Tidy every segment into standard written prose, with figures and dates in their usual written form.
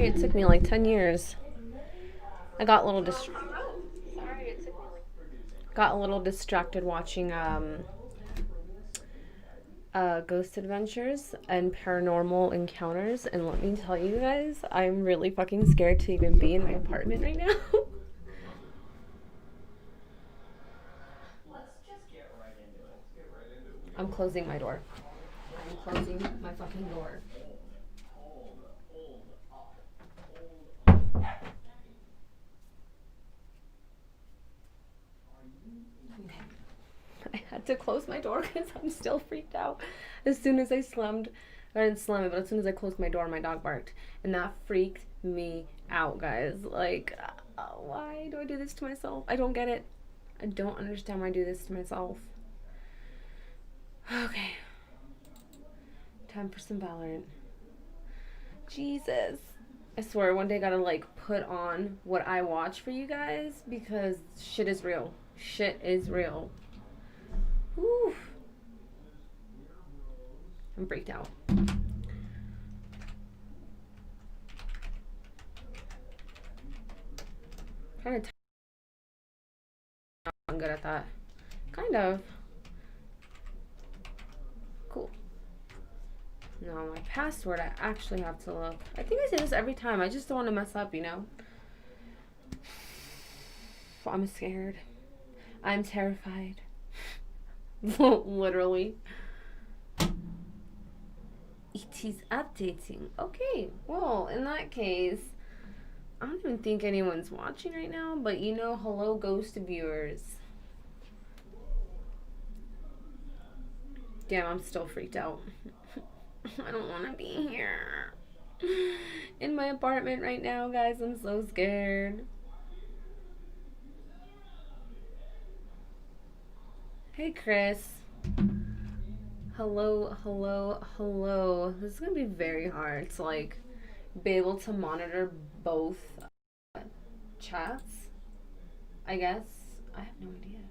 Sorry it took me like 10 years. I got a little distracted watching Ghost Adventures and Paranormal Encounters, and let me tell you guys, I'm really fucking scared to even be in my apartment right now. I'm closing my door. I'm closing my fucking door. I had to close my door because I'm still freaked out. As soon as I slammed, I didn't slam it, but as soon as I closed my door, my dog barked. And that freaked me out, guys. Like, why do I do this to myself? I don't get it. I don't understand why I do this to myself. Okay. Time for some Valorant. Jesus. I swear, one day I gotta, like, put on what I watch for you guys because shit is real. Shit is real. Whew. I'm freaked out. Kind of I'm good at that. Kind of. Cool. No, my password, I actually have to look. I think I say this every time. I just don't want to mess up, you know? I'm scared. I'm terrified. Literally. It is updating. Okay, well, in that case, I don't even think anyone's watching right now, but you know, hello, ghost viewers. Damn, I'm still freaked out. I don't want to be here. In my apartment right now, guys, I'm so scared. Hey, Chris. Hello, hello, hello. This is gonna be very hard to, like, be able to monitor both chats, I guess. I have no idea.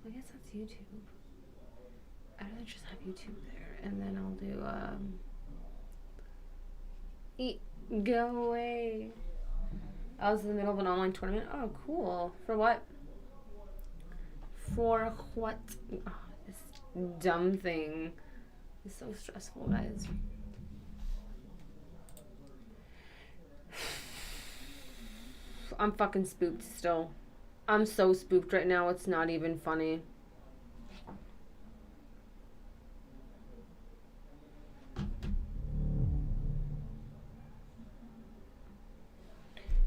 I guess that's YouTube. I'd rather just have YouTube there, and then I'll do, go away. I was in the middle of an online tournament. Oh, cool. For what? For what? Oh, this dumb thing is so stressful, guys. I'm fucking spooked still. I'm so spooked right now, it's not even funny.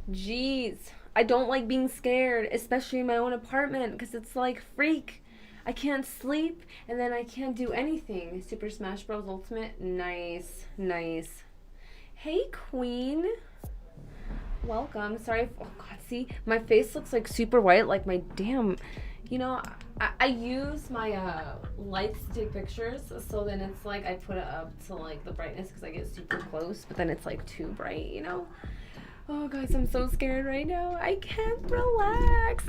Jeez. I don't like being scared, especially in my own apartment, because it's like freak. I can't sleep, and then I can't do anything. Super Smash Bros. Ultimate. Nice. Nice. Hey, Queen. Welcome. Sorry if, oh god, see, my face looks like super white, like my damn, you know, I use my lights to take pictures, so then it's like I put it up to like the brightness because I get super close, but then it's like too bright, you know. Oh guys, I'm so scared right now. I can't relax.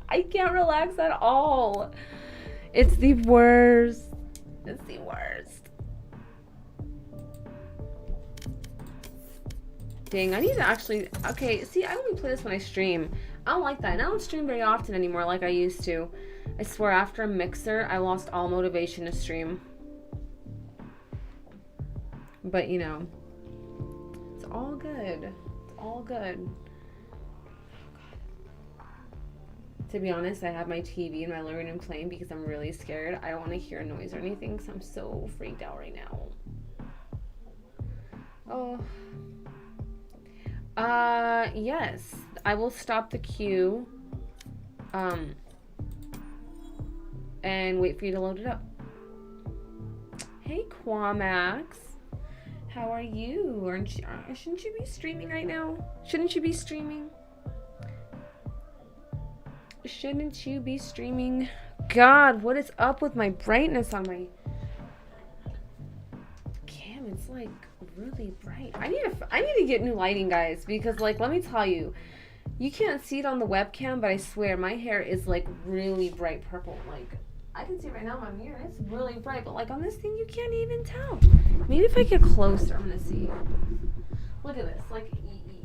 I can't relax at all. It's the worst. It's the worst. Dang, I need to actually... Okay, see, I only play this when I stream. I don't like that. And I don't stream very often anymore like I used to. I swear, after a mixer, I lost all motivation to stream. But, you know, it's all good. It's all good. To be honest, I have my TV in my living room playing because I'm really scared. I don't want to hear a noise or anything because I'm so freaked out right now. Oh... yes. I will stop the queue, and wait for you to load it up. Hey, Quamax. How are you? Shouldn't you be streaming right now? Shouldn't you be streaming? Shouldn't you be streaming? God, what is up with my brightness on my cam? It's like really bright. I need to get new lighting, guys, because like, let me tell you, you can't see it on the webcam, but I swear my hair is like really bright purple. Like, I can see right now my mirror. It's really bright, but like on this thing, you can't even tell. Maybe if I get closer, I'm gonna see. Look at this. Like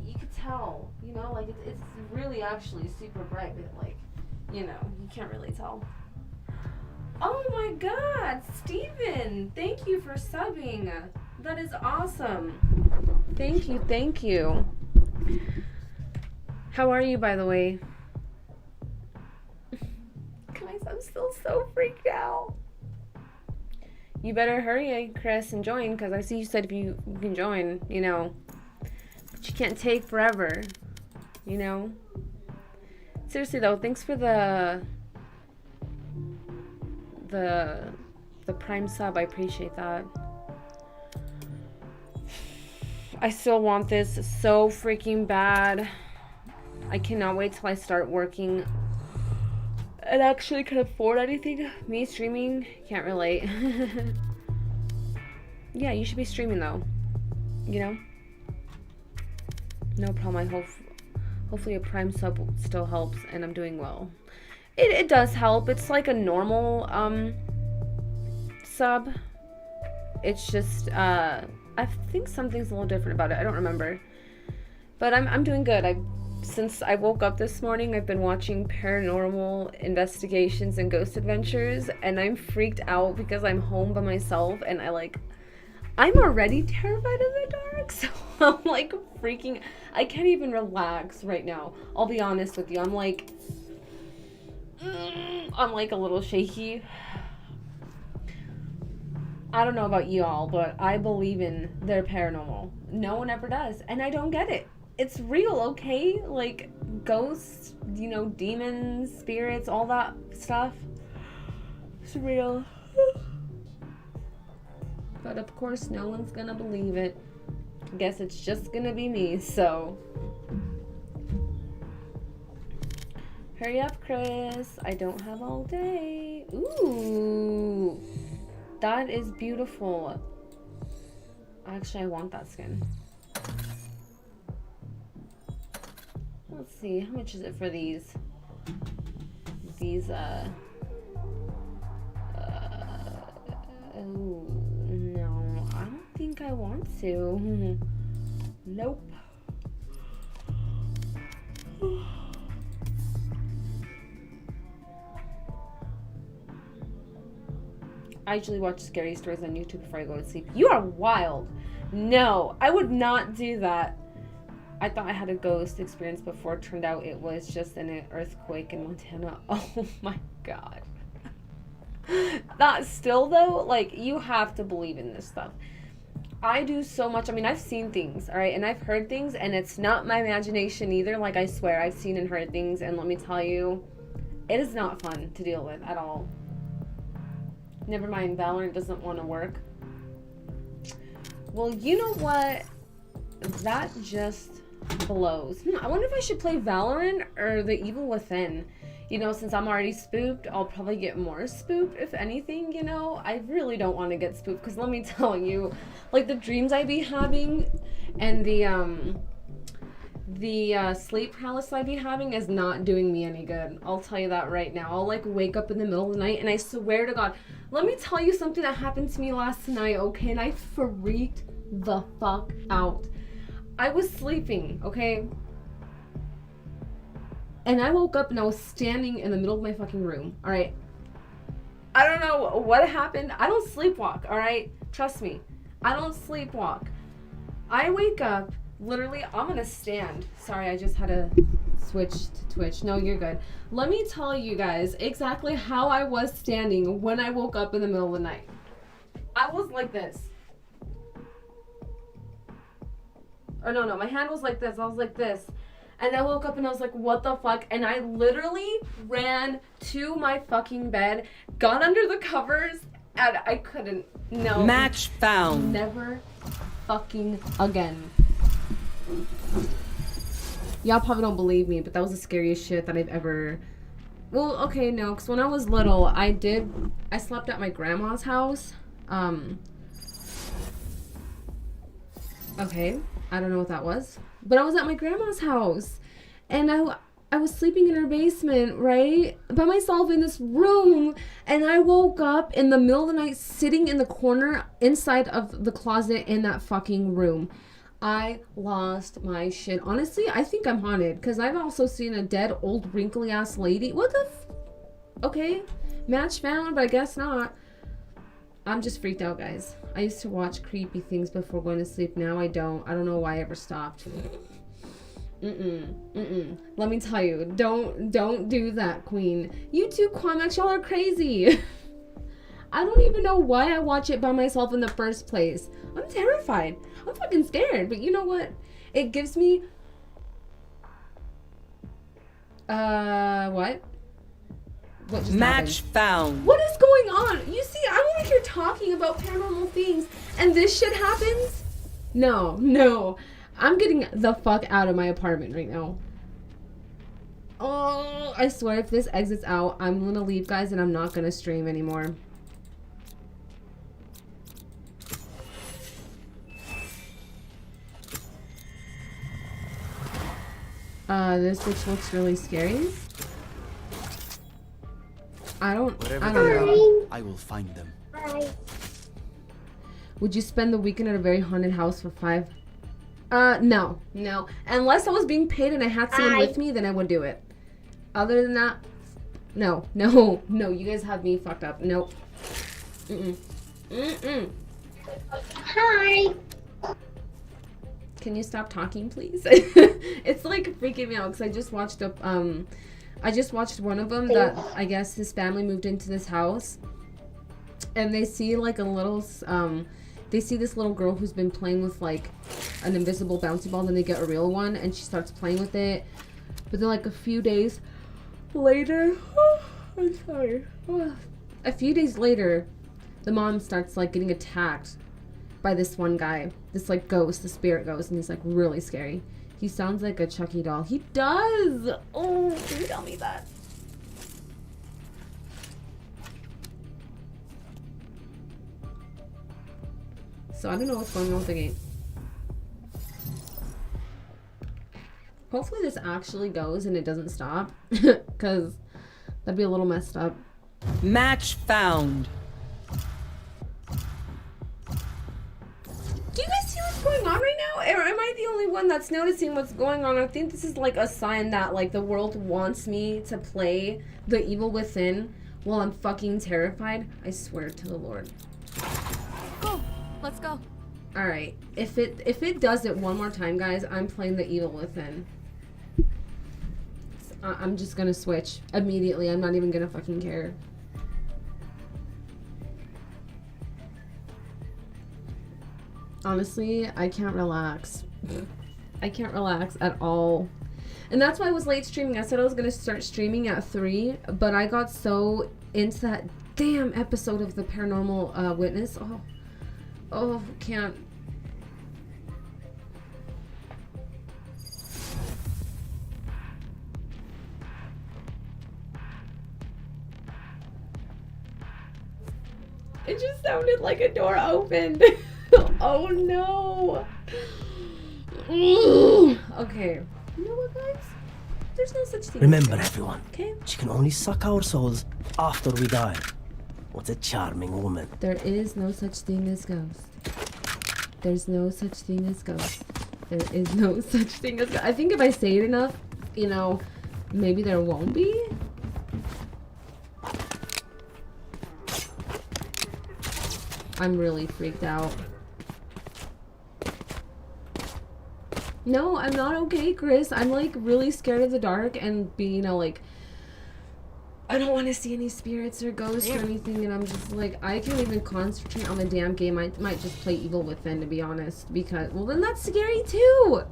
you could tell. You know, like it's really actually super bright, but like, you know, you can't really tell. Oh my God, Steven! Thank you for subbing. That is awesome. Thank you, thank you. How are you, by the way? Guys, I'm still so freaked out. You better hurry, Chris, and join, because I see you said if you can join, you know. But you can't take forever, you know. Seriously, though, thanks for the Prime sub. I appreciate that. I still want this so freaking bad. I cannot wait till I start working and actually can afford anything. Me streaming, can't relate. Yeah, you should be streaming though. You know? No problem. Hopefully a Prime sub still helps and I'm doing well. It does help. It's like a normal sub. It's just I think something's a little different about it. I don't remember. But I'm doing good. Since I woke up this morning, I've been watching Paranormal Investigations and Ghost Adventures, and I'm freaked out because I'm home by myself, and I'm already terrified of the dark, so I'm like freaking, I can't even relax right now. I'll be honest with you. I'm like a little shaky. I don't know about y'all, but I believe in their paranormal. No one ever does, and I don't get it. It's real, okay? Like, ghosts, you know, demons, spirits, all that stuff. It's real. But of course, no one's gonna believe it. I guess it's just gonna be me, so. Hurry up, Chris. I don't have all day. Ooh. That is beautiful. Actually, I want that skin. Let's see, how much is it for these? Oh, no, I don't think I want to. Nope. I usually watch scary stories on YouTube before I go to sleep. You are wild. No, I would not do that. I thought I had a ghost experience before. It turned out it was just an earthquake in Montana. Oh my God. That still though, like, you have to believe in this stuff. I do so much. I mean, I've seen things, all right? And I've heard things, and it's not my imagination either. Like, I swear, I've seen and heard things, and let me tell you, it is not fun to deal with at all. Never mind, Valorant doesn't want to work. Well, you know what? That just blows. I wonder if I should play Valorant or The Evil Within. You know, since I'm already spooked, I'll probably get more spooked, if anything, you know? I really don't want to get spooked, because let me tell you, like, the dreams I be having and the sleep paralysis I be having is not doing me any good. I'll tell you that right now. I'll, like, wake up in the middle of the night, and I swear to God, let me tell you something that happened to me last night, okay? And I freaked the fuck out. I was sleeping, okay? And I woke up and I was standing in the middle of my fucking room, all right? I don't know what happened. I don't sleepwalk, all right? Trust me. I don't sleepwalk. I wake up, literally, I'm gonna stand. Sorry, I just had to switch to Twitch. No, you're good. Let me tell you guys exactly how I was standing when I woke up in the middle of the night. I was like this. Or no, my hand was like this. I was like this. And I woke up and I was like, what the fuck? And I literally ran to my fucking bed, got under the covers, and I couldn't. No. Match found. Never fucking again. Y'all probably don't believe me, but that was the scariest shit that I've ever... Well, okay, no, because when I was little, I slept at my grandma's house. Okay, I don't know what that was. But I was at my grandma's house. And I was sleeping in her basement, right? By myself in this room. And I woke up in the middle of the night sitting in the corner inside of the closet in that fucking room. I lost my shit. Honestly, I think I'm haunted. Because I've also seen a dead, old, wrinkly-ass lady. What the okay. Match found, but I guess not. I'm just freaked out, guys. I used to watch creepy things before going to sleep. Now I don't. I don't know why I ever stopped. Let me tell you, don't do that, queen. You two Quamax, y'all are crazy. I don't even know why I watch it by myself in the first place. I'm terrified. I'm fucking scared. But you know what? It gives me... what? What just Match happened? found. What is going on? You see, I'm over here talking about paranormal things, and this shit happens? No. I'm getting the fuck out of my apartment right now. Oh, I swear if this exits out, I'm gonna leave, guys, and I'm not gonna stream anymore. This looks really scary. I don't know. I will find them. Bye. Would you spend the weekend at a very haunted house for 5? No. Unless I was being paid and I had someone with me, then I would do it. Other than that, no. You guys have me fucked up. Nope. Hi. Can you stop talking, please? It's like freaking me out because I just watched one of them that I guess his family moved into this house, and they see like a little they see this little girl who's been playing with like an invisible bouncy ball. Then they get a real one and she starts playing with it, but then like a few days later I'm sorry, a few days later the mom starts like getting attacked by this one guy, this like ghost, the spirit ghost, and he's like really scary. He sounds like a Chucky doll. He does! Oh, can you tell me that? So I don't know what's going on with the game. Hopefully this actually goes and it doesn't stop. Because that'd be a little messed up. Match found. Do you guys see what's going on right now? Or am I the only one that's noticing what's going on? I think this is like a sign that like the world wants me to play the evil within while I'm fucking terrified. I swear to the Lord. Go. Let's go. Alright. If it does it one more time, guys, I'm playing the evil within. I'm just gonna switch immediately. I'm not even gonna fucking care. Honestly, I can't relax. I can't relax at all. And that's why I was late streaming. I said I was going to start streaming at 3, but I got so into that damn episode of The Paranormal Witness. Oh, can't. It just sounded like a door opened. Oh no. Okay. You know what, guys? There's no such thing. Remember, everyone. Okay. She can only suck our souls after we die. What a charming woman. There is no such thing as ghosts. There's no such thing as ghosts. There is no such thing as ghosts. I think if I say it enough, you know, maybe there won't be. I'm really freaked out. No, I'm not okay, Chris. I'm like really scared of the dark and being, you know, like I don't want to see any spirits or ghosts or anything, and I'm just like I can't even concentrate on the damn game. I might just play Evil Within, to be honest, because well then that's scary too.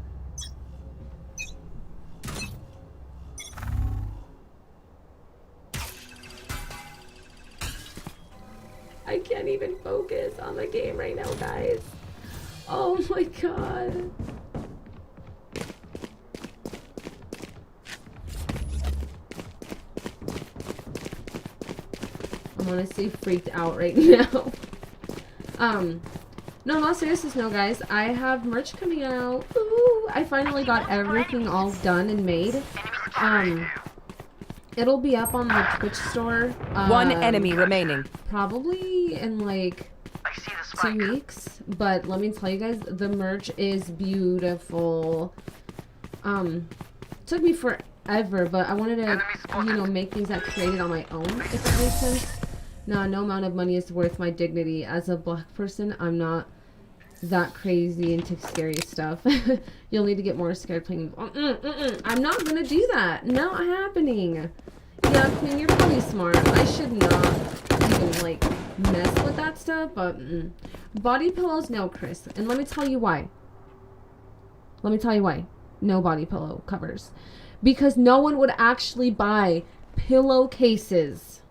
I can't even focus on the game right now, guys. Oh my god. I'm honestly freaked out right now. No, in all seriousness, no, guys. I have merch coming out. Ooh, I finally got everything all done and made. It'll be up on the Twitch store. One enemy remaining. Probably in like 2 weeks. But let me tell you guys, the merch is beautiful. Took me forever, but I wanted to, you know, make things I created on my own, if that makes sense. Nah, no amount of money is worth my dignity. As a black person, I'm not that crazy into scary stuff. You'll need to get more scared playing. I'm not gonna do that. Not happening. Yeah, Queen, you're probably smart. I should not even like mess with that stuff, but body pillows, no, Chris. And let me tell you why. Let me tell you why. No body pillow covers. Because no one would actually buy pillowcases.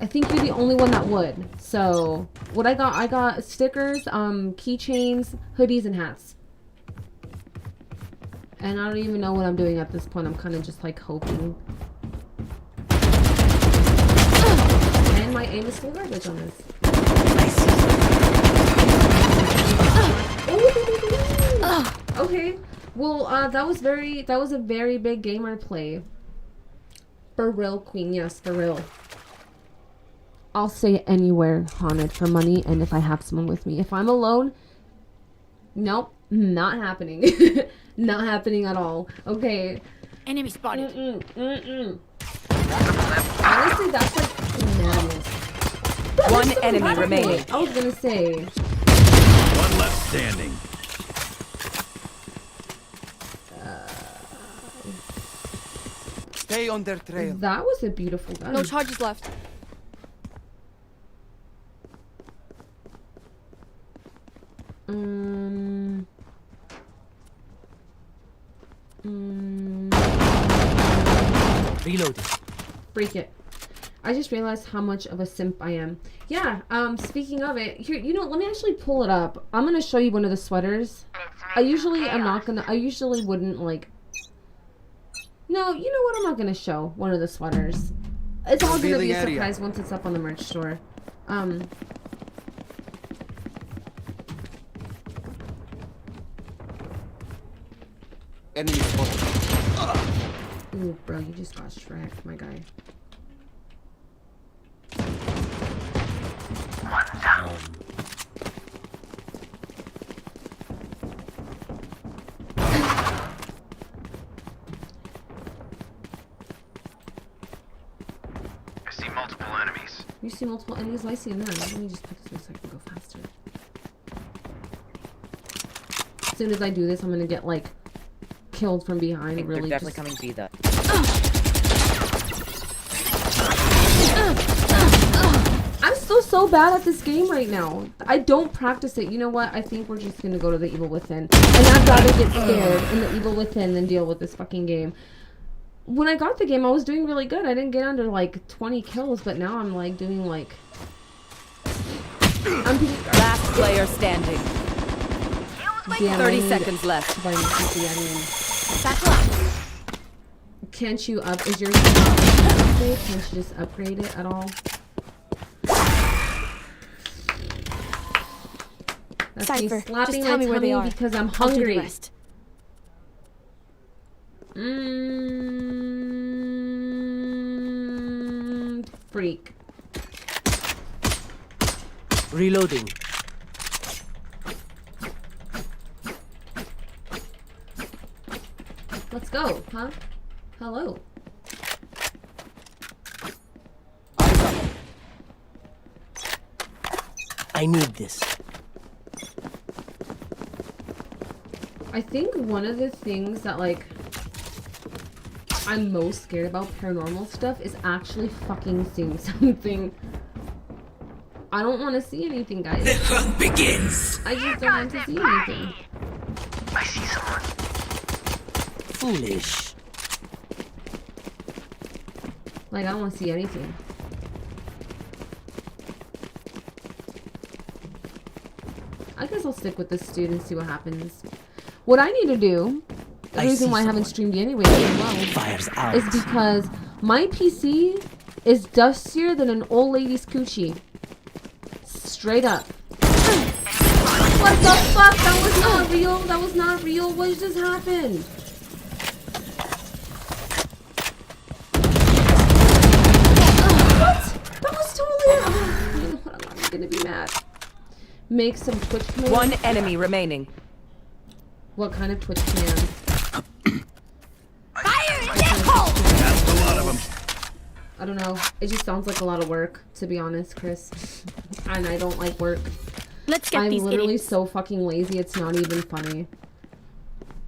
I think you're the only one that would. So, what I got stickers, keychains, hoodies, and hats. And I don't even know what I'm doing at this point. I'm kind of just like hoping. And my aim is still garbage on this. Okay. Well, that was a very big gamer play. For real, Queen. Yes, for real. I'll say anywhere haunted for money, and if I have someone with me. If I'm alone, nope, not happening. Not happening at all. Okay. Enemy spotted. Honestly, that's like madness. One enemy remaining. I was gonna say. One left standing. Stay on their trail. That was a beautiful gun. No charges left. Reloading. Freak it. I just realized how much of a simp I am. Yeah, speaking of it, here, you know, let me actually pull it up. I'm gonna show you one of the sweaters. I usually wouldn't, like... No, you know what? I'm not gonna show one of the sweaters. It's all gonna be a surprise once it's up on the merch store. Enemy spotted. Ooh, bro, you just got Shrek, my guy. I see multiple enemies. You see multiple enemies? I see none. Let me just put this in so I can go faster. As soon as I do this, I'm gonna get, like, killed from behind. I think Really, they're definitely coming B that. I'm still so bad at this game right now. I don't practice it. You know what? I think we're just gonna go to the Evil Within. And I'd rather get scared in the Evil Within than deal with this fucking game. When I got the game, I was doing really good. I didn't get under like 20 kills, but now I'm like doing like... Last player standing. Damn, 30 seconds left. Vitamin C, I mean, Back up. can't you up? Is yours not upgrade? Can't you just upgrade it at all? That's me Cypher, slapping just tell my me where they tummy are. because I'm I'll do the hungry. rest. Freak. Reloading. Let's go, huh? Hello. I need this. I think one of the things that, like, I'm most scared about paranormal stuff is actually fucking seeing something. I don't want to see anything, guys. The hunt begins. I just don't want to see anything. I see someone. Foolish. Like, I don't want to see anything. I guess I'll stick with this dude and see what happens. What I need to do, the reason why I haven't streamed anyway as well, Fires out. is because my PC is dustier than an old lady's coochie. Straight up. What the fuck? That was not real. That was not real. What just happened? make some Twitch commands. One enemy remaining. What kind of Twitch commands? Fire in the hole! That's a lot of them. I don't know. It just sounds like a lot of work, to be honest, Chris. And I don't like work. Let's get I'm these literally idiots. so fucking lazy, it's not even funny.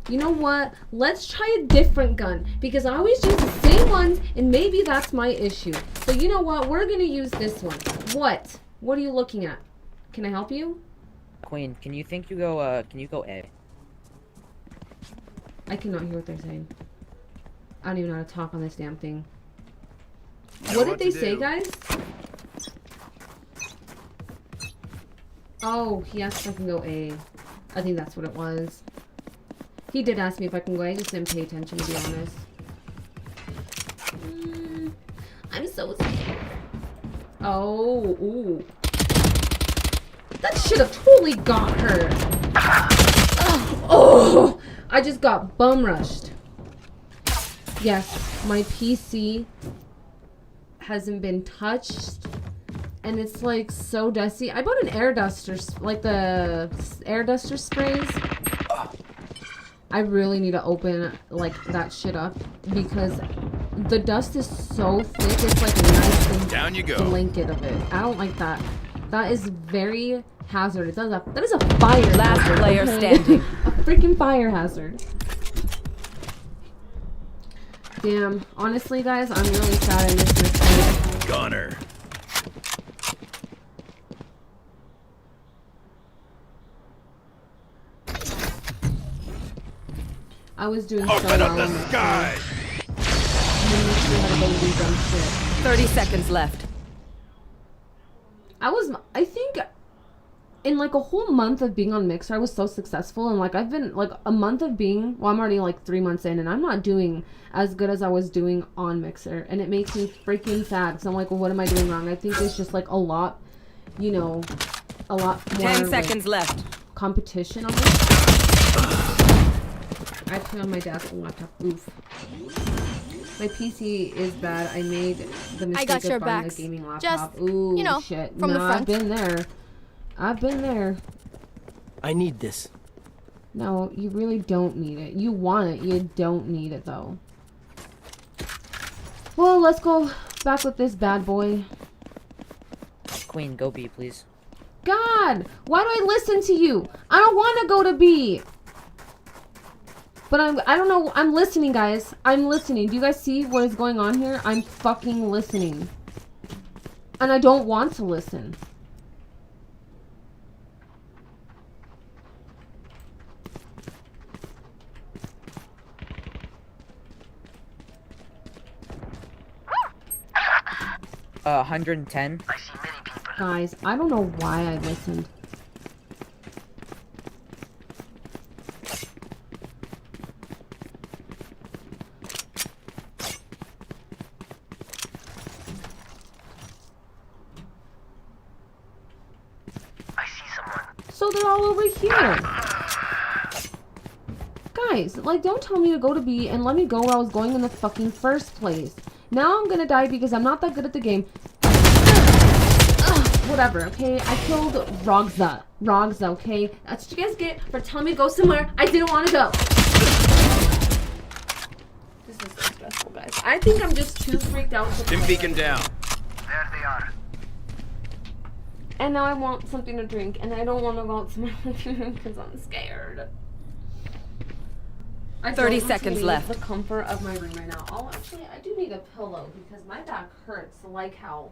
You know what? Let's try a different gun. Because I always use the same ones, and maybe that's my issue. So you know what? We're gonna use this one. What? What are you looking at? Can I help you? Queen, can you go A? I cannot hear what they're saying. I don't even know how to talk on this damn thing. What did they say, guys? Oh, he asked if I can go A. I think that's what it was. He did ask me if I can go A. I just didn't pay attention, to be honest. I'm so scared. Oh, ooh. That should have totally got her. Oh, I just got bum rushed. Yes, my PC hasn't been touched. And it's like so dusty. I bought an air duster, like the air duster sprays. I really need to open like that shit up because the dust is so thick. It's like a nice thing Down you go. blanket of it. I don't like that. That is very hazardous. That is a fire Last hazard, player okay? standing. A freaking fire hazard. Damn. Honestly, guys, I'm really sad I missed this fight. Gunner. I was doing so Open well up the on this sky. fight. And then Mixer had to go do dumb shit. 30 seconds left. I think in like a whole month of being on Mixer, I was so successful, and like I've been like a month of being, well, I'm already like 3 months in, and I'm not doing as good as I was doing on Mixer, and it makes me freaking sad because I'm like, well, what am I doing wrong? I think it's just like a lot, you know, a lot more 10 seconds left. competition on this. I play on my dad's old laptop. Oof. My PC is bad. I made the mistake got your of buying backs. a gaming laptop. Just, Ooh, you know, shit. from the No, front. I've been there. I've been there. I need this. No, you really don't need it. You want it. You don't need it, though. Well, let's go back with this bad boy. Queen, go B, please. God! Why do I listen to you? I don't want to go to B. But I don't know. I'm listening, guys. I'm listening. Do you guys see what is going on here? I'm fucking listening. And I don't want to listen. Uh, 110. I see many people. Guys, I don't know why I listened. I see someone. So they're all over here. Guys, like, don't tell me to go to B and let me go where I was going in the fucking first place. Now I'm gonna die because I'm not that good at the game. Ugh, whatever, okay? I killed Rogza. Rogza, okay? That's what you guys get for telling me to go somewhere I didn't want to go. This is so stressful, guys. I think I'm just too freaked out to Dim play. beacon down. There they are. And now I want something to drink, and I don't want to go out to my living room because I'm scared. I 30 don't want to seconds leave left. the comfort of my room right now. Oh, actually, I do need a pillow because my back hurts like hell.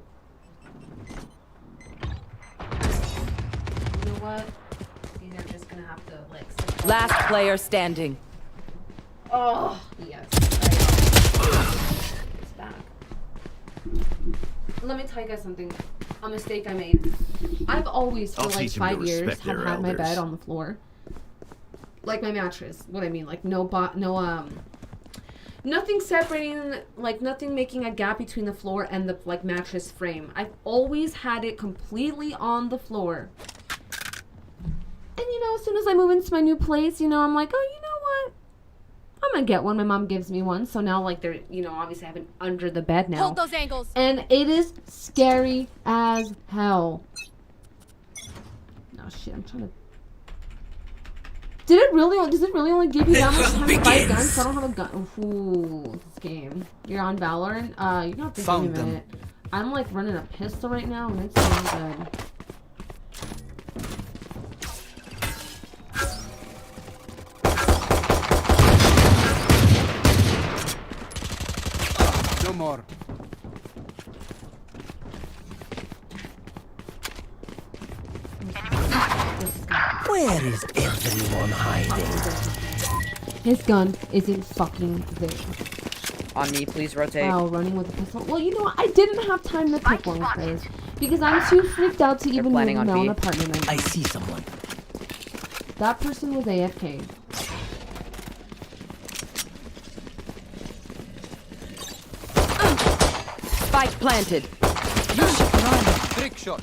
You know what? These are just gonna have to like. Sit Last player standing. Oh yes. It's back. Let me tell you guys something. A mistake I made. I've always for I'll like teach 'em to 5 years respect have their had my elders. bed on the floor. Like my mattress. What I mean, like nothing separating, like nothing making a gap between the floor and the like mattress frame. I've always had it completely on the floor. And you know, as soon as I move into my new place, you know, I'm like, oh, you know what? I'm gonna get one. My mom gives me one. So now, like, they're, you know, obviously I have it under the bed now. Hold those angles. And it is scary as hell. Oh shit, I'm trying to. Did it really? Does it really only give you that much time to buy a gun? So I don't have a gun. Ooh, this game. You're on Valorant. You're gonna have to give me a minute. I'm like running a pistol right now, and it's not good. No more. Where is everyone hiding? His gun isn't fucking there. On me, please rotate. Wow, running with a pistol. Well, you know what? I didn't have time to pick one first because I'm too freaked out to even move planning in on my own B. apartment right I now. see someone. That person was AFK. Spike planted. Trick shot.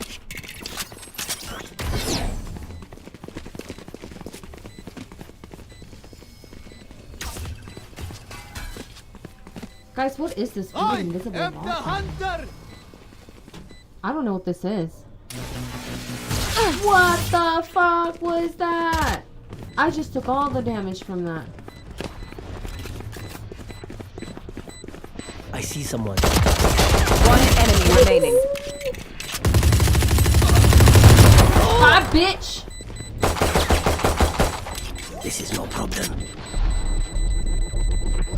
Guys, what is this weird invisible wall? hunter. I don't know what this is. What the fuck was that? I just took all the damage from that. I see someone. One enemy remaining. Ah, bitch! This is no problem.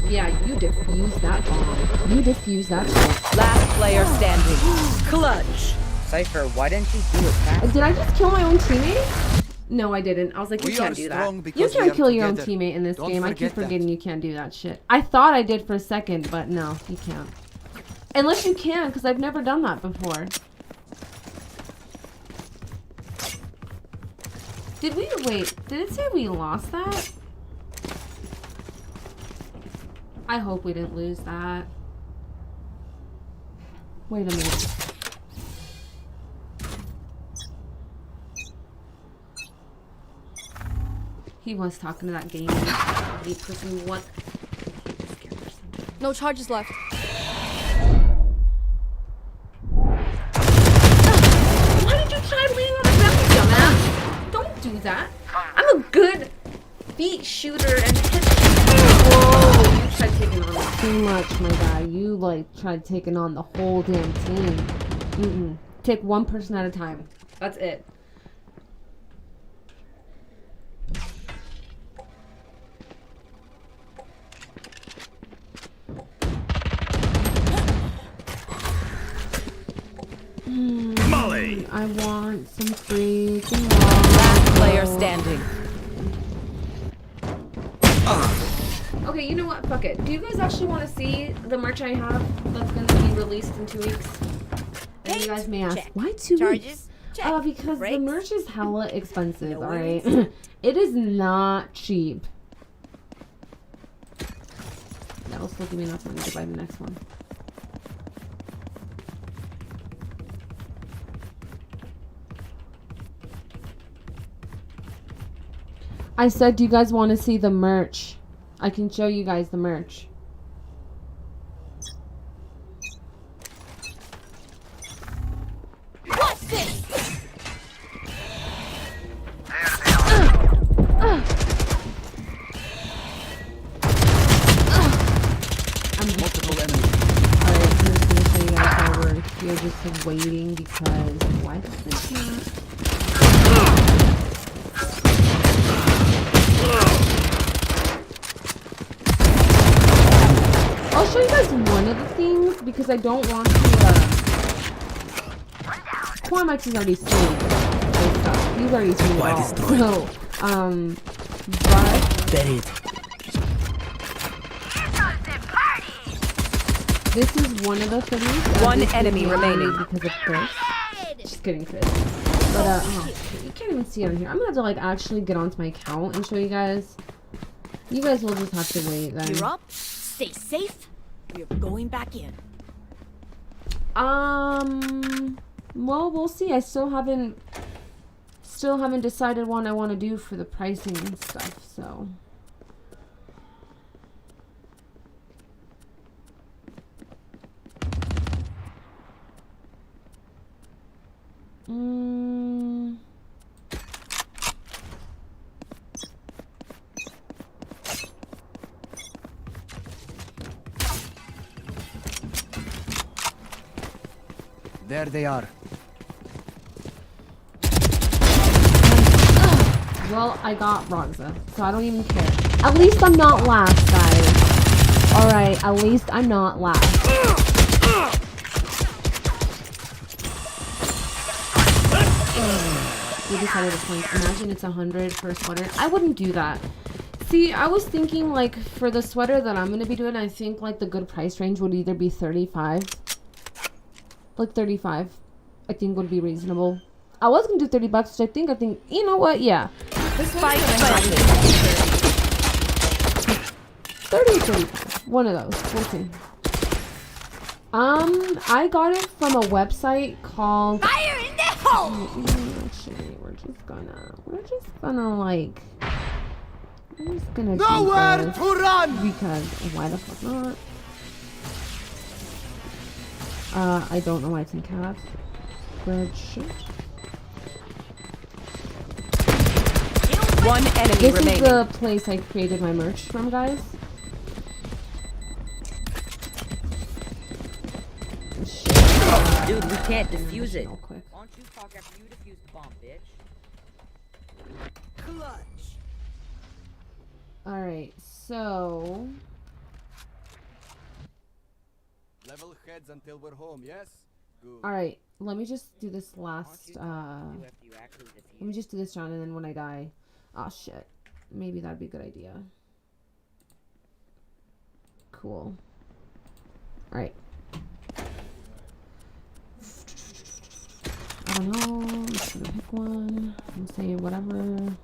Yeah, you defused that bomb. You defused that bomb. Last player standing. Clutch. Cypher, why didn't you do it fast? Did I just kill my own teammate? No, I didn't. I was like, you We can't are do strong that. because You we can't are kill your own together. teammate in this Don't game. I keep forget that. forgetting you can't do that shit. I thought I did for a second, but no, you can't. Unless you can, because I've never done that before. Did we, wait, did it say we lost that? I hope we didn't lose that. Wait a minute. He was talking to that game person. What? No charges left. Why did you try leaning on the ground, dumbass? Don't do that. I'm a good feet shooter and hit. Whoa! You tried taking on too much, my guy. You like tried taking on the whole damn team. Take one person at a time. That's it. Molly! I want some freaking Last player waffles. standing. Okay, you know what? Fuck it. Do you guys actually want to see the merch I have that's going to be released in 2 weeks? And you guys may ask, why 2 weeks? Because the merch is hella expensive, alright? It is not cheap. That'll still give me enough money to buy the next one. I said, do you guys want to see the merch? I can show you guys the merch. What's this? Multiple enemies. Alright, I'm just gonna show you guys how we're here just waiting because why does this not? I'll show you guys one of the things because I don't want to Quamax is already seen this stuff. He's already seen it Why all. destroy? So, but Buried. this is one of the things. that One this enemy is remaining. because of Chris. Just kidding, Chris. But oh, shit, you can't even see it on here. I'm gonna have to like actually get onto my account and show you guys. You guys will just have to wait then. You're up. Stay safe. We're going back in. Well, we'll see. I still haven't decided what I want to do for the pricing and stuff. So. There they are. Well, I got Rogza, so I don't even care. At least I'm not last, guys. Alright, at least I'm not last. We decided to play. Imagine it's 100 for a sweater. I wouldn't do that. See, I was thinking, like, for the sweater that I'm going to be doing, I think, like, the good price range would either be 35. Like, 35. I think would be reasonable. I was going to do 30 bucks, which I think, you know what? Yeah. Spike planted. 30, 35. One of those. We'll see. I got it from a website called... Fire in the hole! Actually, we're just gonna, like... I'm just gonna do Nowhere this to run! because why the fuck not? I don't know why it's in caps. Red shit. One enemy This remaining. is the place I created my merch from, guys. Shit. Dude, we can't defuse it. Real quick. Why don't you talk after you defuse the bomb, bitch? Alright, so... Level heads until we're home, yes? Good. Alright, let me just do this last, Do after you actually defuse. let me just do this round and then when I die... Oh shit. Maybe that'd be a good idea. Cool. Alright. I don't know. I'm just gonna pick one. I'm gonna say whatever.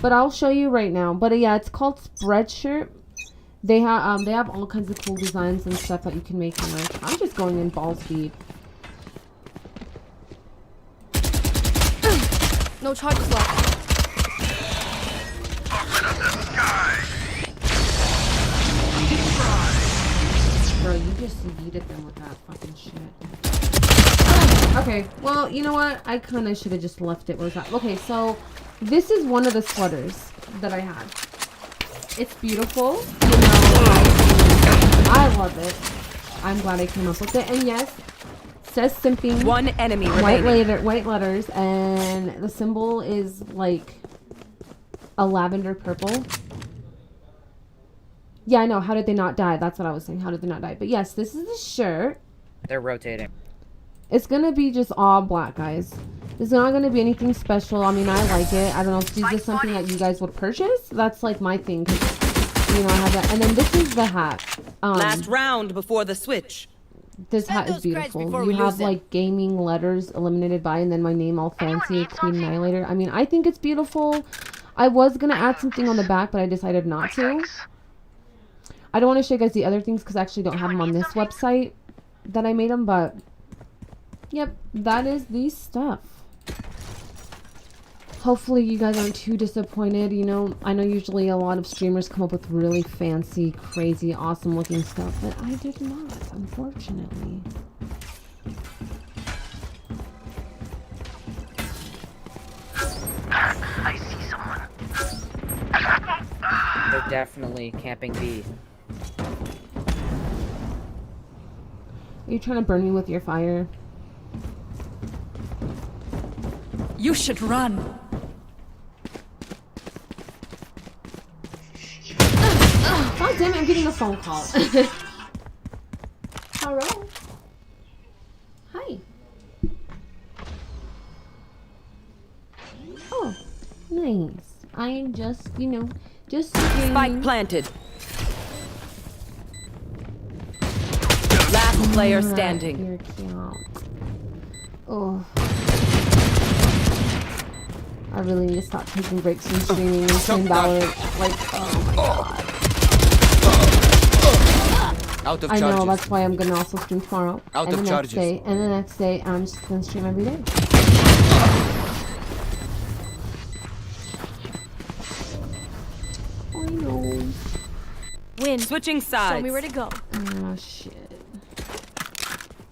But I'll show you right now. But yeah, it's called Spreadshirt. They have all kinds of cool designs and stuff that you can make in merch. I'm just going in balls deep. No charges left. Bro, you just yeeted them with that fucking shit. Okay, well, you know what? I kind of should have just left it where it's at. Okay, so this is one of the sweaters that I had. It's beautiful. You know, I love it. I'm glad I came up with it. And yes, it says simping. One enemy remaining. White letters, and the symbol is like a lavender purple. Yeah, I know. How did they not die? That's what I was saying. How did they not die? But yes, this is the shirt. They're rotating. It's gonna be just all black, guys. It's not gonna be anything special. I mean, I like it. I don't know if this is something that you guys would purchase. That's like my thing, 'cause, you know, I have that. And then this is the hat. Last round before the switch. This hat is those creds beautiful. before You we have lose them. like gaming letters eliminated by, and then my name all fancy, Queen Annihilator. I mean, I think it's beautiful. I was gonna add something on the back, but I decided not to. I don't want to show you guys the other things because I actually don't have them on this website that I made them, but yep, that is the stuff. Hopefully you guys aren't too disappointed. You know, I know usually a lot of streamers come up with really fancy, crazy, awesome looking stuff, but I did not, unfortunately. I see someone. They're definitely camping B. Are you trying to burn me with your fire? You should run. God damn it, I'm getting a phone call. Hello? Hi. Oh, nice. I'm just, you know, just Spike planted. Last player standing. You're cute. Oh. I really need to stop taking breaks from streaming and stream Valorant. Like, oh my god. Out of I charges. know, that's why I'm gonna also stream tomorrow. Out and of the charges. next day, and the next day, I'm just gonna stream every day. I know. Win. Switching sides. Show me where to go. Oh shit.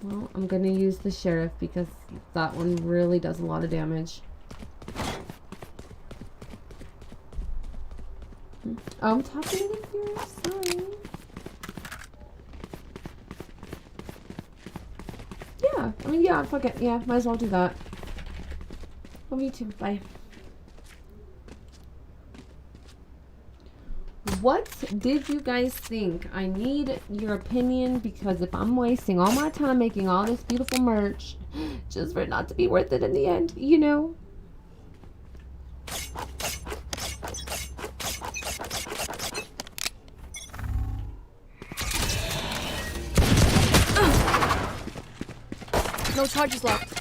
Well, I'm gonna use the sheriff because that one really does a lot of damage. I'm talking with you. Sorry. Yeah. I mean, yeah, fuck it. Yeah, might as well do that. Oh, me too. Bye. What did you guys think? I need your opinion because if I'm wasting all my time making all this beautiful merch just for it not to be worth it in the end, you know? No charges left.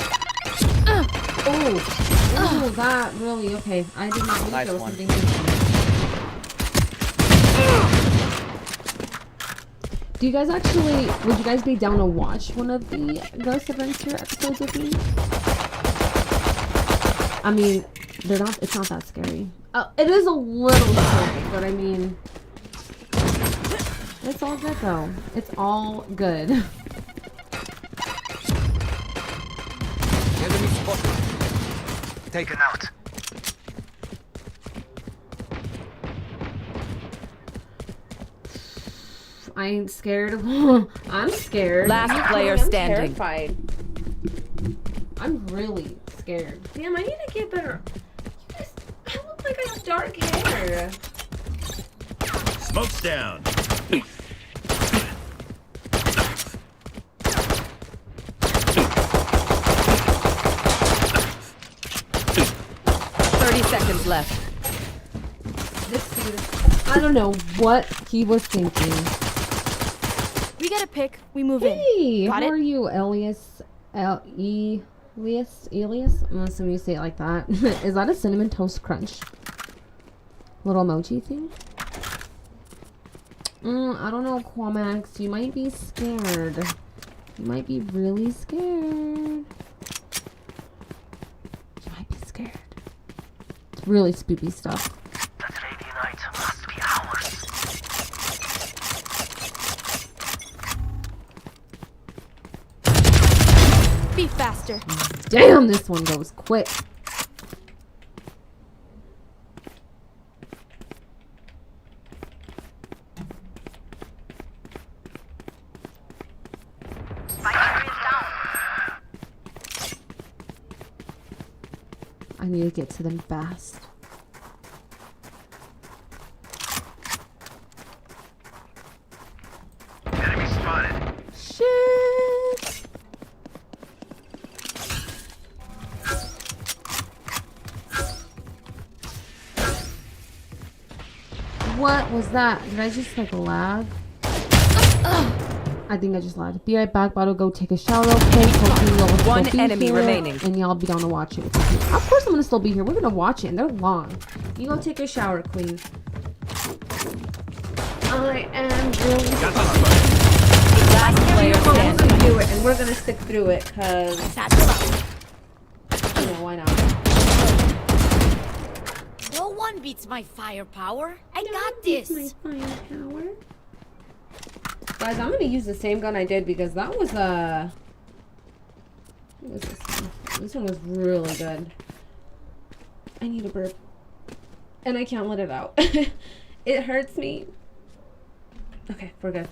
Oh, that really, okay. I did not think Nice there was one. something here. Do you guys actually, would you guys be down to watch one of the Ghost Adventure episodes with me? I mean, it's not that scary. It is a little scary, but I mean, it's all good though. It's all good. Enemy spotted. Taken out. I ain't scared. I'm scared. Last player I'm standing. terrified. I'm really scared. Damn, I need to get better. You guys, I look like I have dark hair. Smoke's down. 30 seconds left. This dude, I don't know what he was thinking. We get a pick. We move in. Hey, Got how it? are you, Elias? Elias? I'm assuming you say it like that. Is that a cinnamon toast crunch? Little emoji thing? I don't know, Quamax. You might be scared. You might be really scared. You might be scared. It's really spoopy stuff. That radiant must be ours. Be faster. Damn, this one goes quick. I need to get to them fast. Enemy spotted. Shit. What was that? Did I just like lag? I think I just lagged. Be right back, about to go take a shower real quick. Hopefully y'all will still One be enemy here, remaining. and y'all be down to watch it. Of course I'm gonna still be here. We're gonna watch it, and they're long. You go take a shower, queen. I am really Got the spike. Last player We're standing. gonna do it, and we're gonna stick through it, cause Satchel out. you know why not? No one beats my firepower. I got this. Guys, I'm gonna use the same gun I did because that was what was this one? This one was really good. I need a burp, and I can't let it out. It hurts me. Okay, we're good.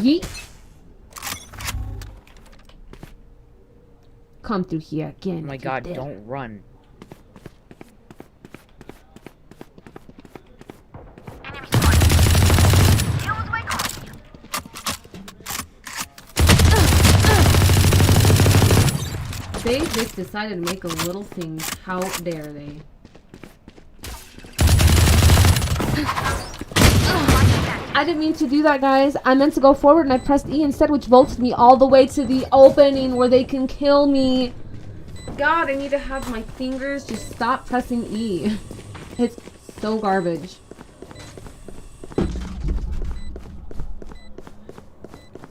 Yeet. Come through here again. Oh my you god, dare. don't run. They just decided to make a little thing. How dare they? I didn't mean to do that, guys. I meant to go forward and I pressed E instead, which vaulted me all the way to the opening where they can kill me. God, I need to have my fingers just stop pressing E. It's so garbage.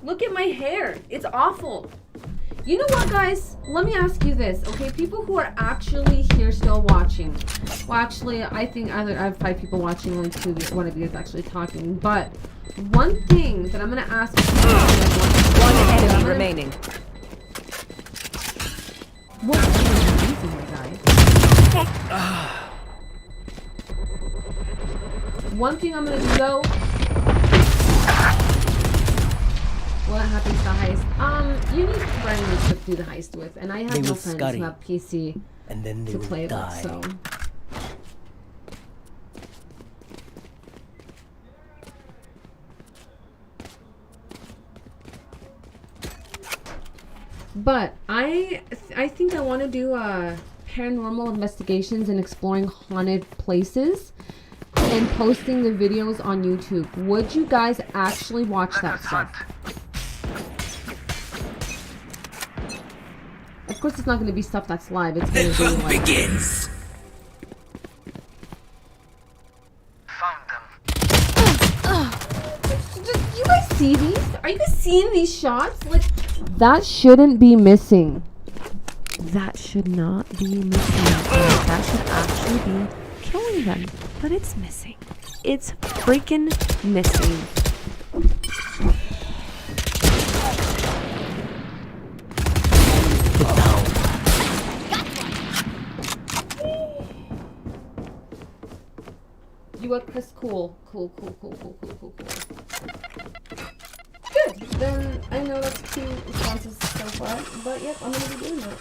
Look at my hair. It's awful. You know what, guys? Let me ask you this, okay? People who are actually here still watching. Well, actually, I think I have 5 people watching, only 2, one of you is actually talking. But one thing that I'm going to ask you, One enemy remaining. what are you using here, guys? One thing I'm gonna do though. What happens to the heist? You need friends to do the heist with, and I have They no will friends scurry, who have PC and then they to will play with, die. so. But I think I want to do paranormal investigations and exploring haunted places and posting the videos on YouTube. Would you guys actually watch that stuff? Of course, it's not going to be stuff that's live. It's going to be like. Begins. Found them. You guys see these? Are you guys seeing these shots? Like, that shouldn't be missing. That should not be missing. That should actually be killing them. But it's missing. It's freaking missing. Get down. You what, Chris? Cool. Cool. Good. Then I know that's 2 responses so far. But yep, I'm gonna be doing that.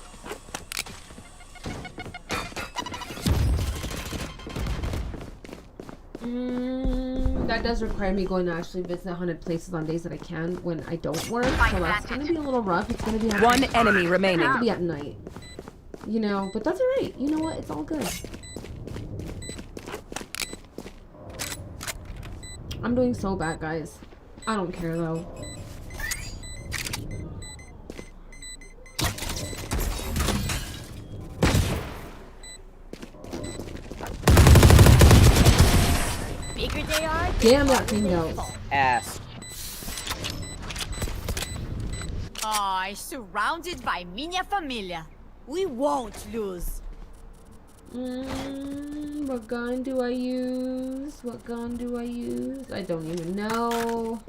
That does require me going to actually visit 100 places on days that I can when I don't work. So that's gonna be a little rough. It's gonna be at One enemy remaining. It's gonna be at night. You know, but that's alright. You know what? It's all good. I'm doing so bad, guys. I don't care though. Bigger they are. Damn, that thing goes. Ass. Oh, surrounded by minha família. We won't lose. What gun do I use? What gun do I use? I don't even know.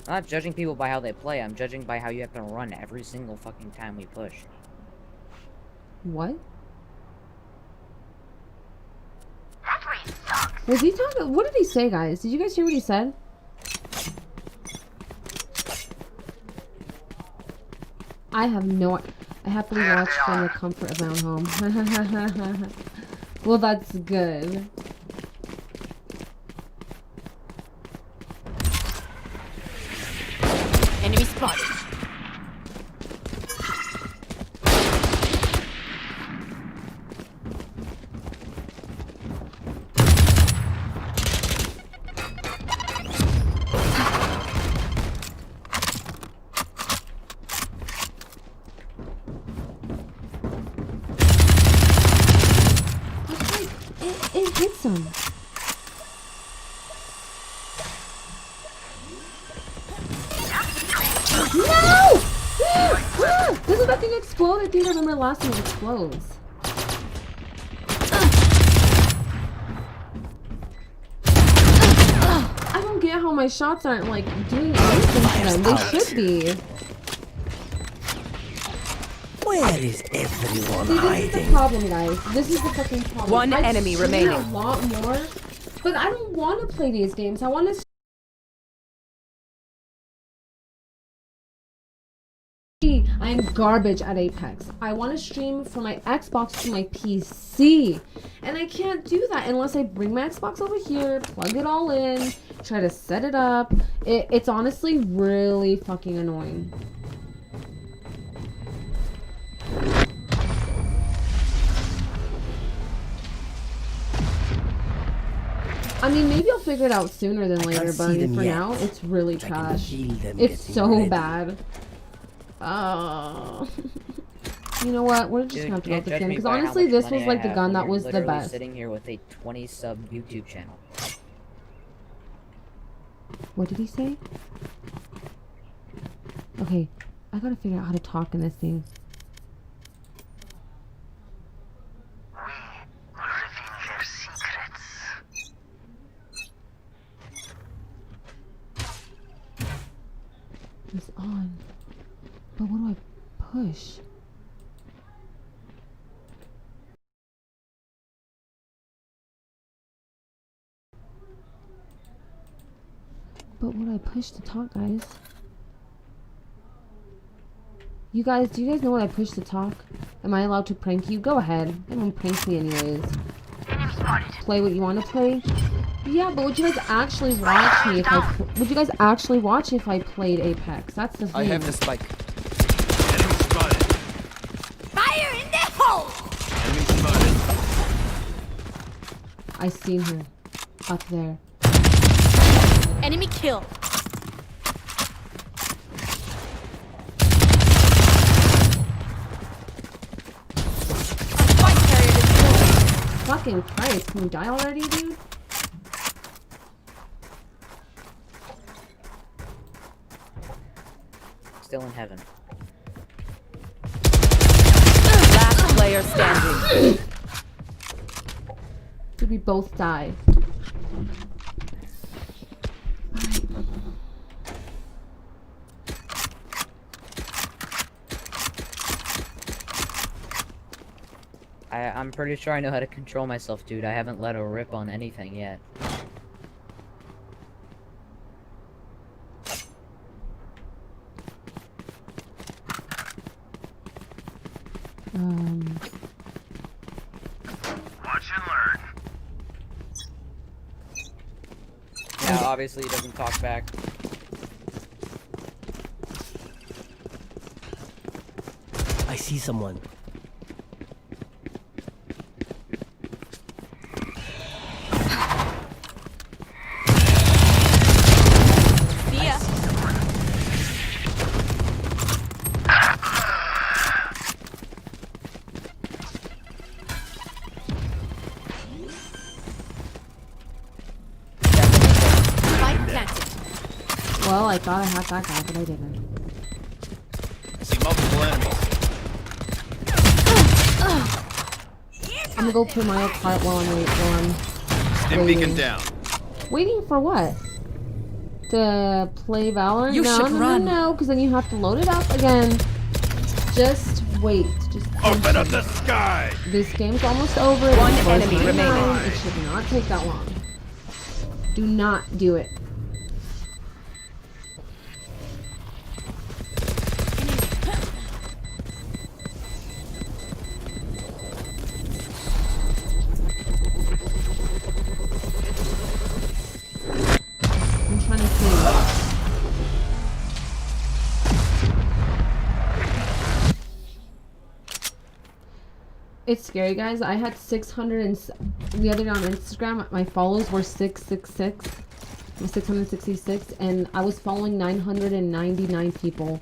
I'm not judging people by how they play. I'm judging by how you have to run every single fucking time we push. What? Was he talking? What did he say, guys? Did you guys hear what he said? I have no. I happily watch from the comfort of my own home. Well, that's good. Enemy spotted. It hits him. No! Doesn't that thing explode? I think I remember last time it explodes. I don't get how my shots aren't like doing anything to them. They should be. Where is everyone See, this is the hiding? problem, guys. This is the fucking problem. One I'd enemy stream remaining. a lot more, but I don't want to play these games. I want to. I'm garbage at Apex. I want to stream from my Xbox to my PC. And I can't do that unless I bring my Xbox over here, plug it all in, try to set it up. It's honestly really fucking annoying. I mean, maybe I'll figure it out sooner than later, can't but see them for yet. now, it's really I can trash. feel them It's getting so ready. bad. Oh. You know what? We're just Dude, gonna have to you go can't with this judge gun. me Because by how honestly, much this money was I like the have gun when that you're was the literally best. sitting here with a 20 sub YouTube channel. What did he say? Okay, I gotta figure out how to talk in this thing. We will reveal their secrets. It's on. But what do I push? But would I push to talk, guys? You guys, do you guys know what I push to talk? Am I allowed to prank you? Go ahead. Everyone pranks me anyways. Play what you want to play? Yeah, but would you guys actually watch me if I... Would you guys actually watch if I played Apex? That's the thing. I have the spike. Enemy spotted. Fire in the hole! Enemy spotted. I seen her. Up there. Enemy kill. Spike carrier destroyed. Fucking Christ, can you die already, dude? Still in heaven. Last player standing. Did we both die? I'm pretty sure I know how to control myself, dude. I haven't let a rip on anything yet. Watch and learn. Yeah, obviously he doesn't talk back. I see someone. See ya. Spike planted. Well, I thought I had that guy, but I didn't. I see multiple enemies. I'm gonna go play Mario Kart while I'm Stim waiting. beacon down. Waiting for what? To play Valorant? You no, should no, run. no, because then you have to load it up again. Just wait. Just Open up the sky. This game's almost over. One It's enemy 4:99. remaining. It should not take that long. Do not do it. I'm trying to think. It's scary, guys. I had 600 and the other day on Instagram, my follows were 666, 666, and I was following 999 people.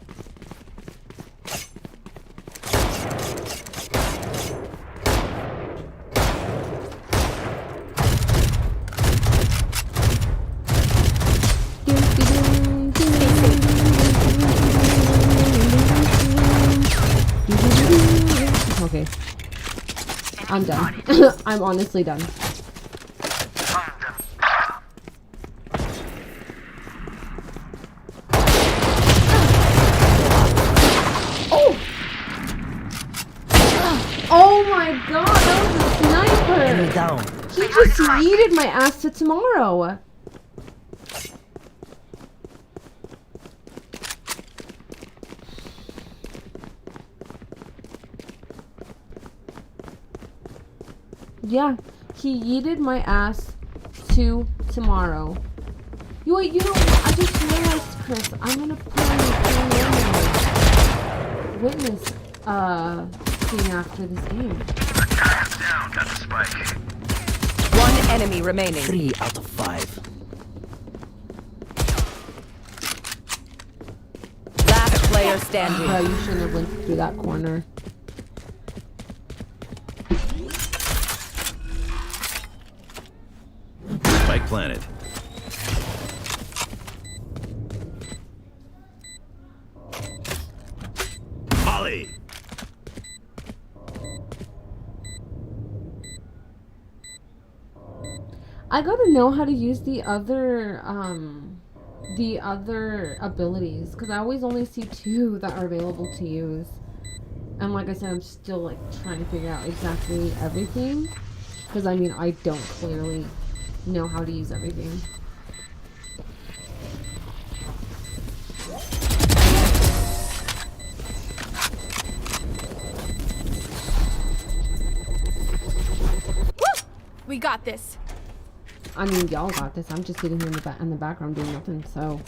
Okay. I'm done. I'm honestly done. Oh! Oh my god, that was a Enemy sniper! down. He just yeeted my ass to tomorrow. Yeah, he yeeted my ass to tomorrow. Wait, you know what? I just realized, Chris, I'm gonna play witness thing after this game. Down. Got the spike. One enemy remaining. 3 out of 5. Last player standing. Bro, you shouldn't have went through that corner. Spike planted. Molly. I gotta know how to use the other abilities, because I always only see 2 that are available to use. And like I said, I'm still like trying to figure out exactly everything, because I mean, I don't clearly know how to use everything. We got this. I mean, y'all got this. I'm just sitting here in the background doing nothing. So.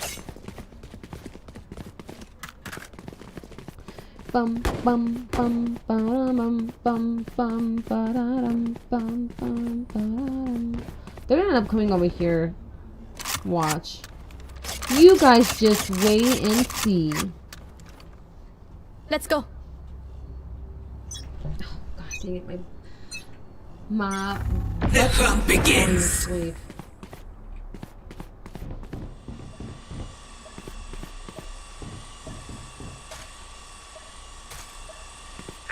Bum bum bum bum bum bum bum bum bum. They're gonna end up coming over here. Watch. You guys just wait and see. Let's go. Oh, God dang it, my The hunt begins. Wait.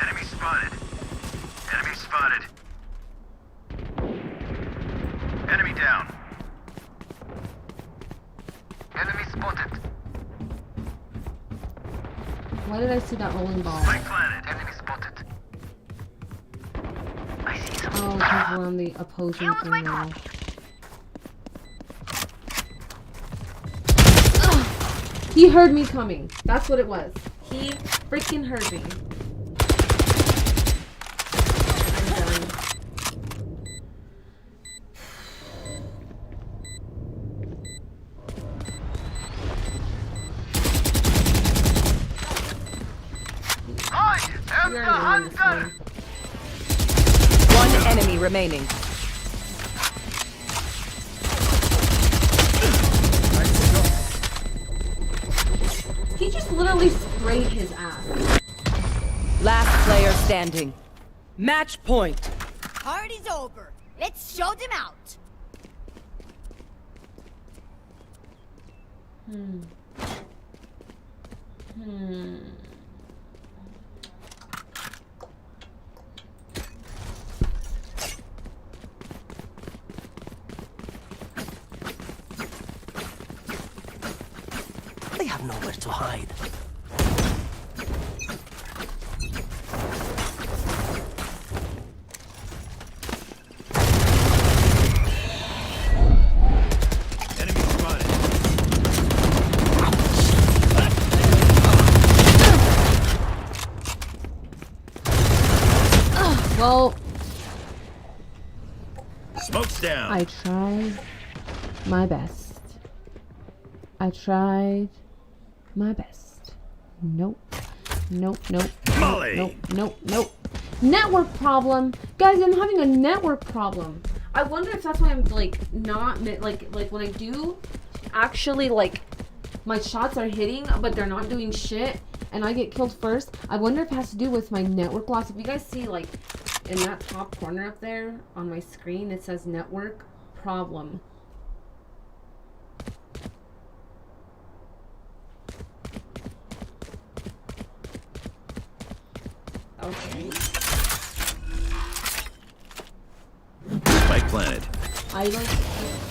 Enemy spotted. Enemy spotted. Enemy down. Enemy spotted. Why did I see that rolling ball? Spike planted. Enemy spotted. I see some. Oh, because we're on the opposing thing now. He heard me coming. That's what it was. He freaking heard me. I'm done. Hide! You're gonna win this one. One enemy remaining. He just literally sprayed his ass. Last player standing. Match point. Party's over. Let's show them out. They have nowhere to hide. Enemy spotted. Well, Smoke's down. I tried my best. I tried my best. Nope. Nope, nope. Molly. Nope, nope, nope. Network problem. Guys, I'm having a network problem. I wonder if that's why I'm like not like when I do actually like my shots are hitting but they're not doing shit and I get killed first. I wonder if it has to do with my network loss. If you guys see like in that top corner up there on my screen it says network problem. Okay. Spike planted. I like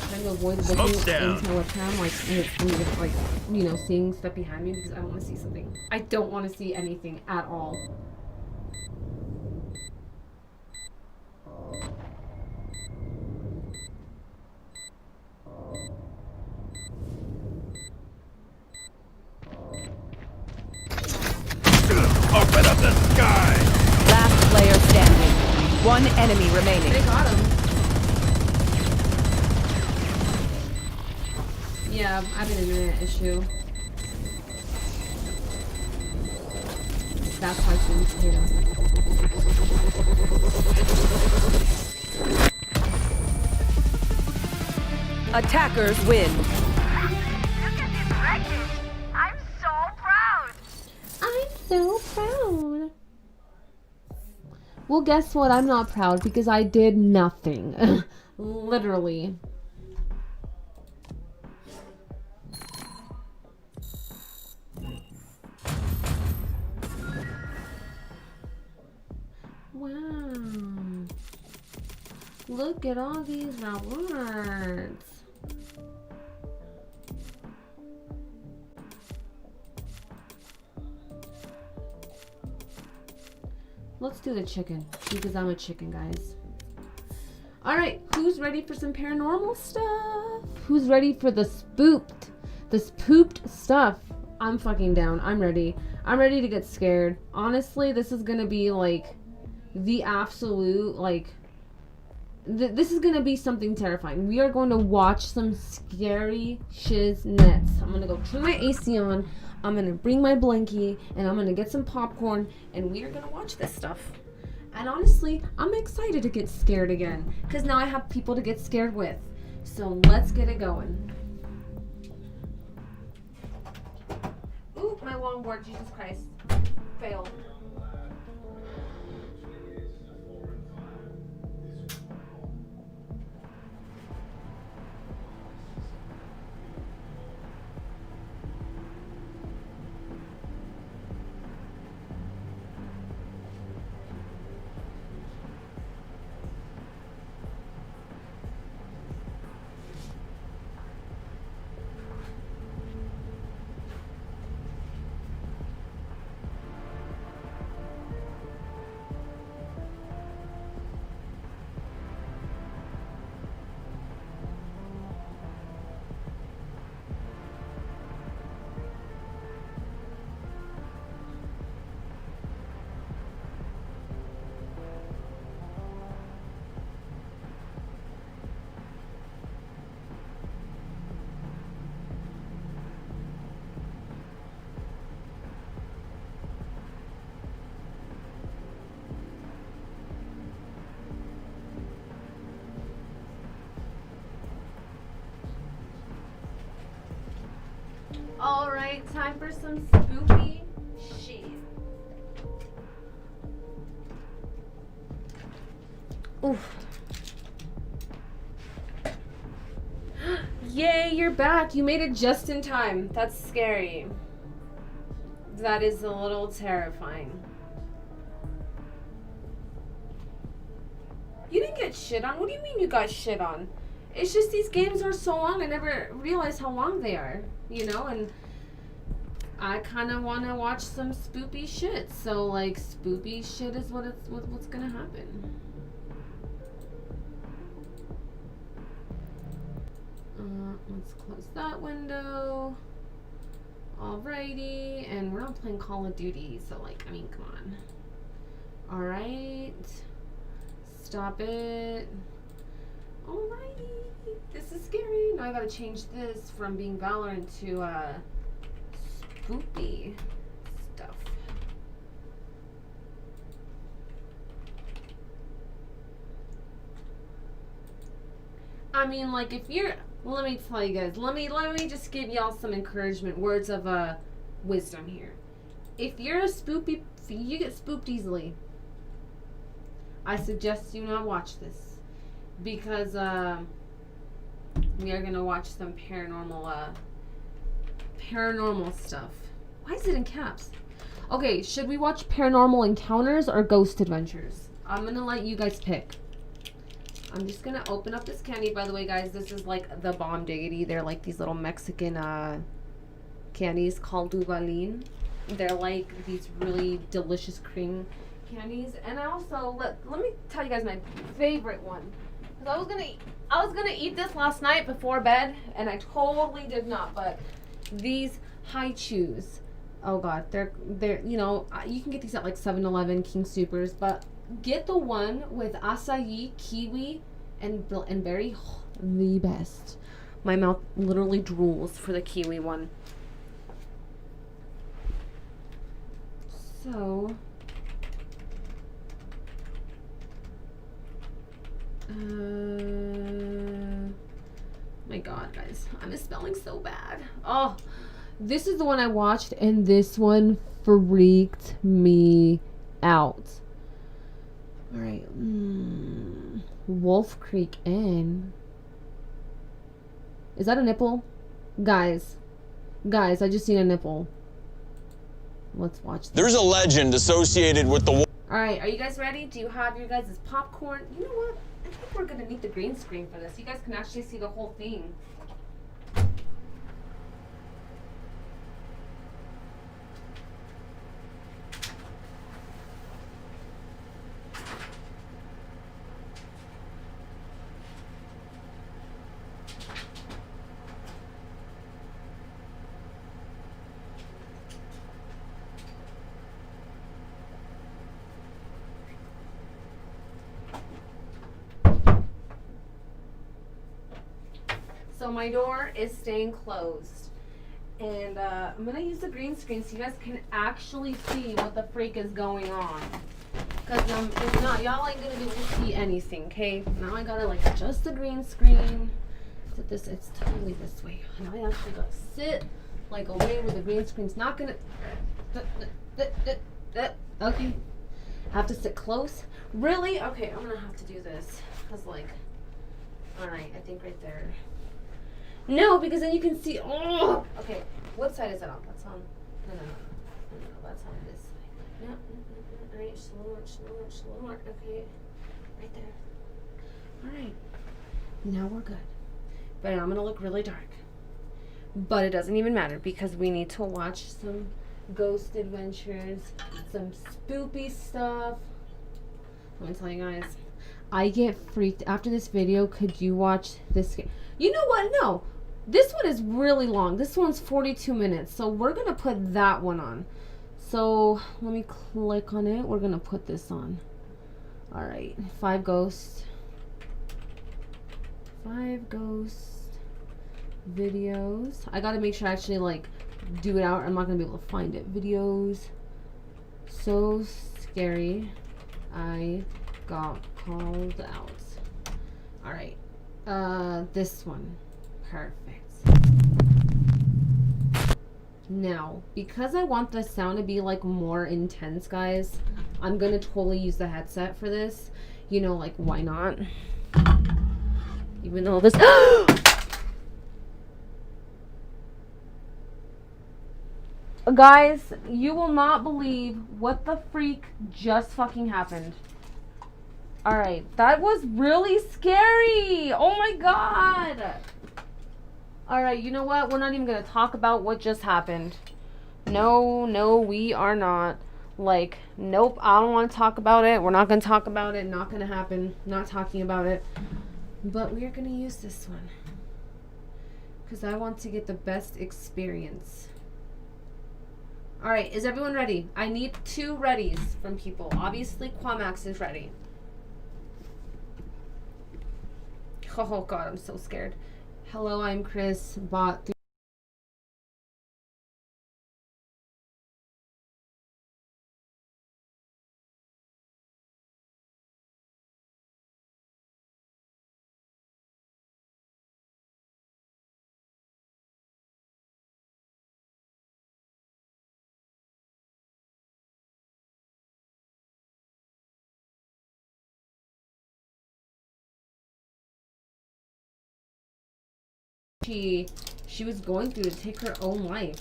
trying to avoid Smoke's looking down. into a cam, like and just like you know seeing stuff behind me because I want to see something. I don't want to see anything at all. Open up the sky. Last player standing. One enemy remaining. They got him. Yeah, I have an internet issue. That's why she needs to hit him. Attackers win. I'm so proud. I'm so proud. Well, guess what? I'm not proud because I did nothing. Literally. Wow. Look at all these rewards. Let's do the chicken because I'm a chicken, guys. All right, who's ready for some paranormal stuff? Who's ready for the spooked stuff? I'm fucking down. I'm ready. I'm ready to get scared. Honestly, this is gonna be like the absolute like This is gonna be something terrifying. We are going to watch some scary shiznets. I'm gonna go turn my AC on. I'm gonna bring my blankie and I'm gonna get some popcorn and we are gonna watch this stuff. And honestly, I'm excited to get scared again because now I have people to get scared with. So let's get it going. Ooh, my longboard, Jesus Christ. Failed. Alright, time for some spoopy shit. Oof. Yay, you're back. You made it just in time. That's scary. That is a little terrifying. You didn't get shit on. What do you mean you got shit on? It's just these games are so long. I never realized how long they are, you know, and I kind of want to watch some spoopy shit. So like spoopy shit is what's gonna happen. Let's close that window. Alrighty, and we're not playing Call of Duty, so like, I mean, come on. Alright. Stop it. Alrighty. This is scary. Now I gotta change this from being Valorant to spoopy stuff. I mean, like, if you're, let me tell you guys, let me just give y'all some encouragement, words of wisdom here. If you're a spoopy, if you get spooked easily, I suggest you not watch this, because we are gonna watch some paranormal stuff. Why is it in caps? Okay, should we watch Paranormal Encounters or Ghost Adventures? I'm gonna let you guys pick. I'm just gonna open up this candy. By the way, guys, this is like the bomb diggity. They're like these little Mexican candies called Duvalin. They're like these really delicious cream candies. And I also let me tell you guys my favorite one. Cause I was gonna eat this last night before bed, and I totally did not. But these high chews, oh god, they're you know, you can get these at like 7-Eleven, King Supers, but get the one with acai, kiwi, and berry. Oh, the best. My mouth literally drools for the kiwi one. So, my god, guys, I'm smelling so bad. Oh, this is the one I watched, and this one freaked me out. All right, Wolf Creek Inn. Is that a nipple? Guys, I just seen a nipple. Let's watch this. There's a legend associated with the... All right, are you guys ready? Do you have your guys' popcorn? You know what? I think we're gonna need the green screen for this. You guys can actually see the whole thing. So my door is staying closed. And I'm gonna use the green screen so you guys can actually see what the freak is going on. Cause if not, y'all ain't gonna be able to see anything, okay? Now I gotta like adjust the green screen. It's totally this way. Now I actually gotta sit like away where the green screen's not gonna. Okay. I have to sit close. Really? Okay, I'm gonna have to do this. Cause like, all right, I think right there. No, because then you can see. Oh, okay. What side is that on? That's on. No. That's on this side. No. All right, just a little more. Okay, right there. All right. Now we're good. But I'm gonna look really dark. But it doesn't even matter because we need to watch some ghost adventures, some spoopy stuff. Let me tell you guys, I get freaked after this video. Could you watch this? You know what? No. This one is really long. This one's 42 minutes. So we're going to put that one on. So let me click on it. We're going to put this on. All right. 5 ghosts. 5 ghost videos. I got to make sure I actually like do it out. I'm not going to be able to find it. Videos. So scary. I got called out. All right. This one. Perfect. Now, because I want the sound to be like more intense, guys, I'm gonna totally use the headset for this. You know, like, why not? Even though this guys, you will not believe what the freak just fucking happened. Alright, that was really scary. Oh my god. Alright, you know what? We're not even going to talk about what just happened. No, we are not. Like, nope, I don't want to talk about it. We're not going to talk about it. Not going to happen. Not talking about it. But we are going to use this one. Because I want to get the best experience. Alright, is everyone ready? I need 2 readies from people. Obviously, Quamax is ready. Oh god, I'm so scared. Hello, I'm Chris. Bot. She was going through to take her own life.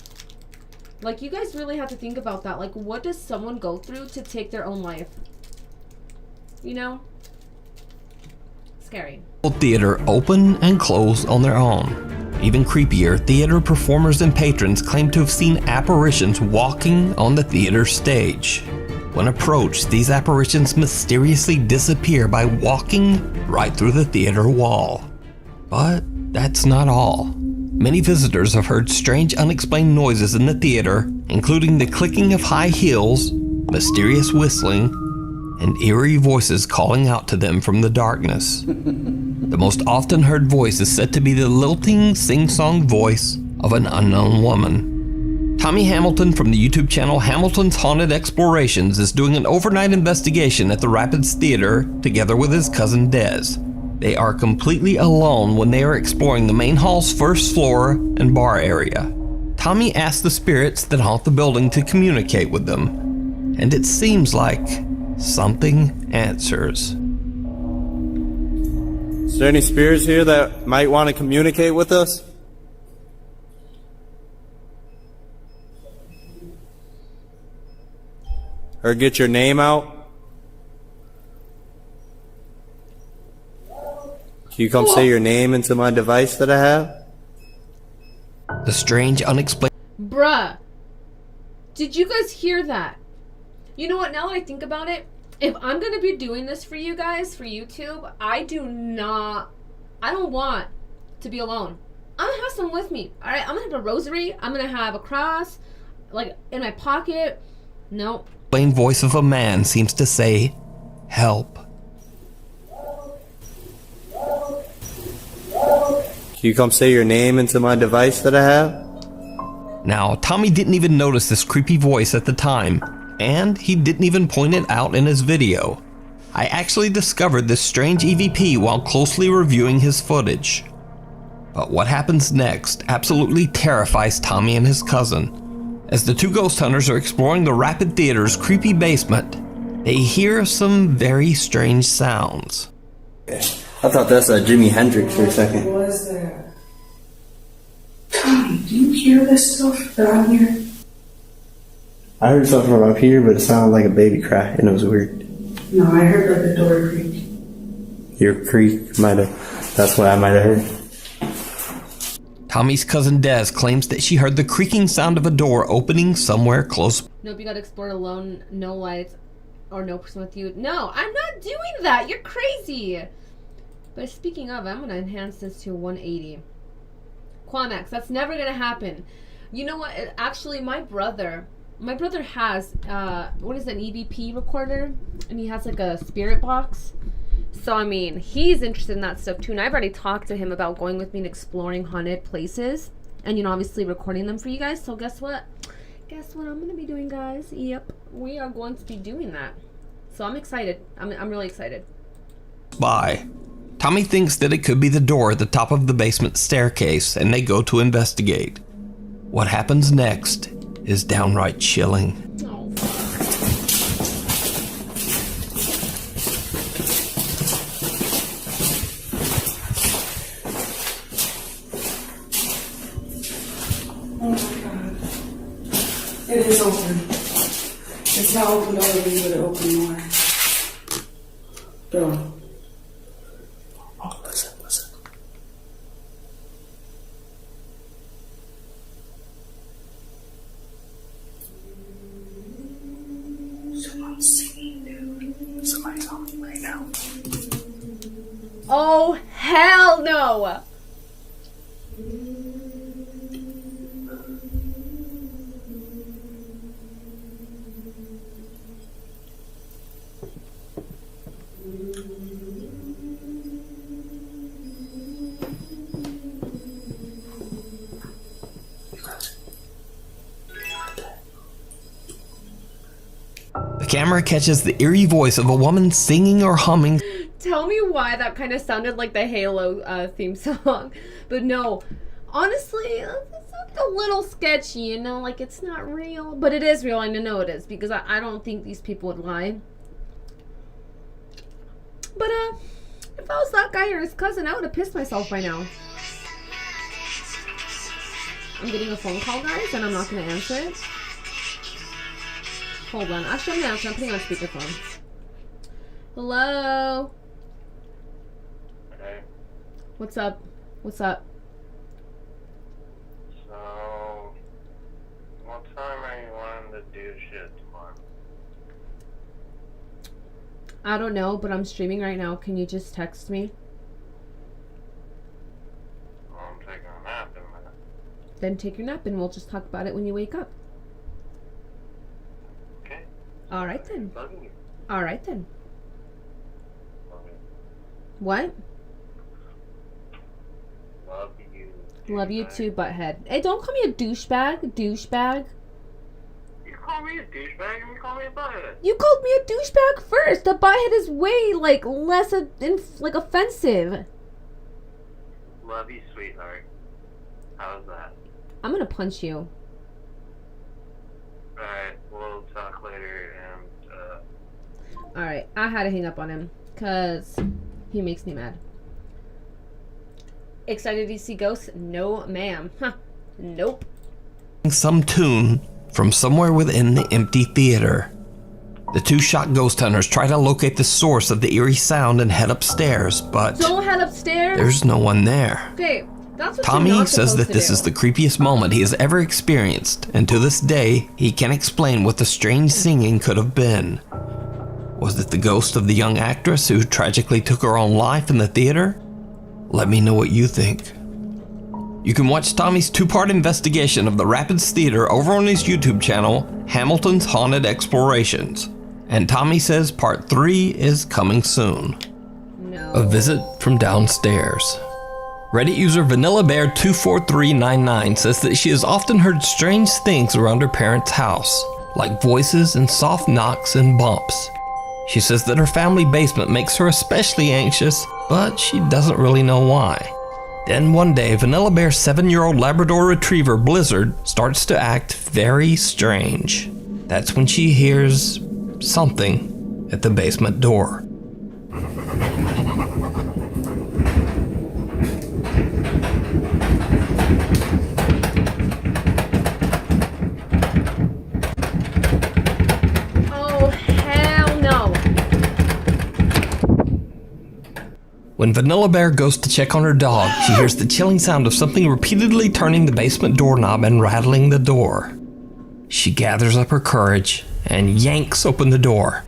Like, you guys really have to think about that. Like, what does someone go through to take their own life? You know? Scary. Theater open and close on their own. Even creepier, theater performers and patrons claim to have seen apparitions walking on the theater stage. When approached, these apparitions mysteriously disappear by walking right through the theater wall. But that's not all. Many visitors have heard strange unexplained noises in the theater, including the clicking of high heels, mysterious whistling, and eerie voices calling out to them from the darkness. The most often heard voice is said to be the lilting, sing-song voice of an unknown woman. Tommy Hamilton from the YouTube channel Hamilton's Haunted Explorations is doing an overnight investigation at the Rapids Theater together with his cousin Dez. They are completely alone when they are exploring the main hall's first floor and bar area. Tommy asks the spirits that haunt the building to communicate with them, and it seems like something answers. Is there any spirits here that might want to communicate with us? Or get your name out? Can you come say your name into my device that I have? The strange, unexplained. Bruh. Did you guys hear that? You know what? Now that I think about it, if I'm going to be doing this for you guys, for YouTube, I don't want to be alone. I'm going to have someone with me. All right? I'm going to have a rosary. I'm going to have a cross, like, in my pocket. No. Plain voice of a man seems to say, "Help." Can you come say your name into my device that I have? Now, Tommy didn't even notice this creepy voice at the time, and he didn't even point it out in his video. I actually discovered this strange EVP while closely reviewing his footage. But what happens next absolutely terrifies Tommy and his cousin. As the two ghost hunters are exploring the Rapid Theater's creepy basement, they hear some very strange sounds. I thought that's Jimi Hendrix for a second. What was that? Tommy, do you hear this stuff down here? I heard something from up here, but it sounded like a baby cry, and it was weird. No, I heard like a door creak. Your creak might have, that's what I might have heard. Tommy's cousin Des claims that she heard the creaking sound of a door opening somewhere close. Nope, you gotta explore alone, no lights, or no person with you. No, I'm not doing that. You're crazy. But speaking of, I'm gonna enhance this to 180. Quamax, that's never gonna happen. You know what? Actually, my brother has what is it, an EVP recorder, and he has like a spirit box. So I mean, he's interested in that stuff too, and I've already talked to him about going with me and exploring haunted places, and you know, obviously recording them for you guys. So guess what? Guess what I'm gonna be doing, guys? Yep, we are going to be doing that. So I'm excited. I'm really excited. By. Tommy thinks that it could be the door at the top of the basement staircase, and they go to investigate. What happens next is downright chilling. Oh my god. It is open. It's not opened already, but it opened more. Bro. Oh, listen. Someone's singing, dude. Somebody's on me right now. Oh, hell no! The camera catches the eerie voice of a woman singing or humming. Tell me why that kind of sounded like the Halo theme song. But no, honestly, it's a little sketchy, you know? Like, it's not real. But it is real, and I know it is, because I don't think these people would lie. But, if I was that guy or his cousin, I would have pissed myself by now. I'm getting a phone call, guys, and I'm not going to answer it. Hold on. Actually, I'm going to answer. I'm putting on speakerphone. Hello? Hey. What's up? What's up? So, what time are you wanting to do shit tomorrow? I don't know, but I'm streaming right now. Can you just text me? Well, I'm taking a nap in a minute. Then take your nap and we'll just talk about it when you wake up. Okay. Alright then. Love you. Alright then. Love you. What? Love you. Love you too, butthead. Hey, don't call me a douchebag. Douchebag. You call me a douchebag and you call me a butthead. You called me a douchebag first. The butthead is way, like, less, offensive. Love you, sweetheart. How's that? I'm gonna punch you. Alright, we'll talk later and, Alright, I had to hang up on him, because he makes me mad. Excited to see ghosts? No, ma'am. Huh. Nope. Some tune from somewhere within the empty theater. The two shock ghost hunters try to locate the source of the eerie sound and head upstairs, but Don't head upstairs. there's no one there. Okay, that's what Tommy you're not says supposed that to this do. is the creepiest moment he has ever experienced, and to this day, he can't explain what the strange singing could have been. Was it the ghost of the young actress who tragically took her own life in the theater? Let me know what you think. You can watch Tommy's two-part investigation of the Rapids Theater over on his YouTube channel, Hamilton's Haunted Explorations. And Tommy says part 3 is coming soon. No. A visit from downstairs. Reddit user VanillaBear24399 says that she has often heard strange things around her parents' house, like voices and soft knocks and bumps. She says that her family basement makes her especially anxious, but she doesn't really know why. Then one day, Vanilla Bear's 7-year-old Labrador Retriever, Blizzard, starts to act very strange. That's when she hears something at the basement door. Oh, hell no. When Vanilla Bear goes to check on her dog, she hears the chilling sound of something repeatedly turning the basement doorknob and rattling the door. She gathers up her courage and yanks open the door,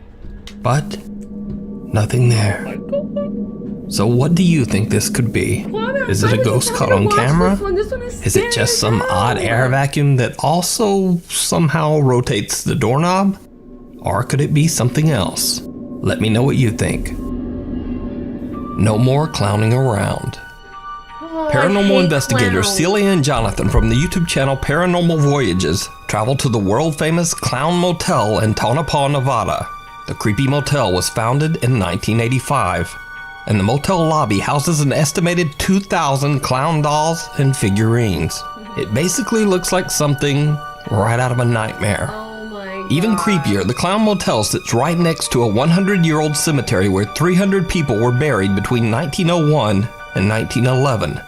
but nothing there. So what do you think this could be? Is it a ghost caught on camera? Is it just some odd air vacuum that also somehow rotates the doorknob? Or could it be something else? Let me know what you think. No more clowning around. Paranormal investigators Celia and Jonathan from the YouTube channel Paranormal Voyages traveled to the world-famous Clown Motel in Tonopah, Nevada. The creepy motel was founded in 1985, and the motel lobby houses an estimated 2,000 clown dolls and figurines. It basically looks like something right out of a nightmare. Even creepier, the Clown Motel sits right next to a 100-year-old cemetery where 300 people were buried between 1901 and 1911.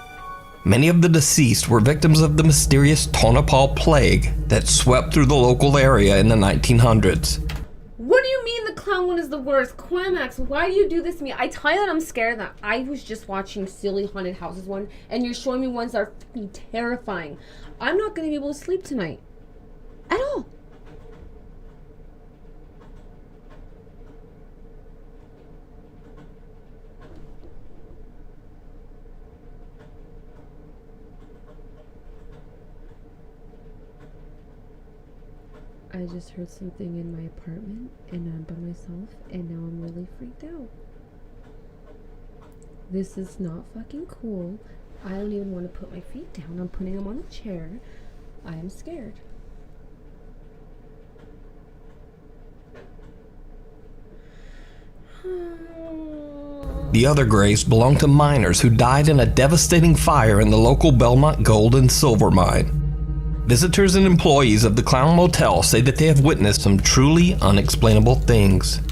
Many of the deceased were victims of the mysterious Tonopah plague that swept through the local area in the 1900s. What do you mean the clown one is the worst? Climax, why do you do this to me? I tell you that I'm scared that I was just watching Silly Haunted Houses one, and you're showing me ones that are fucking terrifying. I'm not going to be able to sleep tonight. At all. I just heard something in my apartment and I'm by myself and now I'm really freaked out. This is not fucking cool. I don't even want to put my feet down. I'm putting them on the chair. I am scared. The other graves belong to miners who died in a devastating fire in the local Belmont gold and silver mine. Visitors and employees of the Clown Motel say that they have witnessed some truly unexplainable things.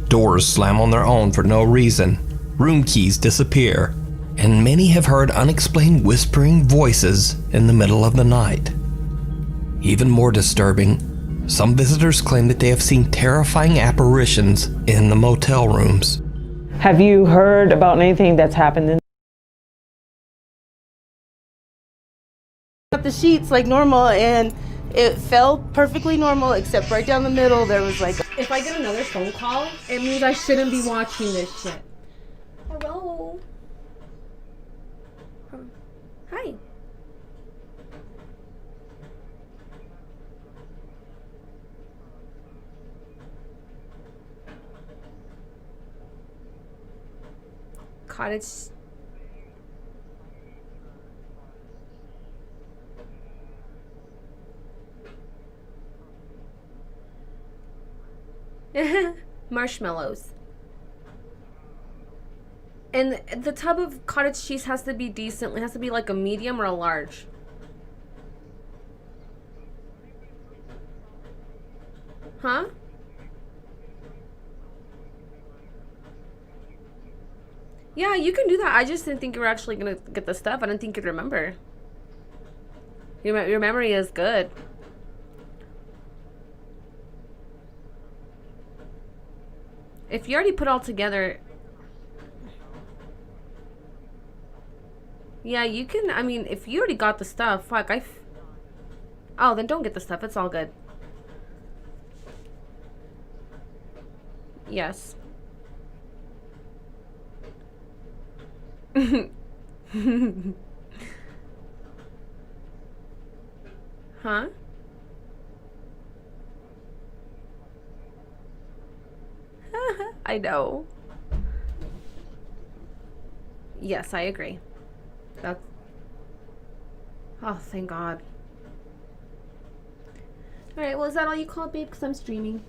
Doors slam on their own for no reason, room keys disappear, and many have heard unexplained whispering voices in the middle of the night. Even more disturbing, some visitors claim that they have seen terrifying apparitions in the motel rooms. Have you heard about anything that's happened in the sheets like normal, and it fell perfectly normal except right down the middle there was like if I get another phone call, it means I shouldn't be watching this shit. Hello. Hi. Cottage. Marshmallows. And the tub of cottage cheese has to be decent. It has to be like a medium or a large. Huh? Yeah, you can do that. I just didn't think you were actually gonna get the stuff. I didn't think you'd remember. Your memory is good. If you already put it all together, yeah, you can. I mean, if you already got the stuff, fuck. Oh, then don't get the stuff. It's all good. Yes. Huh? I know. Yes, I agree. That's... Oh, thank God. Alright, well, is that all you called, babe? Because I'm streaming.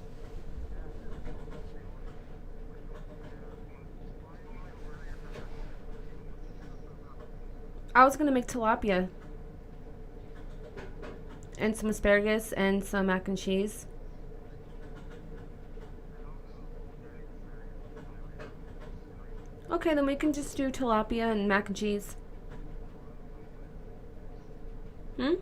I was gonna make tilapia. And some asparagus and some mac and cheese. Okay, then we can just do tilapia and mac and cheese. Hmm?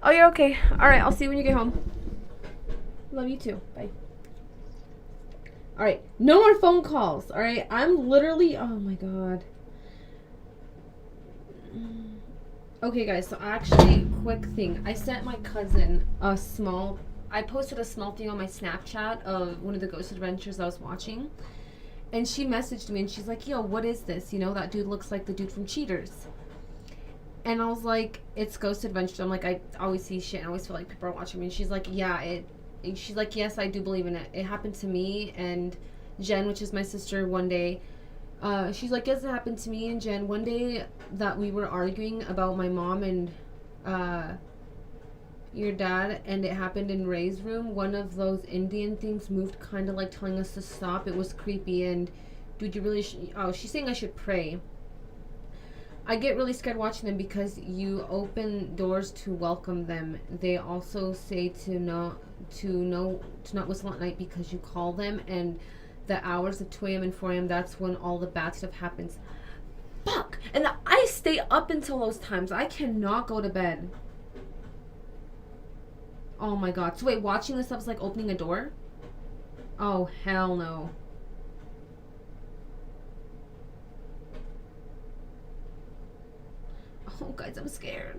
Oh, you're okay. Alright, I'll see you when you get home. Love you too. Bye. Alright, no more phone calls. Alright, I'm literally... Oh my God. Okay, guys, so actually, quick thing. I sent my cousin a small... I posted a small thing on my Snapchat of one of the Ghost Adventures I was watching. And she messaged me and she's like, yo, what is this? You know, that dude looks like the dude from Cheaters. And I was like, it's Ghost Adventures. I'm like, I always see shit and I always feel like people are watching me. And she's like, yeah, she's like, yes, I do believe in it. It happened to me and Jen, which is my sister, one day. She's like, yes, it happened to me and Jen. One day that we were arguing about my mom and your dad, and it happened in Ray's room. One of those Indian things moved, kind of like telling us to stop. It was creepy. And dude, you really oh, she's saying I should pray. I get really scared watching them because you open doors to welcome them. They also say to not whistle at night because you call them, and the hours of 2 a.m. and 4 a.m. that's when all the bad stuff happens. Fuck! And I stay up until those times. I cannot go to bed. Oh my God. So wait, watching this stuff is like opening a door? Oh hell no. Oh, guys, I'm scared.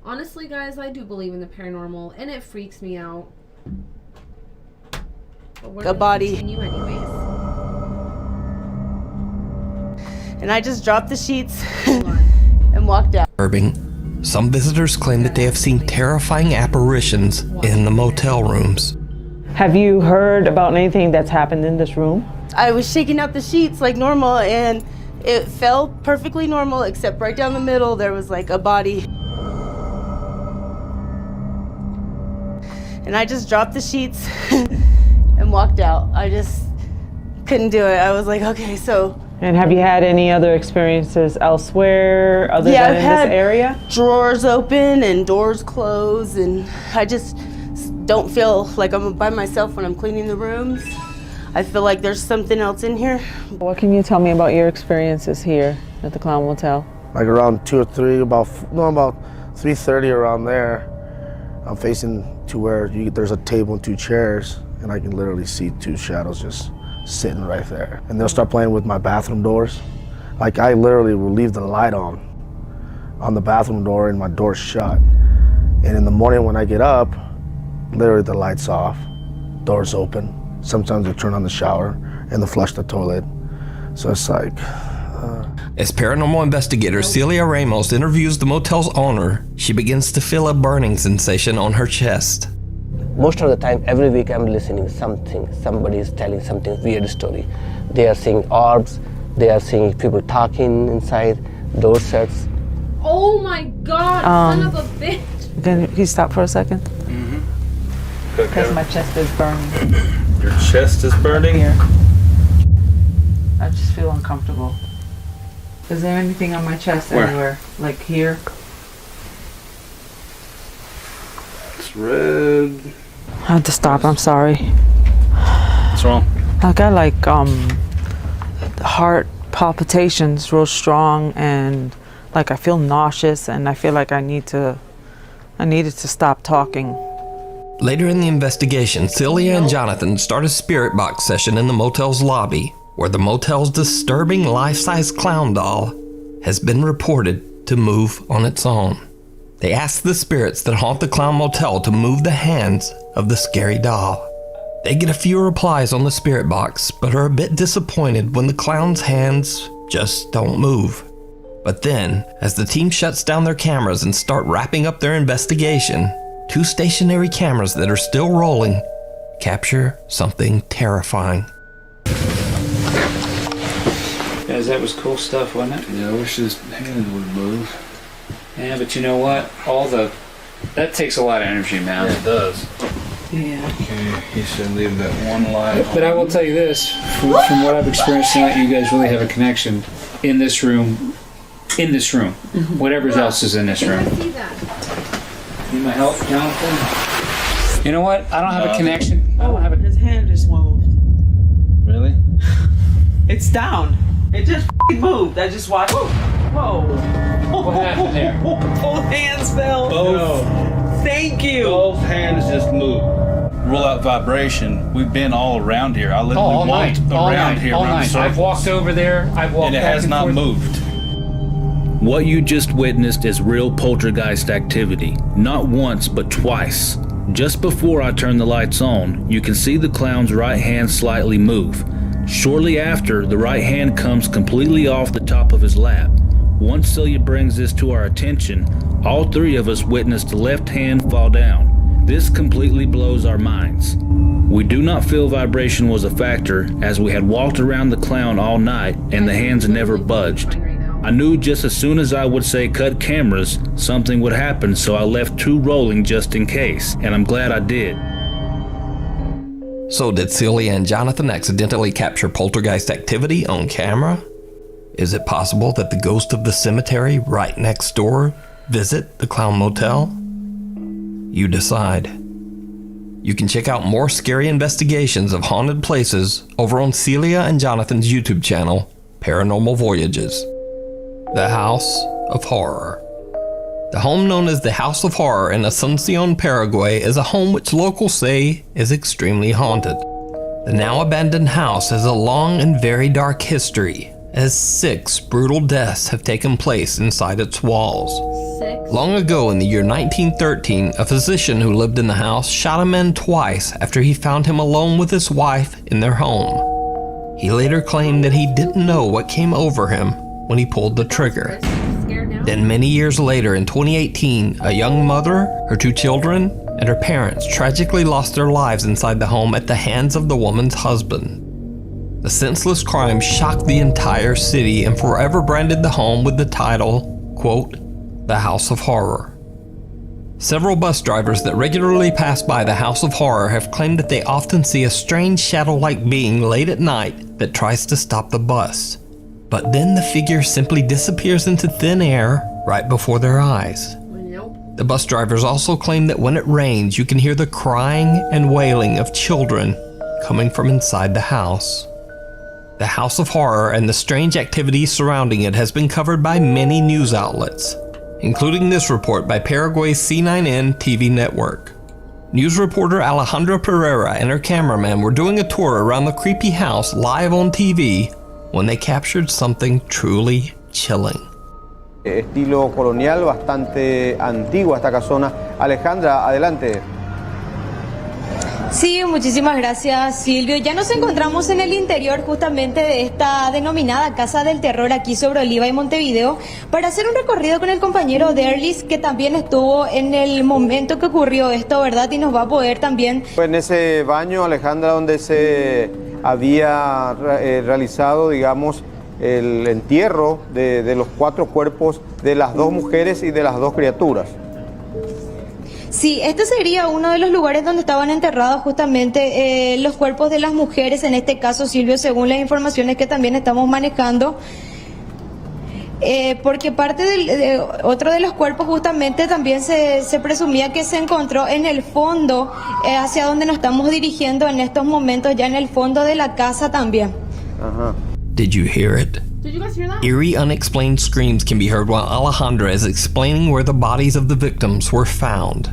Honestly, guys, I do believe in the paranormal, and it freaks me out. But we're A body. Continue anyways. And I just dropped the sheets and walked out. Some visitors claim that they have seen terrifying apparitions in the motel rooms. Have you heard about anything that's happened in this room? I was shaking out the sheets like normal, and it felt perfectly normal, except right down the middle there was like a body. And I just dropped the sheets and walked out. I just couldn't do it. I was like, okay, so. And have you had any other experiences elsewhere other than in this area? Drawers open and doors closed, and I just don't feel like I'm by myself when I'm cleaning the rooms. I feel like there's something else in here. What can you tell me about your experiences here at the Clown Motel? Like around 2 or 3, about 3:30 around there. I'm facing to where there's a table and 2 chairs, and I can literally see 2 shadows just sitting right there. And they'll start playing with my bathroom doors. Like I literally will leave the light on the bathroom door and my door's shut. And in the morning when I get up, literally the light's off, door's open. Sometimes they turn on the shower and they flush the toilet. So it's like... As paranormal investigator Celia Ramos interviews the motel's owner, she begins to feel a burning sensation on her chest. Most of the time, every week I'm listening something. Somebody is telling something weird story. They are seeing orbs, they are seeing people talking inside, door shuts. Oh my God, son of a bitch. Can you stop for a second? Mm-hmm. Because my chest is burning. Your chest is burning? Here. I just feel uncomfortable. Is there anything on my chest Where? anywhere? Like here? It's red. I had to stop, I'm sorry. What's wrong? I got like heart palpitations real strong, and like I feel nauseous, and I feel like I needed to stop talking. Later in the investigation, Celia and Jonathan start a spirit box session in the motel's lobby, where the motel's disturbing life-size clown doll has been reported to move on its own. They ask the spirits that haunt the Clown Motel to move the hands of the scary doll. They get a few replies on the spirit box, but are a bit disappointed when the clown's hands just don't move. But then, as the team shuts down their cameras and start wrapping up their investigation, 2 stationary cameras that are still rolling capture something terrifying. Guys, that was cool stuff, wasn't it? Yeah, I wish his hand would move. Yeah, but you know what? That takes a lot of energy, man. Yeah, it does. Yeah. Okay, he should leave that one light But I will tell you this, from what I've experienced tonight, you guys really have a connection in this room. Whatever else is in this room. Need my help, Jonathan? You know what? I don't have a connection. I don't have a... His hand just moved. Really? It's down. It just moved. I just watched. Whoa. What happened there? Both hands fell. Both. Thank you. Both hands just moved. Rule out vibration. We've been all around here. I literally walked around here. All night. I've walked over there. I've walked and it back has and not forth. moved. What you just witnessed is real poltergeist activity. Not once, but twice. Just before I turn the lights on, you can see the clown's right hand slightly move. Shortly after, the right hand comes completely off the top of his lap. Once Celia brings this to our attention, all 3 of us witnessed the left hand fall down. This completely blows our minds. We do not feel vibration was a factor, as we had walked around the clown all night and the hands never budged. I knew just as soon as I would say cut cameras, something would happen, so I left 2 rolling just in case, and I'm glad I did. So did Celia and Jonathan accidentally capture poltergeist activity on camera? Is it possible that the ghost of the cemetery right next door visit the Clown Motel? You decide. You can check out more scary investigations of haunted places over on Celia and Jonathan's YouTube channel, Paranormal Voyages. The House of Horror. The home known as the House of Horror in Asuncion, Paraguay is a home which locals say is extremely haunted. The now abandoned house has a long and very dark history, as 6 brutal deaths have taken place inside its walls. 6? Long ago in the year 1913, a physician who lived in the house shot a man twice after he found him alone with his wife in their home. He later claimed that he didn't know what came over him when he pulled the trigger. Then many years later, in 2018, a young mother, her 2 children, and her parents tragically lost their lives inside the home at the hands of the woman's husband. The senseless crime shocked the entire city and forever branded the home with the title, quote, The House of Horror. Several bus drivers that regularly pass by the House of Horror have claimed that they often see a strange shadow-like being late at night that tries to stop the bus. But then the figure simply disappears into thin air right before their eyes. The bus drivers also claim that when it rains, you can hear the crying and wailing of children coming from inside the house. The House of Horror and the strange activities surrounding it has been covered by many news outlets, including this report by Paraguay's C9N TV network. News reporter Alejandra Pereira and her cameraman were doing a tour around the creepy house live on TV when they captured something truly chilling. Estilo colonial, bastante antigua esta casona. Alejandra, adelante. Sí, muchísimas gracias, Silvio. Ya nos encontramos en el interior justamente de esta denominada Casa del Terror aquí sobre Oliva y Montevideo para hacer un recorrido con el compañero Derlis, que también estuvo en el momento que ocurrió esto, ¿verdad? Y nos va a poder también... En ese baño, Alejandra, donde se había realizado, digamos, el entierro de los 4 cuerpos de las 2 mujeres y de las 2 criaturas. Sí, este sería uno de los lugares donde estaban enterrados justamente los cuerpos de las mujeres, en este caso, Silvio, según las informaciones que también estamos manejando. Porque parte de otro de los cuerpos justamente también se presumía que se encontró en el fondo, hacia donde nos estamos dirigiendo en estos momentos, ya en el fondo de la casa también. Did you hear it? Did you guys hear that? Eerie, unexplained screams can be heard while Alejandra is explaining where the bodies of the victims were found.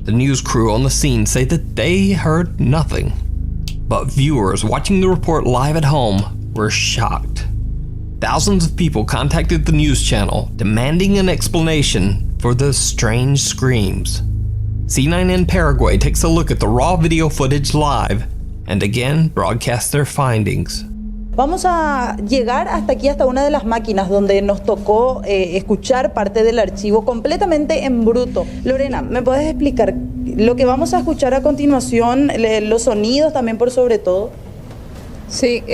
The news crew on the scene say that they heard nothing, but viewers watching the report live at home were shocked. Thousands of people contacted the news channel demanding an explanation for the strange screams. C9N Paraguay takes a look at the raw video footage live and again broadcast their findings. Vamos a llegar hasta aquí, hasta una de las máquinas donde nos tocó escuchar parte del archivo completamente en bruto. Lorena, ¿me puedes explicar lo que vamos a escuchar a continuación, los sonidos también por sobre todo? Sí,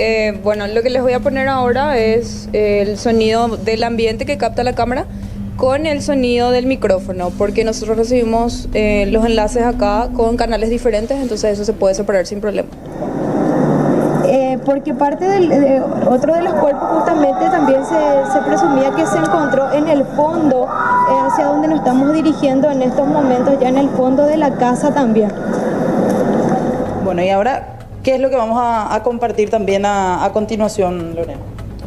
bueno, lo que les voy a poner ahora es el sonido del ambiente que capta la cámara con el sonido del micrófono, porque nosotros recibimos los enlaces acá con canales diferentes, entonces eso se puede separar sin problema. Porque parte de otro de los cuerpos justamente también se presumía que se encontró en el fondo, hacia donde nos estamos dirigiendo en estos momentos, ya en el fondo de la casa también. Bueno, y ahora, ¿qué es lo que vamos a compartir también a continuación, Lorena?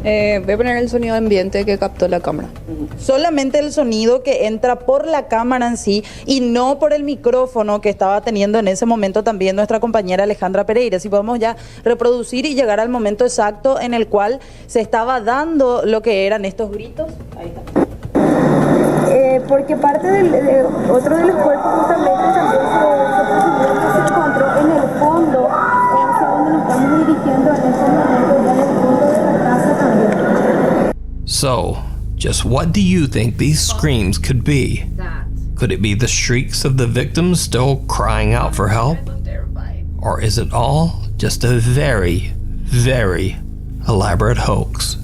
Voy a poner el sonido ambiente que captó la cámara. Solamente el sonido que entra por la cámara en sí y no por el micrófono que estaba teniendo en ese momento también nuestra compañera Alejandra Pereira. Si podemos ya reproducir y llegar al momento exacto en el cual se estaba dando lo que eran estos gritos. Ahí está. Porque parte de otro de los cuerpos justamente también se presumía que se encontró en el fondo, hacia donde nos estamos dirigiendo en estos momentos, ya en el fondo de la casa también. So, just what do you think these screams could be? Could it be the shrieks of the victims still crying out for help? Or is it all just a very, very elaborate hoax?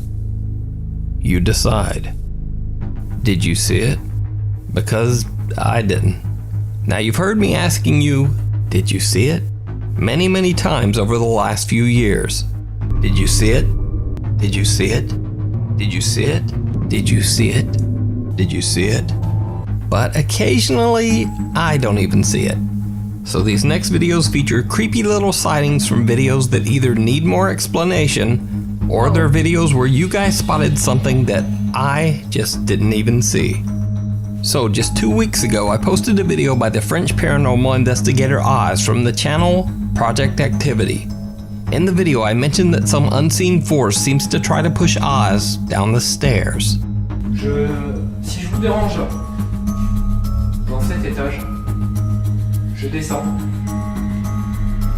You decide. Did you see it? Because I didn't. Now you've heard me asking you, did you see it? Many, many times over the last few years. Did you see it? Did you see it? Did you see it? Did you see it? Did you see it? But occasionally, I don't even see it. So these next videos feature creepy little sightings from videos that either need more explanation, or they're videos where you guys spotted something that I just didn't even see. So just 2 weeks ago, I posted a video by the French paranormal investigator Oz from the channel Project Activity. In the video, I mentioned that some unseen force seems to try to push Oz down the stairs. Si je vous dérange dans cet étage, je descends.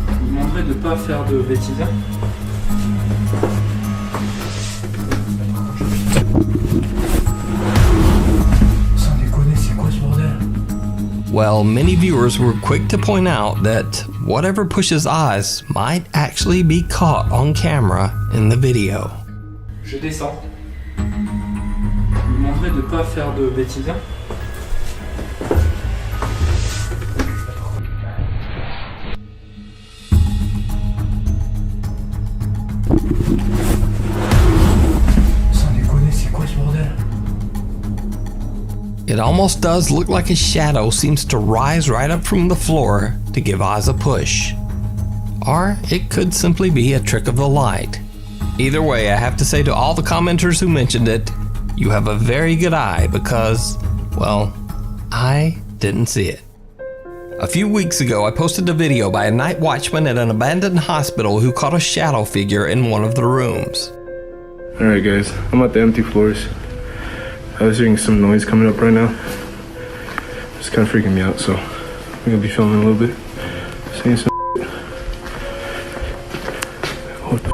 Je vous demanderai de ne pas faire de bêtises. Sans déconner, c'est quoi ce bordel? Well, many viewers were quick to point out that whatever pushes Oz might actually be caught on camera in the video. Je descends. Je vous demanderai de ne pas faire de bêtises. Sans déconner, c'est quoi ce bordel? It almost does look like a shadow seems to rise right up from the floor to give Oz a push. Or it could simply be a trick of the light. Either way, I have to say to all the commenters who mentioned it, you have a very good eye because, well, I didn't see it. A few weeks ago, I posted a video by a night watchman at an abandoned hospital who caught a shadow figure in one of the rooms. Alright guys, I'm at the empty floors. I was hearing some noise coming up right now. It's kind of freaking me out, so I'm gonna be filming a little bit. Seeing some What the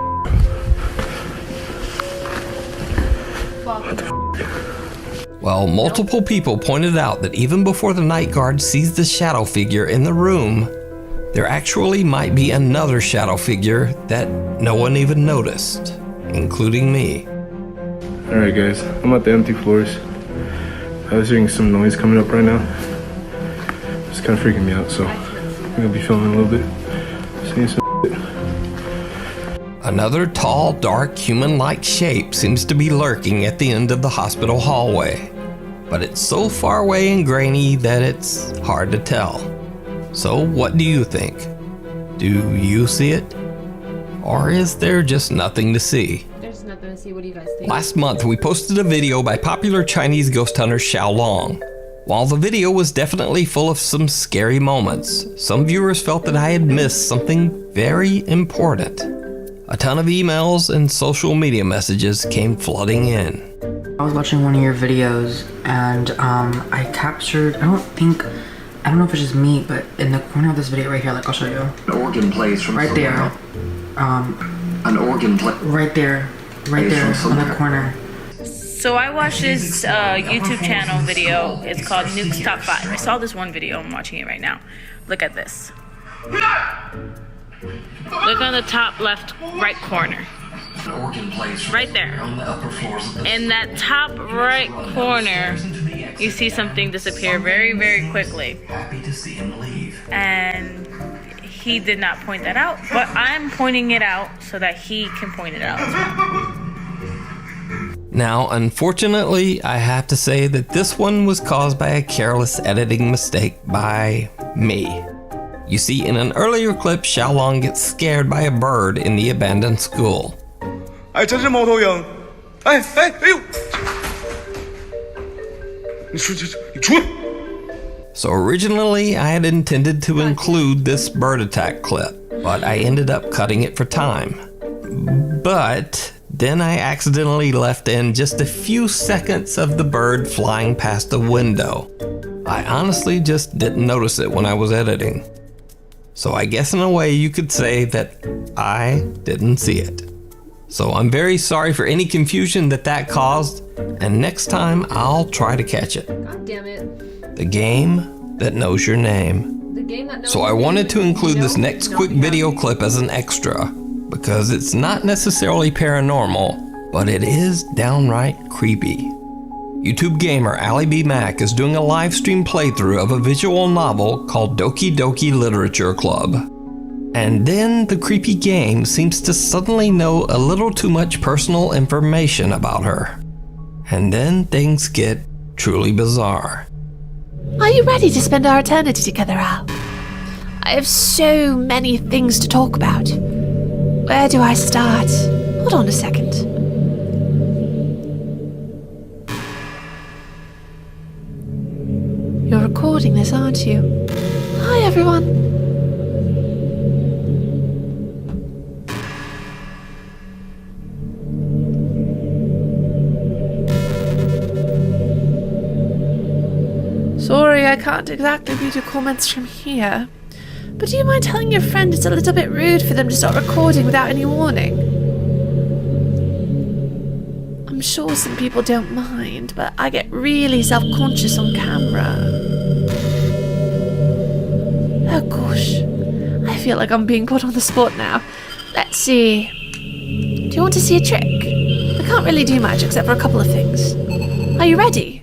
Well, multiple people pointed out that even before the night guard sees the shadow figure in the room, there actually might be another shadow figure that no one even noticed, including me. Alright guys, I'm at the empty floors. I was hearing some noise coming up right now. It's kind of freaking me out, so I'm gonna be filming a little bit. Seeing some Another tall, dark, human-like shape seems to be lurking at the end of the hospital hallway. But it's so far away and grainy that it's hard to tell. So what do you think? Do you see it? Or is there just nothing to see? There's nothing to see. What do you guys think? Last month, we posted a video by popular Chinese ghost hunter Xiao Long. While the video was definitely full of some scary moments, some viewers felt that I had missed something very important. A ton of emails and social media messages came flooding in. I was watching one of your videos and I captured, I don't think I don't know if it's just me, but in the corner of this video right here, like I'll show you. An organ plays from right there. An organ right there on the corner. So I watched this YouTube channel video. It's called Nuke's Top 5. I saw this one video. I'm watching it right now. Look at this. Look on the top left right corner. Right there. In that top right corner, you see something disappear very, very quickly. And he did not point that out, but I'm pointing it out so that he can point it out as well. Now, unfortunately, I have to say that this one was caused by a careless editing mistake by me. You see, in an earlier clip, Xiaolong gets scared by a bird in the abandoned school. So originally, I had intended to include this bird attack clip, but I ended up cutting it for time. But then I accidentally left in just a few seconds of the bird flying past the window. I honestly just didn't notice it when I was editing. So I guess in a way you could say that I didn't see it. So I'm very sorry for any confusion that caused, and next time I'll try to catch it. God damn it. The game that knows your name. The game that knows So I wanted to include this next quick video clip as an extra, because it's not necessarily paranormal, but it is downright creepy. YouTube gamer Ali B Mac is doing a live stream playthrough of a visual novel called Doki Doki Literature Club. And then the creepy game seems to suddenly know a little too much personal information about her. And then things get truly bizarre. Are you ready to spend our eternity together, Al? I have so many things to talk about. Where do I start? Hold on a second. You're recording this, aren't you? Hi, everyone. Sorry, I can't exactly read your comments from here. But do you mind telling your friend it's a little bit rude for them to start recording without any warning? I'm sure some people don't mind, but I get really self-conscious on camera. Oh gosh, I feel like I'm being put on the spot now. Let's see. Do you want to see a trick? I can't really do much except for a couple of things. Are you ready?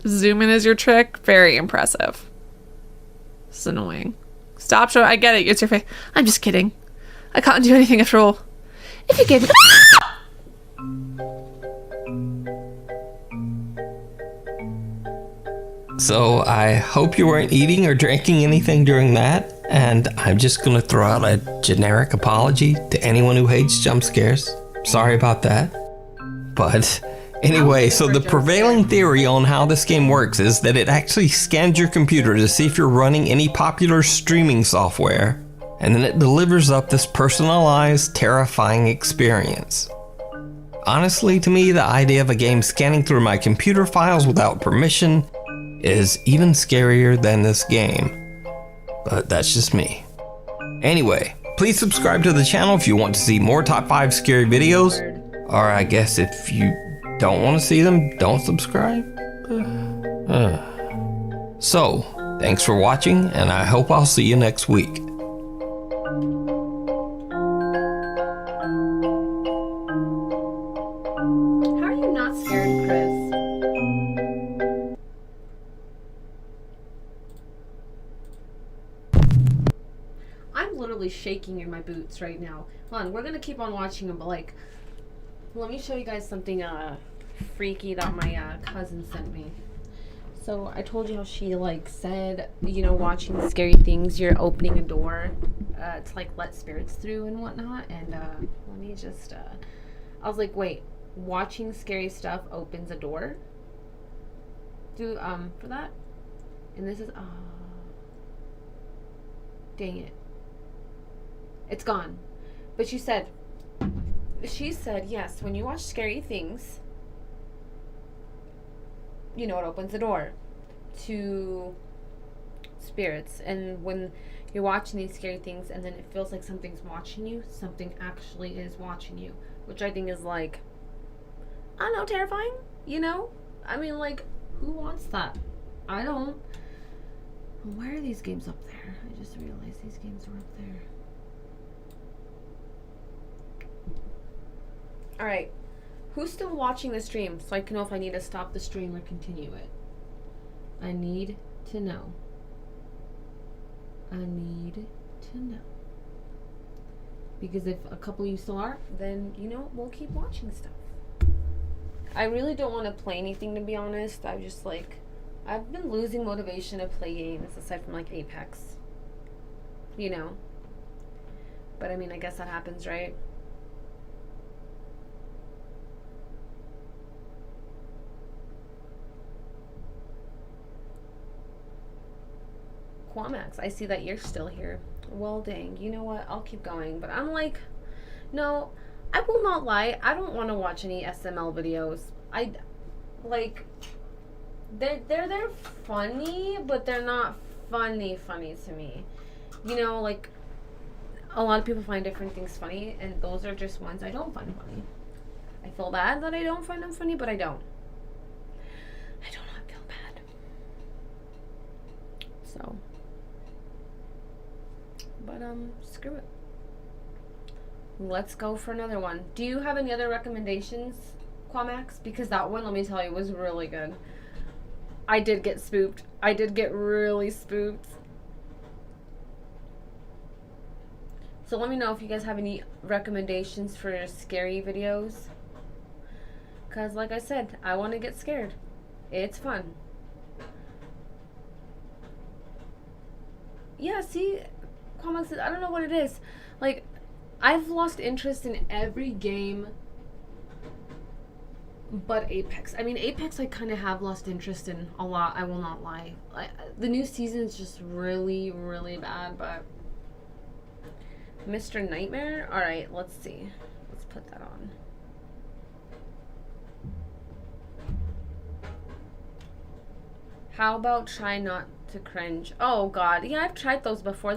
Zoom in is your trick. Very impressive. It's annoying. Stop showing. I get it. It's your face. I'm just kidding. I can't do anything after all. If you gave me. So I hope you weren't eating or drinking anything during that, and I'm just gonna throw out a generic apology to anyone who hates jump scares. Sorry about that. But anyway, so the prevailing theory on how this game works is that it actually scans your computer to see if you're running any popular streaming software, and then it delivers up this personalized, terrifying experience. Honestly, to me, the idea of a game scanning through my computer files without permission is even scarier than this game. But that's just me. Anyway, please subscribe to the channel if you want to see more top 5 scary videos, or I guess if you don't want to see them, don't subscribe. So, thanks for watching, and I hope I'll see you next week. How are you not scared, Chris? I'm literally shaking in my boots right now. Hold on, we're gonna keep on watching them, but like, let me show you guys something freaky that my cousin sent me. So I told you how she like said, you know, watching scary things, you're opening a door to like let spirits through and whatnot. And let me just I was like, wait, watching scary stuff opens a door for that? And this is dang it, it's gone. But she said yes, when you watch scary things, you know, it opens the door to spirits. And when you're watching these scary things and then it feels like something's watching you, something actually is watching you, which I think is like, I don't know, terrifying, you know? I mean, like, who wants that? I don't. Why are these games up there? I just realized these games were up there. Alright. Who's still watching the stream so I can know if I need to stop the stream or continue it? I need to know. I need to know. Because if a couple of you still are, then, you know, we'll keep watching stuff. I really don't want to play anything, to be honest. I've just, like, I've been losing motivation to play games aside from, like, Apex. You know? But, I mean, I guess that happens, right? Quamax, I see that you're still here. Well, dang, you know what? I'll keep going. But I'm like, no, I will not lie. I don't want to watch any SML videos. They're funny, but they're not funny to me. You know, like, a lot of people find different things funny, and those are just ones I don't find funny. I feel bad that I don't find them funny, but I don't. I do not feel bad. So... But, screw it. Let's go for another one. Do you have any other recommendations, Quamax? Because that one, let me tell you, was really good. I did get spooked. I did get really spooked. So let me know if you guys have any recommendations for scary videos. Because, like I said, I want to get scared. It's fun. Yeah, see... Quamax says, I don't know what it is. Like, I've lost interest in every game but Apex. I mean, Apex I kind of have lost interest in a lot, I will not lie. The new season is just really, really bad, but... Mr. Nightmare? Alright, let's see. Let's put that on. How about try not to cringe? Oh god, yeah, I've tried those before.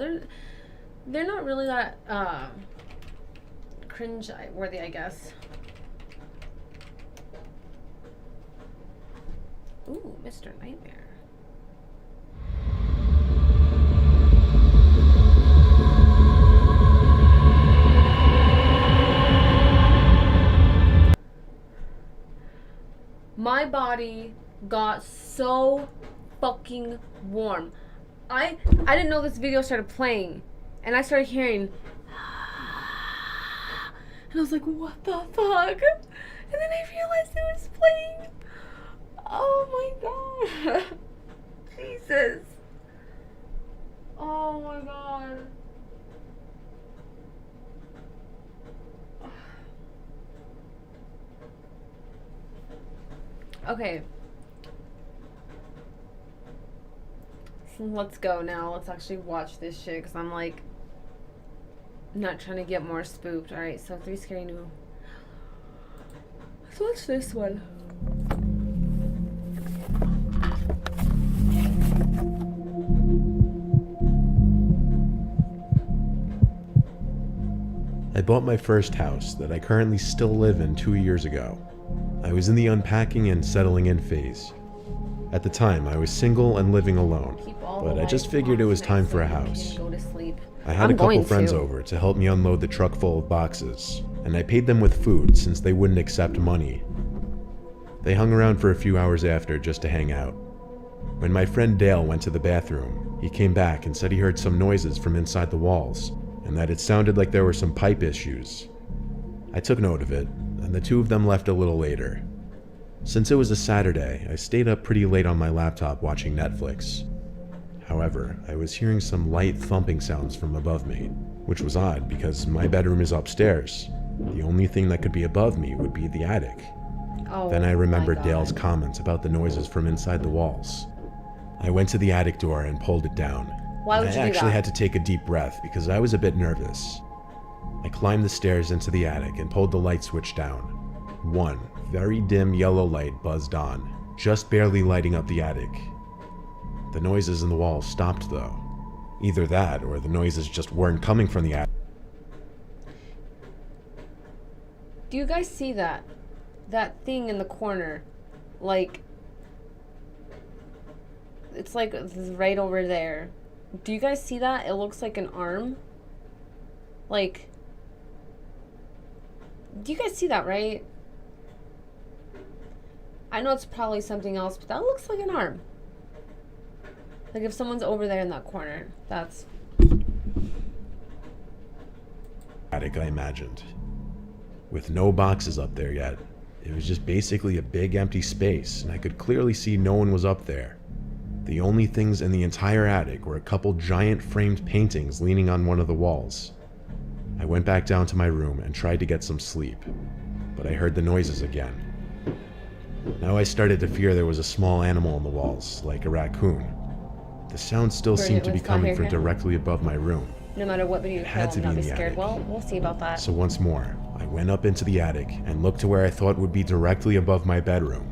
They're not really that cringe worthy, I guess. Ooh, Mr. Nightmare. My body got so fucking warm. I didn't know this video started playing, and I started hearing, and I was like, what the fuck? And then I realized it was playing. Oh my god. Jesus. Oh my god. Okay. So let's go now. Let's actually watch this shit, because I'm like not trying to get more spooked. Alright, so 3 scary new. Let's watch this one. I bought my first house that I currently still live in 2 years ago. I was in the unpacking and settling in phase. At the time, I was single and living alone, but I just figured it was time for a house. I had a couple friends over to help me unload the truck full of boxes, and I paid them with food since they wouldn't accept money. They hung around for a few hours after just to hang out. When my friend Dale went to the bathroom, he came back and said he heard some noises from inside the walls, and that it sounded like there were some pipe issues. I took note of it, and the two of them left a little later. Since it was a Saturday, I stayed up pretty late on my laptop watching Netflix. However, I was hearing some light thumping sounds from above me, which was odd because my bedroom is upstairs. The only thing that could be above me would be the attic. Then I remembered Dale's comments about the noises from inside the walls. I went to the attic door and pulled it down. Why would you do that? I actually had to take a deep breath because I was a bit nervous. I climbed the stairs into the attic and pulled the light switch down. One very dim yellow light buzzed on, just barely lighting up the attic. The noises in the walls stopped though. Either that, or the noises just weren't coming from the attic. Do you guys see that? That thing in the corner? Like, it's like right over there. Do you guys see that? It looks like an arm. Like, do you guys see that, right? I know it's probably something else, but that looks like an arm. Like if someone's over there in that corner, that's... Attic, I imagined. With no boxes up there yet, it was just basically a big empty space, and I could clearly see no one was up there. The only things in the entire attic were a couple giant framed paintings leaning on one of the walls. I went back down to my room and tried to get some sleep, but I heard the noises again. Now I started to fear there was a small animal on the walls, like a raccoon. The sound still seemed to be coming from directly above my room. No matter what video you had to kill, be not in be the scared. attic. Well, we'll see about that. So once more, I went up into the attic and looked to where I thought would be directly above my bedroom.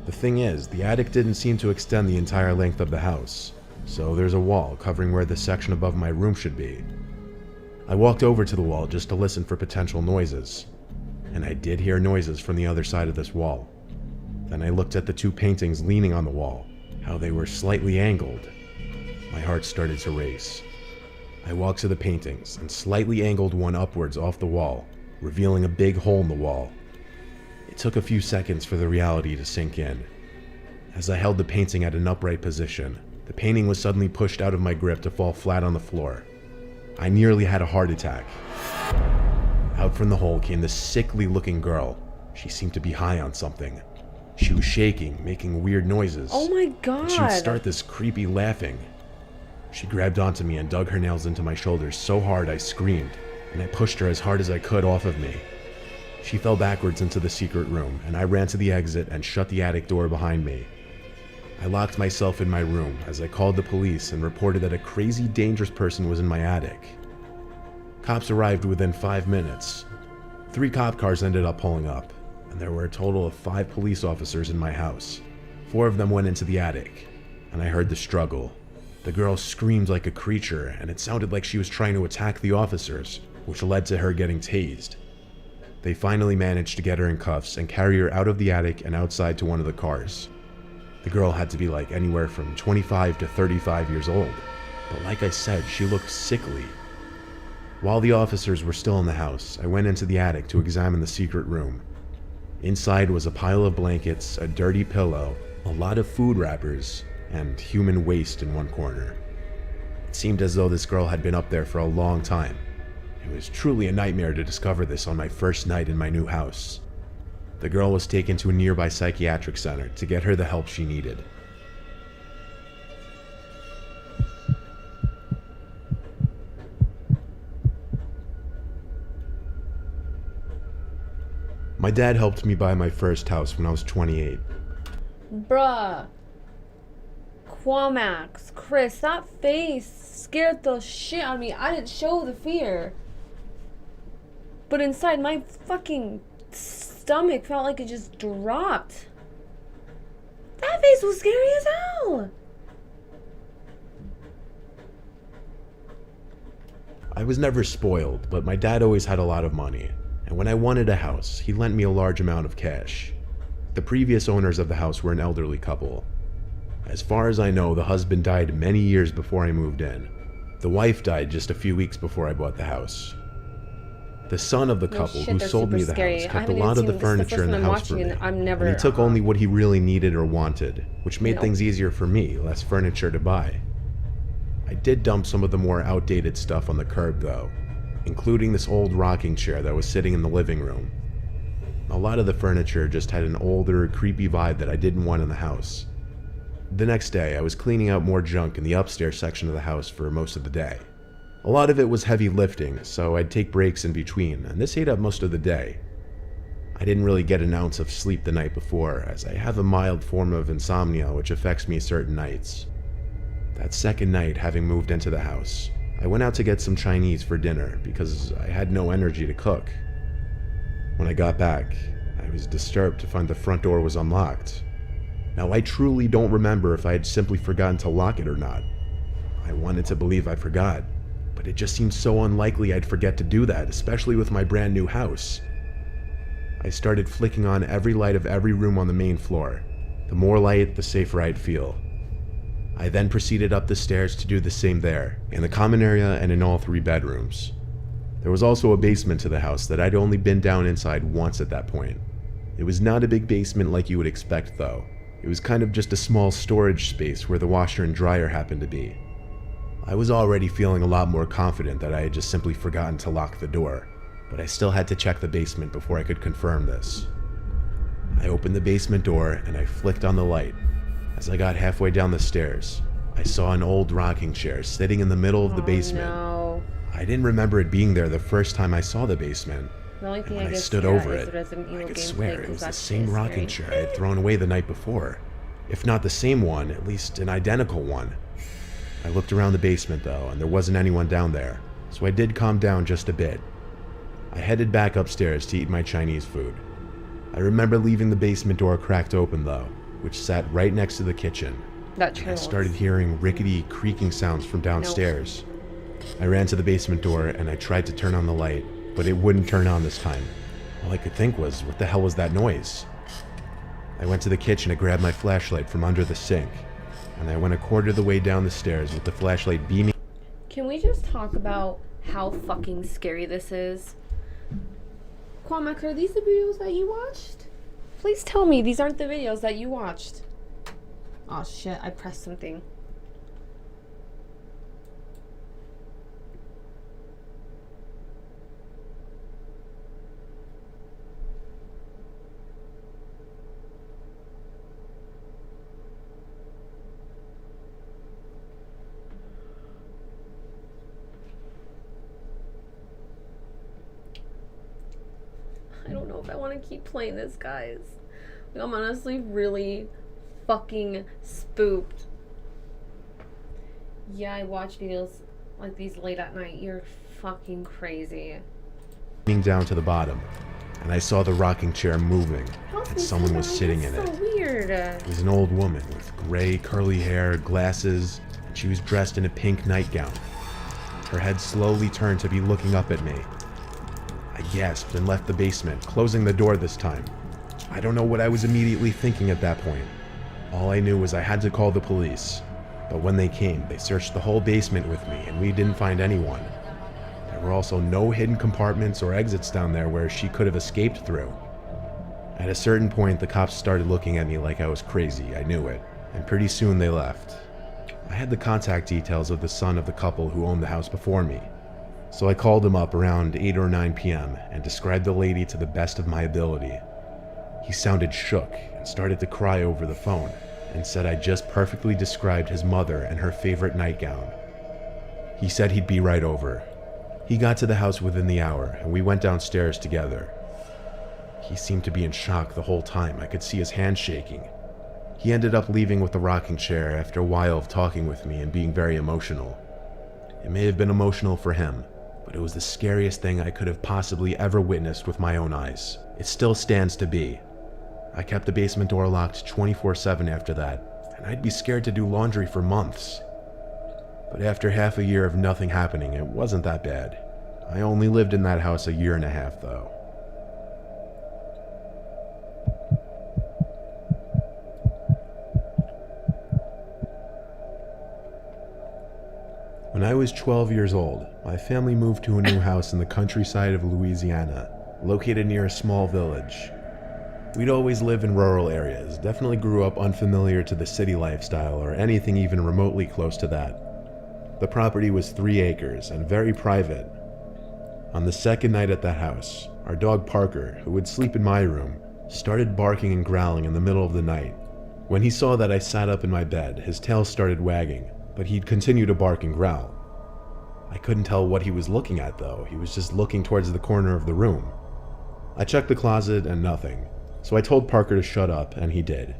The thing is, the attic didn't seem to extend the entire length of the house, so there's a wall covering where the section above my room should be. I walked over to the wall just to listen for potential noises, and I did hear noises from the other side of this wall. Then I looked at the two paintings leaning on the wall, how they were slightly angled. My heart started to race. I walked to the paintings and slightly angled one upwards off the wall, revealing a big hole in the wall. It took a few seconds for the reality to sink in. As I held the painting at an upright position, the painting was suddenly pushed out of my grip to fall flat on the floor. I nearly had a heart attack. Out from the hole came this sickly-looking girl. She seemed to be high on something. She was shaking, making weird noises. Oh my god! And she would start this creepy laughing. She grabbed onto me and dug her nails into my shoulders so hard I screamed, and I pushed her as hard as I could off of me. She fell backwards into the secret room, and I ran to the exit and shut the attic door behind me. I locked myself in my room as I called the police and reported that a crazy, dangerous person was in my attic. Cops arrived within 5 minutes. 3 cop cars ended up pulling up, and there were a total of 5 police officers in my house. 4 of them went into the attic, and I heard the struggle. The girl screamed like a creature, and it sounded like she was trying to attack the officers, which led to her getting tased. They finally managed to get her in cuffs and carry her out of the attic and outside to one of the cars. The girl had to be like anywhere from 25 to 35 years old, but like I said, she looked sickly. While the officers were still in the house, I went into the attic to examine the secret room. Inside was a pile of blankets, a dirty pillow, a lot of food wrappers, and human waste in one corner. It seemed as though this girl had been up there for a long time. It was truly a nightmare to discover this on my first night in my new house. The girl was taken to a nearby psychiatric center to get her the help she needed. My dad helped me buy my first house when I was 28. Bruh. Quamax, Chris, that face scared the shit out of me. I didn't show the fear. But inside, my fucking stomach felt like it just dropped. That face was scary as hell. I was never spoiled, but my dad always had a lot of money. And when I wanted a house, he lent me a large amount of cash. The previous owners of the house were an elderly couple. As far as I know, the husband died many years before I moved in. The wife died just a few weeks before I bought the house. The son of the couple who sold me the house kept a lot of the furniture in the house for me, and he took only what he really needed or wanted, which made things easier for me, less furniture to buy. I did dump some of the more outdated stuff on the curb though, including this old rocking chair that was sitting in the living room. A lot of the furniture just had an older, creepy vibe that I didn't want in the house. The next day, I was cleaning out more junk in the upstairs section of the house for most of the day. A lot of it was heavy lifting, so I'd take breaks in between, and this ate up most of the day. I didn't really get an ounce of sleep the night before, as I have a mild form of insomnia which affects me certain nights. That second night, having moved into the house, I went out to get some Chinese for dinner because I had no energy to cook. When I got back, I was disturbed to find the front door was unlocked. Now, I truly don't remember if I had simply forgotten to lock it or not. I wanted to believe I forgot, but it just seemed so unlikely I'd forget to do that, especially with my brand new house. I started flicking on every light of every room on the main floor. The more light, the safer I'd feel. I then proceeded up the stairs to do the same there, in the common area and in all 3 bedrooms. There was also a basement to the house that I'd only been down inside once at that point. It was not a big basement like you would expect though. It was kind of just a small storage space where the washer and dryer happened to be. I was already feeling a lot more confident that I had just simply forgotten to lock the door, but I still had to check the basement before I could confirm this. I opened the basement door and I flicked on the light. As I got halfway down the stairs, I saw an old rocking chair sitting in the middle of the basement. No. I didn't remember it being there the first time I saw the basement. The only thing When I guess, stood yeah, over is it, the Resident Evil I could gameplay, swear it 'cause was the that's same scary. rocking chair I had thrown away the night before. If not the same one, at least an identical one. I looked around the basement though, and there wasn't anyone down there, so I did calm down just a bit. I headed back upstairs to eat my Chinese food. I remember leaving the basement door cracked open though, which sat right next to the kitchen. That I started hearing rickety, creaking sounds from downstairs. I ran to the basement door and I tried to turn on the light, but it wouldn't turn on this time. All I could think was, what the hell was that noise? I went to the kitchen to grab my flashlight from under the sink, and I went a quarter of the way down the stairs with the flashlight beaming. Can we just talk about how fucking scary this is? Kwamek, are these the videos that you watched? Please tell me these aren't the videos that you watched. Oh shit, I pressed something. I don't know if I want to keep playing this, guys. Like, I'm honestly really fucking spooked. Yeah, I watch videos like these late at night. You're fucking crazy. Down to the bottom, and I saw the rocking chair moving, and someone was sitting in it. So weird. It was an old woman with gray curly hair, glasses, and she was dressed in a pink nightgown. Her head slowly turned to be looking up at me. I gasped and left the basement, closing the door this time. I don't know what I was immediately thinking at that point. All I knew was I had to call the police. But when they came, they searched the whole basement with me, and we didn't find anyone. There were also no hidden compartments or exits down there where she could have escaped through. At a certain point, the cops started looking at me like I was crazy. I knew it. And pretty soon they left. I had the contact details of the son of the couple who owned the house before me. So I called him up around 8 or 9 p.m. and described the lady to the best of my ability. He sounded shook and started to cry over the phone and said I just perfectly described his mother and her favorite nightgown. He said he'd be right over. He got to the house within the hour and we went downstairs together. He seemed to be in shock the whole time. I could see his hands shaking. He ended up leaving with the rocking chair after a while of talking with me and being very emotional. It may have been emotional for him, but it was the scariest thing I could have possibly ever witnessed with my own eyes. It still stands to be. I kept the basement door locked 24/7 after that, and I'd be scared to do laundry for months. But after half a year of nothing happening, it wasn't that bad. I only lived in that house a year and a half, though. When I was 12 years old, my family moved to a new house in the countryside of Louisiana, located near a small village. We'd always lived in rural areas, definitely grew up unfamiliar to the city lifestyle or anything even remotely close to that. The property was 3 acres and very private. On the second night at that house, our dog Parker, who would sleep in my room, started barking and growling in the middle of the night. When he saw that I sat up in my bed, his tail started wagging, but he'd continue to bark and growl. I couldn't tell what he was looking at though. He was just looking towards the corner of the room. I checked the closet and nothing, so I told Parker to shut up and he did.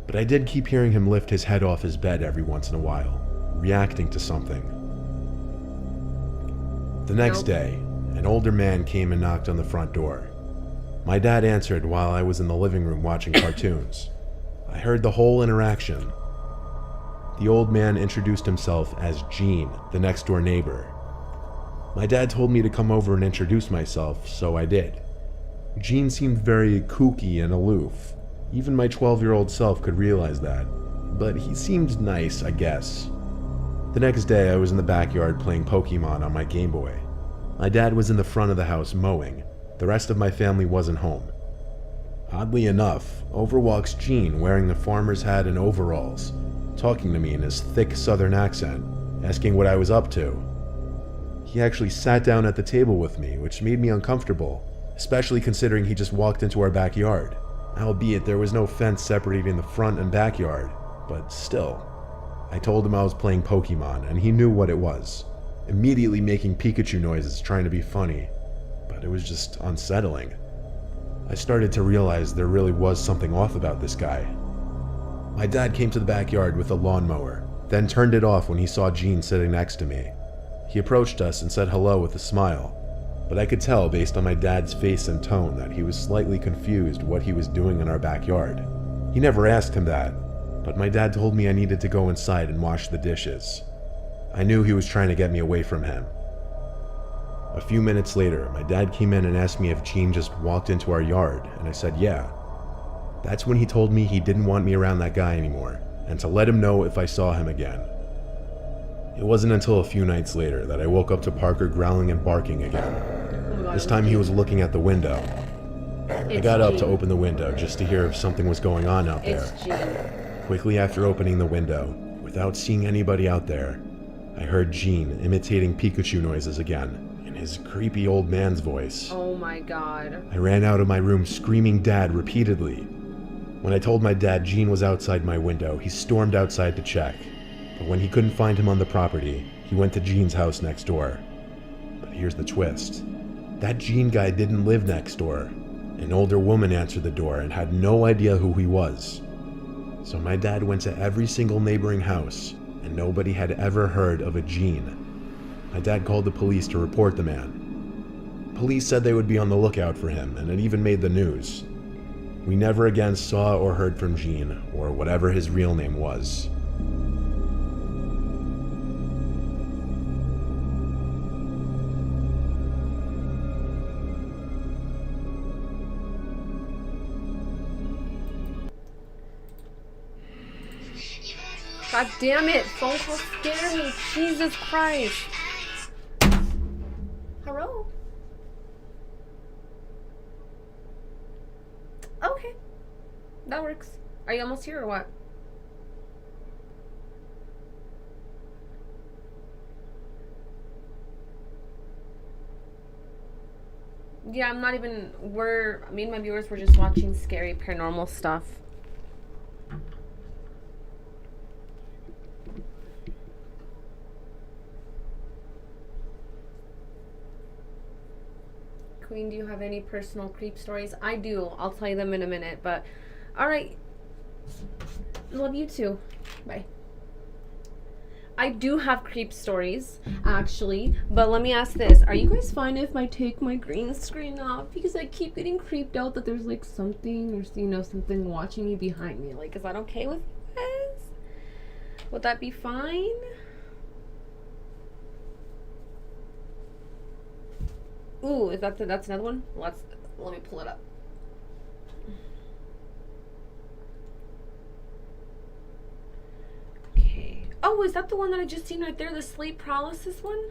But I did keep hearing him lift his head off his bed every once in a while, reacting to something. The next day, an older man came and knocked on the front door. My dad answered while I was in the living room watching cartoons. I heard the whole interaction. The old man introduced himself as Gene, the next door neighbor. My dad told me to come over and introduce myself, so I did. Gene seemed very kooky and aloof. Even my 12-year-old self could realize that. But he seemed nice, I guess. The next day, I was in the backyard playing Pokemon on my Game Boy. My dad was in the front of the house mowing. The rest of my family wasn't home. Oddly enough, over walks Gene wearing the farmer's hat and overalls, talking to me in his thick southern accent, asking what I was up to. He actually sat down at the table with me, which made me uncomfortable, especially considering he just walked into our backyard. Albeit there was no fence separating the front and backyard, but still. I told him I was playing Pokemon, and he knew what it was, immediately making Pikachu noises trying to be funny, but it was just unsettling. I started to realize there really was something off about this guy. My dad came to the backyard with a lawnmower, then turned it off when he saw Gene sitting next to me. He approached us and said hello with a smile, but I could tell based on my dad's face and tone that he was slightly confused what he was doing in our backyard. He never asked him that, but my dad told me I needed to go inside and wash the dishes. I knew he was trying to get me away from him. A few minutes later, my dad came in and asked me if Gene just walked into our yard, and I said yeah. That's when he told me he didn't want me around that guy anymore, and to let him know if I saw him again. It wasn't until a few nights later that I woke up to Parker growling and barking again. This time he was looking at the window. I got up to open the window just to hear if something was going on out there. Quickly after opening the window, without seeing anybody out there, I heard Gene imitating Pikachu noises again, in his creepy old man's voice. Oh my god. I ran out of my room screaming "Dad" repeatedly. When I told my dad Gene was outside my window, he stormed outside to check. But when he couldn't find him on the property, he went to Gene's house next door. But here's the twist. That Gene guy didn't live next door. An older woman answered the door and had no idea who he was. So my dad went to every single neighboring house, and nobody had ever heard of a Gene. My dad called the police to report the man. Police said they would be on the lookout for him, and it even made the news. We never again saw or heard from Gene, or whatever his real name was. God damn it! Phone call scared me. Jesus Christ. Hello? Okay. That works. Are you almost here or what? Yeah, I'm not even... me and my viewers were just watching scary paranormal stuff. Queen, do you have any personal creep stories? I do. I'll tell you them in a minute, but... Alright. Love you too. Bye. I do have creep stories, actually, but let me ask this. Are you guys fine if I take my green screen off? Because I keep getting creeped out that there's like something or, you know, something watching me behind me. Like, is that okay with you guys? Would that be fine? Ooh, is that's another one? Let me pull it up. Okay. Oh, is that the one that I just seen right there? The sleep paralysis one?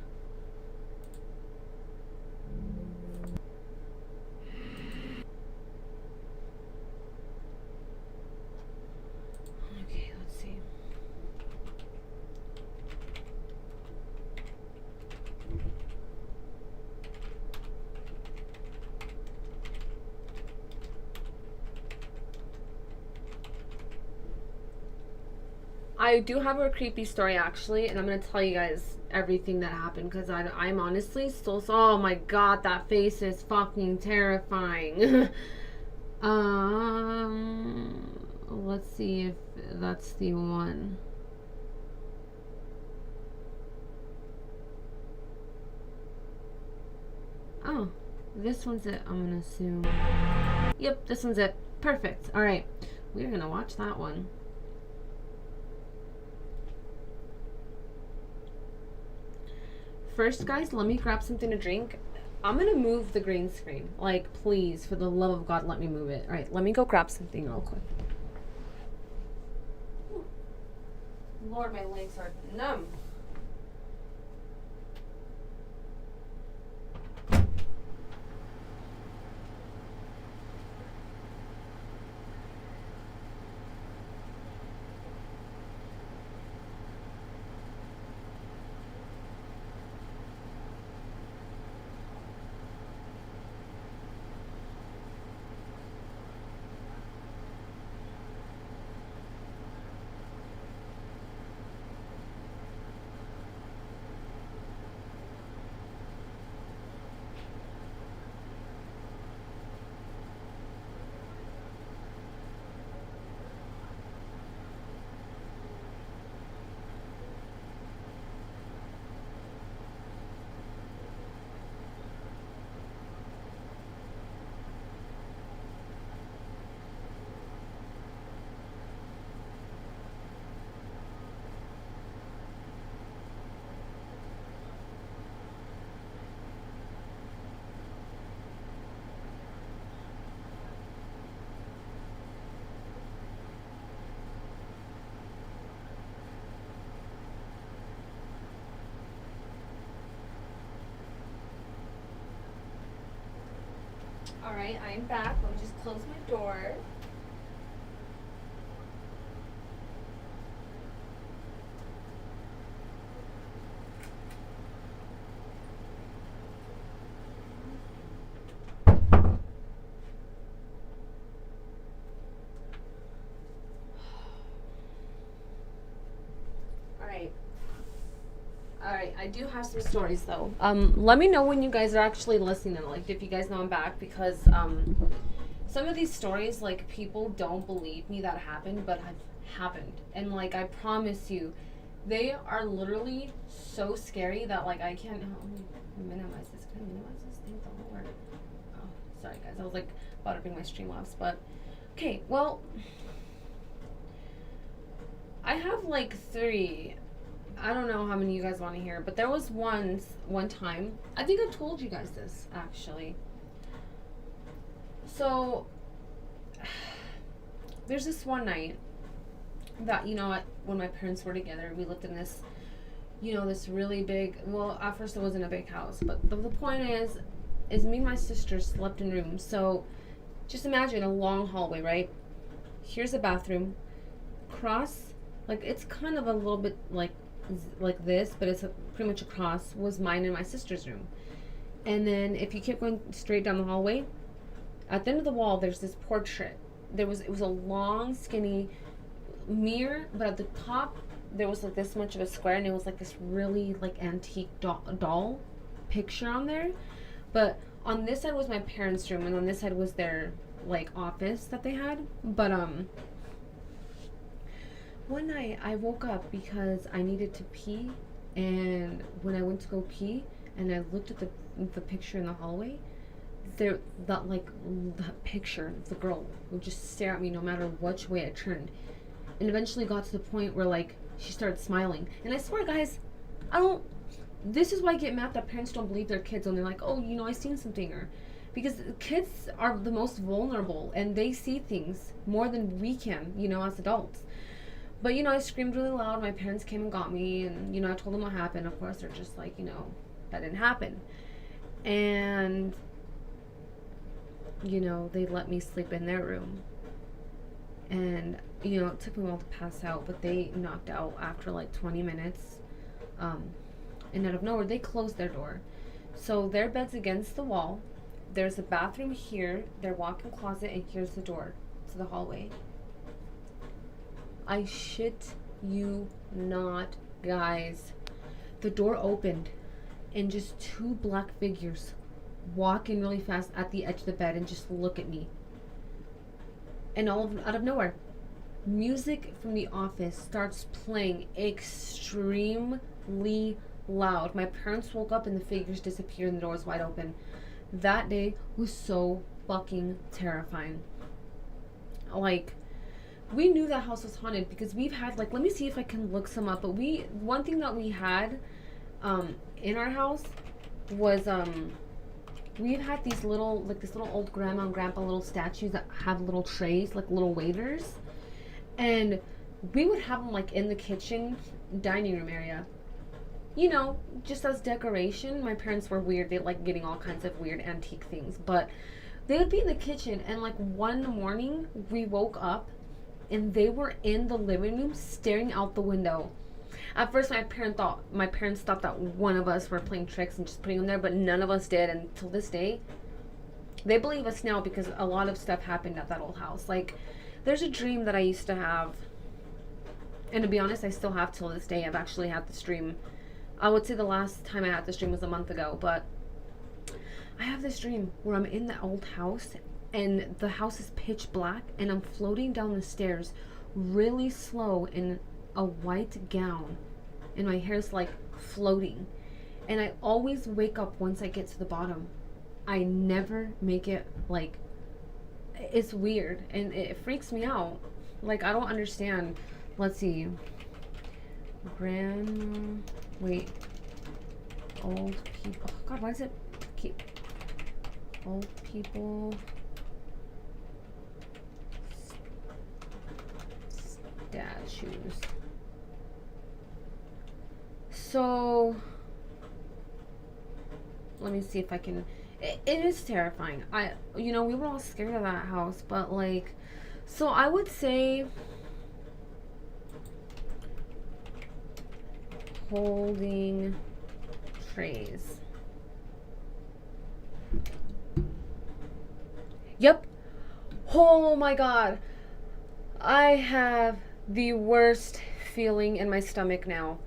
Okay, let's see. I do have a creepy story actually, and I'm gonna tell you guys everything that happened because I'm honestly still so. Oh my god, that face is fucking terrifying. Let's see if that's the one. Oh, this one's it. I'm gonna assume. Yep, this one's it. Perfect. All right. We're gonna watch that one. First, guys, let me grab something to drink. I'm gonna move the green screen. Like, please, for the love of God, let me move it. All right, let me go grab something real quick. Lord, my legs are numb. Alright, I'm back. Let me just close my door. Alright, I do have some stories though. Let me know when you guys are actually listening, like if you guys know I'm back, because some of these stories, like, people don't believe me that happened, but have happened. And like, I promise you, they are literally so scary that like I can't minimize this. Can I minimize this? Thank the Lord. Oh, sorry guys. I was like about to bring my Streamlabs, but okay, well, I have like 3. I don't know how many you guys want to hear, but there was one time, I think I told you guys this actually. So there's this one night that, you know, when my parents were together, we lived in this, you know, this really big, well, at first it wasn't a big house, but the point is me and my sister slept in rooms. So just imagine a long hallway, right? Here's a bathroom. Across, like, it's kind of a little bit like this, but it's pretty much across, was mine and my sister's room. And then if you keep going straight down the hallway, at the end of the wall there's this portrait. It was a long skinny mirror, but at the top there was like this much of a square, and it was like this really like antique doll picture on there. But on this side was my parents' room, and on this side was their like office that they had. But one night I woke up because I needed to pee, and when I went to go pee and I looked at the picture in the hallway, that picture of the girl would just stare at me no matter which way I turned, and eventually got to the point where like she started smiling. And I swear, guys, this is why I get mad that parents don't believe their kids when they're like, oh, you know, I seen something, or because kids are the most vulnerable and they see things more than we can, you know, as adults. But, you know, I screamed really loud. My parents came and got me, and, you know, I told them what happened. Of course, they're just like, you know, that didn't happen. And, you know, they let me sleep in their room. And, you know, it took me a while to pass out, but they knocked out after like 20 minutes. And out of nowhere, they closed their door. So their bed's against the wall. There's a bathroom here, their walk-in closet, and here's the door to the hallway. I shit you not, guys. The door opened, and just 2 black figures walk in really fast at the edge of the bed and just look at me. And out of nowhere, music from The Office starts playing extremely loud. My parents woke up and the figures disappeared and the door was wide open. That day was so fucking terrifying. Like, we knew that house was haunted because we've had, like, let me see if I can look some up. But one thing that we had in our house was we've had these little, like, this little old grandma and grandpa little statues that have little trays, like little waiters, and we would have them like in the kitchen dining room area, you know, just as decoration. My parents were weird. They like getting all kinds of weird antique things, but they would be in the kitchen. And like one morning we woke up and they were in the living room staring out the window. At first my parents thought that one of us were playing tricks and just putting them there, but none of us did. And till this day they believe us now because a lot of stuff happened at that old house. Like, there's a dream that I used to have, and to be honest, I still have till this day. I've actually had this dream. I would say the last time I had this dream was a month ago, but I have this dream where I'm in the old house and the house is pitch black and I'm floating down the stairs really slow in a white gown and my hair's like floating. And I always wake up once I get to the bottom. I never make it. Like, it's weird and it freaks me out. Like, I don't understand. Let's see. Wait. Old people. Oh God, why does it keep? Old people. Statues. So, let me see if I can. It is terrifying. We were all scared of that house, but like, so I would say holding trays. Yep. Oh my God. I have the worst feeling in my stomach now.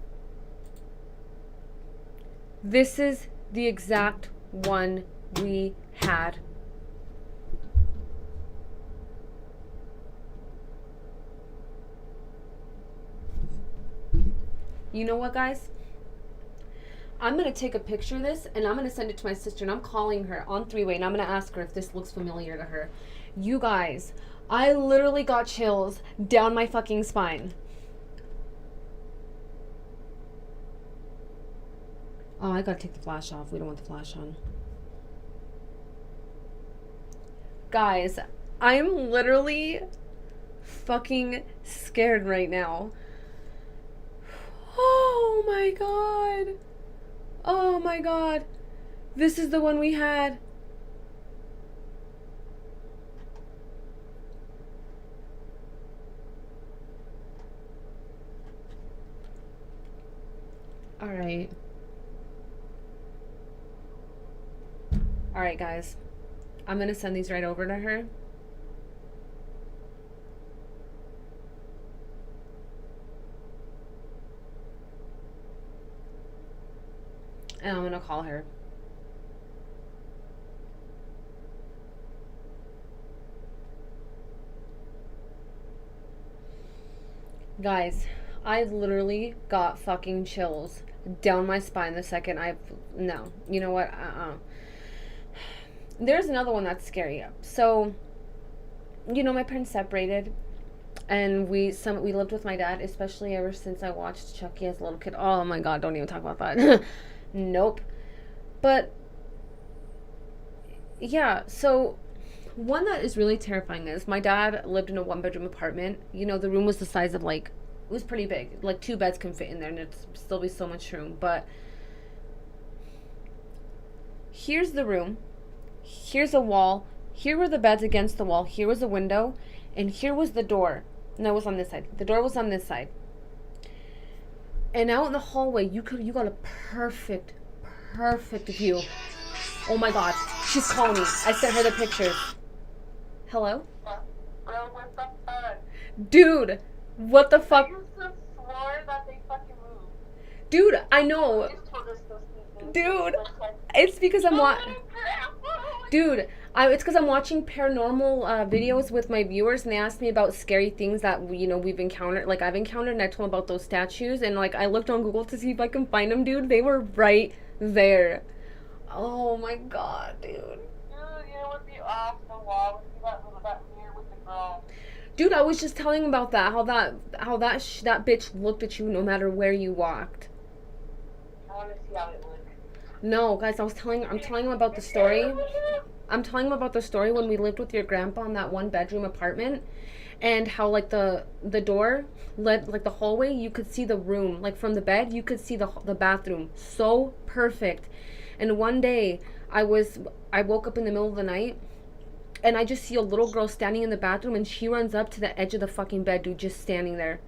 This is the exact one we had. You know what, guys? I'm going to take a picture of this and I'm going to send it to my sister, and I'm calling her on three-way and I'm going to ask her if this looks familiar to her. You guys, I literally got chills down my fucking spine. Oh, I gotta take the flash off. We don't want the flash on. Guys, I'm literally fucking scared right now. Oh my God. Oh my God. This is the one we had. All right. All right, guys. I'm going to send these right over to her. And I'm going to call her. Guys, I literally got fucking chills down my spine the second no. You know what? There's another one that's scary. So, my parents separated, and we lived with my dad, especially ever since I watched Chucky as a little kid. Oh my God, don't even talk about that. Nope. But yeah, so one that is really terrifying is my dad lived in a 1-bedroom apartment. The room was the size of it was pretty big. Like 2 beds can fit in there and it'd still be so much room. But here's the room. Here's a wall. Here were the beds against the wall. Here was a window. And here was the door. No, it was on this side. The door was on this side. And out in the hallway, you got a perfect view. Oh my God. She's calling me. I sent her the pictures. Hello? Dude, what the fuck? Dude, I know. Dude, it's because it's because I'm watching paranormal videos with my viewers, and they asked me about scary things that we've encountered. Like, I've encountered, and I told them about those statues, and like I looked on Google to see if I can find them. Dude, they were right there. Oh my God, dude. Dude, it would be off the wall. That mirror with the girl. Dude, I was just telling him about that. How that bitch looked at you no matter where you walked. I want to see how it looks. No, guys, I'm telling him about the story. I'm telling him about the story when we lived with your grandpa in that 1-bedroom apartment, and how like the door led, like the hallway, you could see the room, like from the bed you could see the bathroom. So perfect. And one day I woke up in the middle of the night, and I just see a little girl standing in the bathroom, and she runs up to the edge of the fucking bed, dude, just standing there.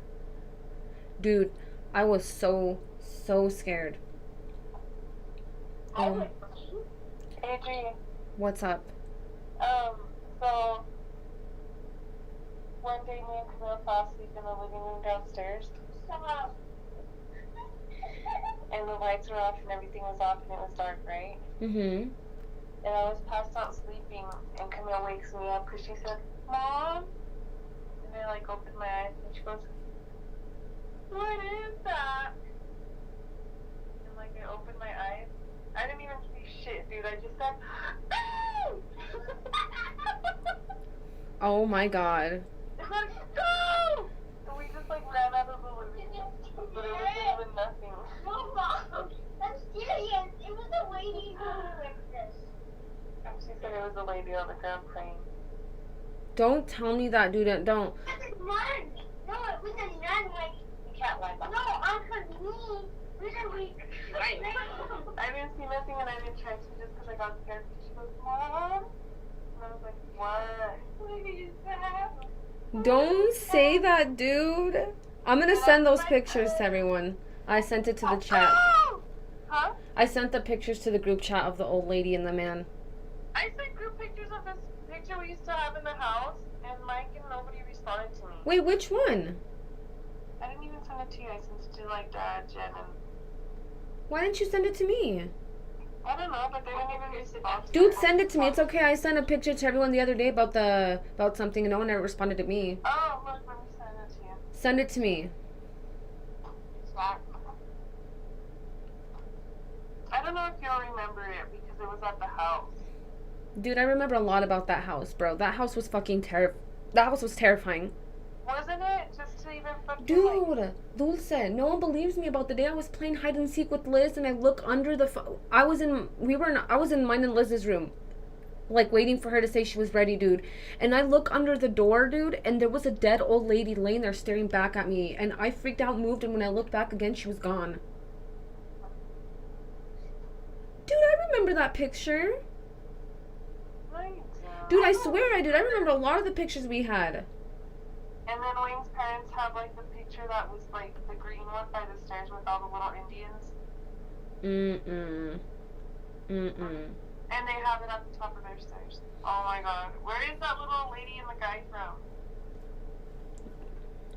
Dude, I was so scared. Adrian, What's up? so one day me and Camille fell asleep in the living room downstairs. And the lights were off and everything was off and it was dark, right? Mm-hmm. And I was passed out sleeping, and Camille wakes me up because she said, "Mom," and I like opened my eyes and she goes, "What is that?" And like I opened my eyes, I didn't even see shit, dude. I just said, "Oh!" Oh my god. Let's go! And we just like ran out of the living room, but it wasn't even nothing. No, Mom, that's serious. It was a lady who like this. And she said it was a lady on the ground praying. Don't tell me that, dude. Don't. It was a nun. No, it was a nun. Like You can't lie about no, on her knee. Literally. Right. I didn't see nothing and I didn't try to just because I got scared. She goes, "Mom," and I was like, "What? What is that?" Don't say that, dude. I'm gonna send those pictures to everyone. I sent it to the chat. Huh? I sent the pictures to the group chat of the old lady and the man. I sent group pictures of this picture we used to have in the house, and Mike and nobody responded to me. Wait, which one? I didn't even send it to you. I sent it to like Dad, Jen, and Why didn't you send it to me? I don't know, but they didn't even respond. Dude, send it to me. It's okay. I sent a picture to everyone the other day about something and no one ever responded to me. Oh, look, let me send it to you. Send it to me. I don't know if you'll remember it because it was at the house. Dude, I remember a lot about that house, bro. That house was fucking that house was terrifying. Wasn't it? Just to even fucking Dude, Dulce, no one believes me about the day I was playing hide and seek with Liz and I look under the I was in mine and Liz's room, like waiting for her to say she was ready, dude. And I look under the door, dude, and there was a dead old lady laying there staring back at me, and I freaked out, moved, and when I looked back again, she was gone. Dude, I remember that picture. Dude, I swear I did. I remember a lot of the pictures we had. And then Wayne's parents have like the picture that was like the green one by the stairs with all the little Indians. And they have it at the top of their stairs. Oh my god. Where is that little lady and the guy from?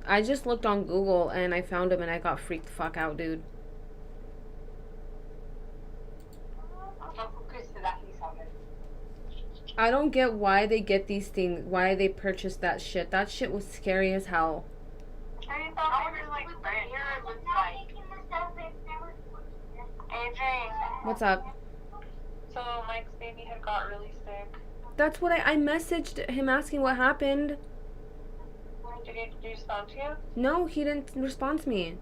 I just looked on Google and I found him and I got freaked the fuck out, dude. I don't get why they get these things, why they purchase that shit. That shit was scary as hell. I thought they were like red. Adrian. What's up? So Mike's baby had got really sick. That's what I messaged him asking what happened. Did he respond to you? No, he didn't respond to me.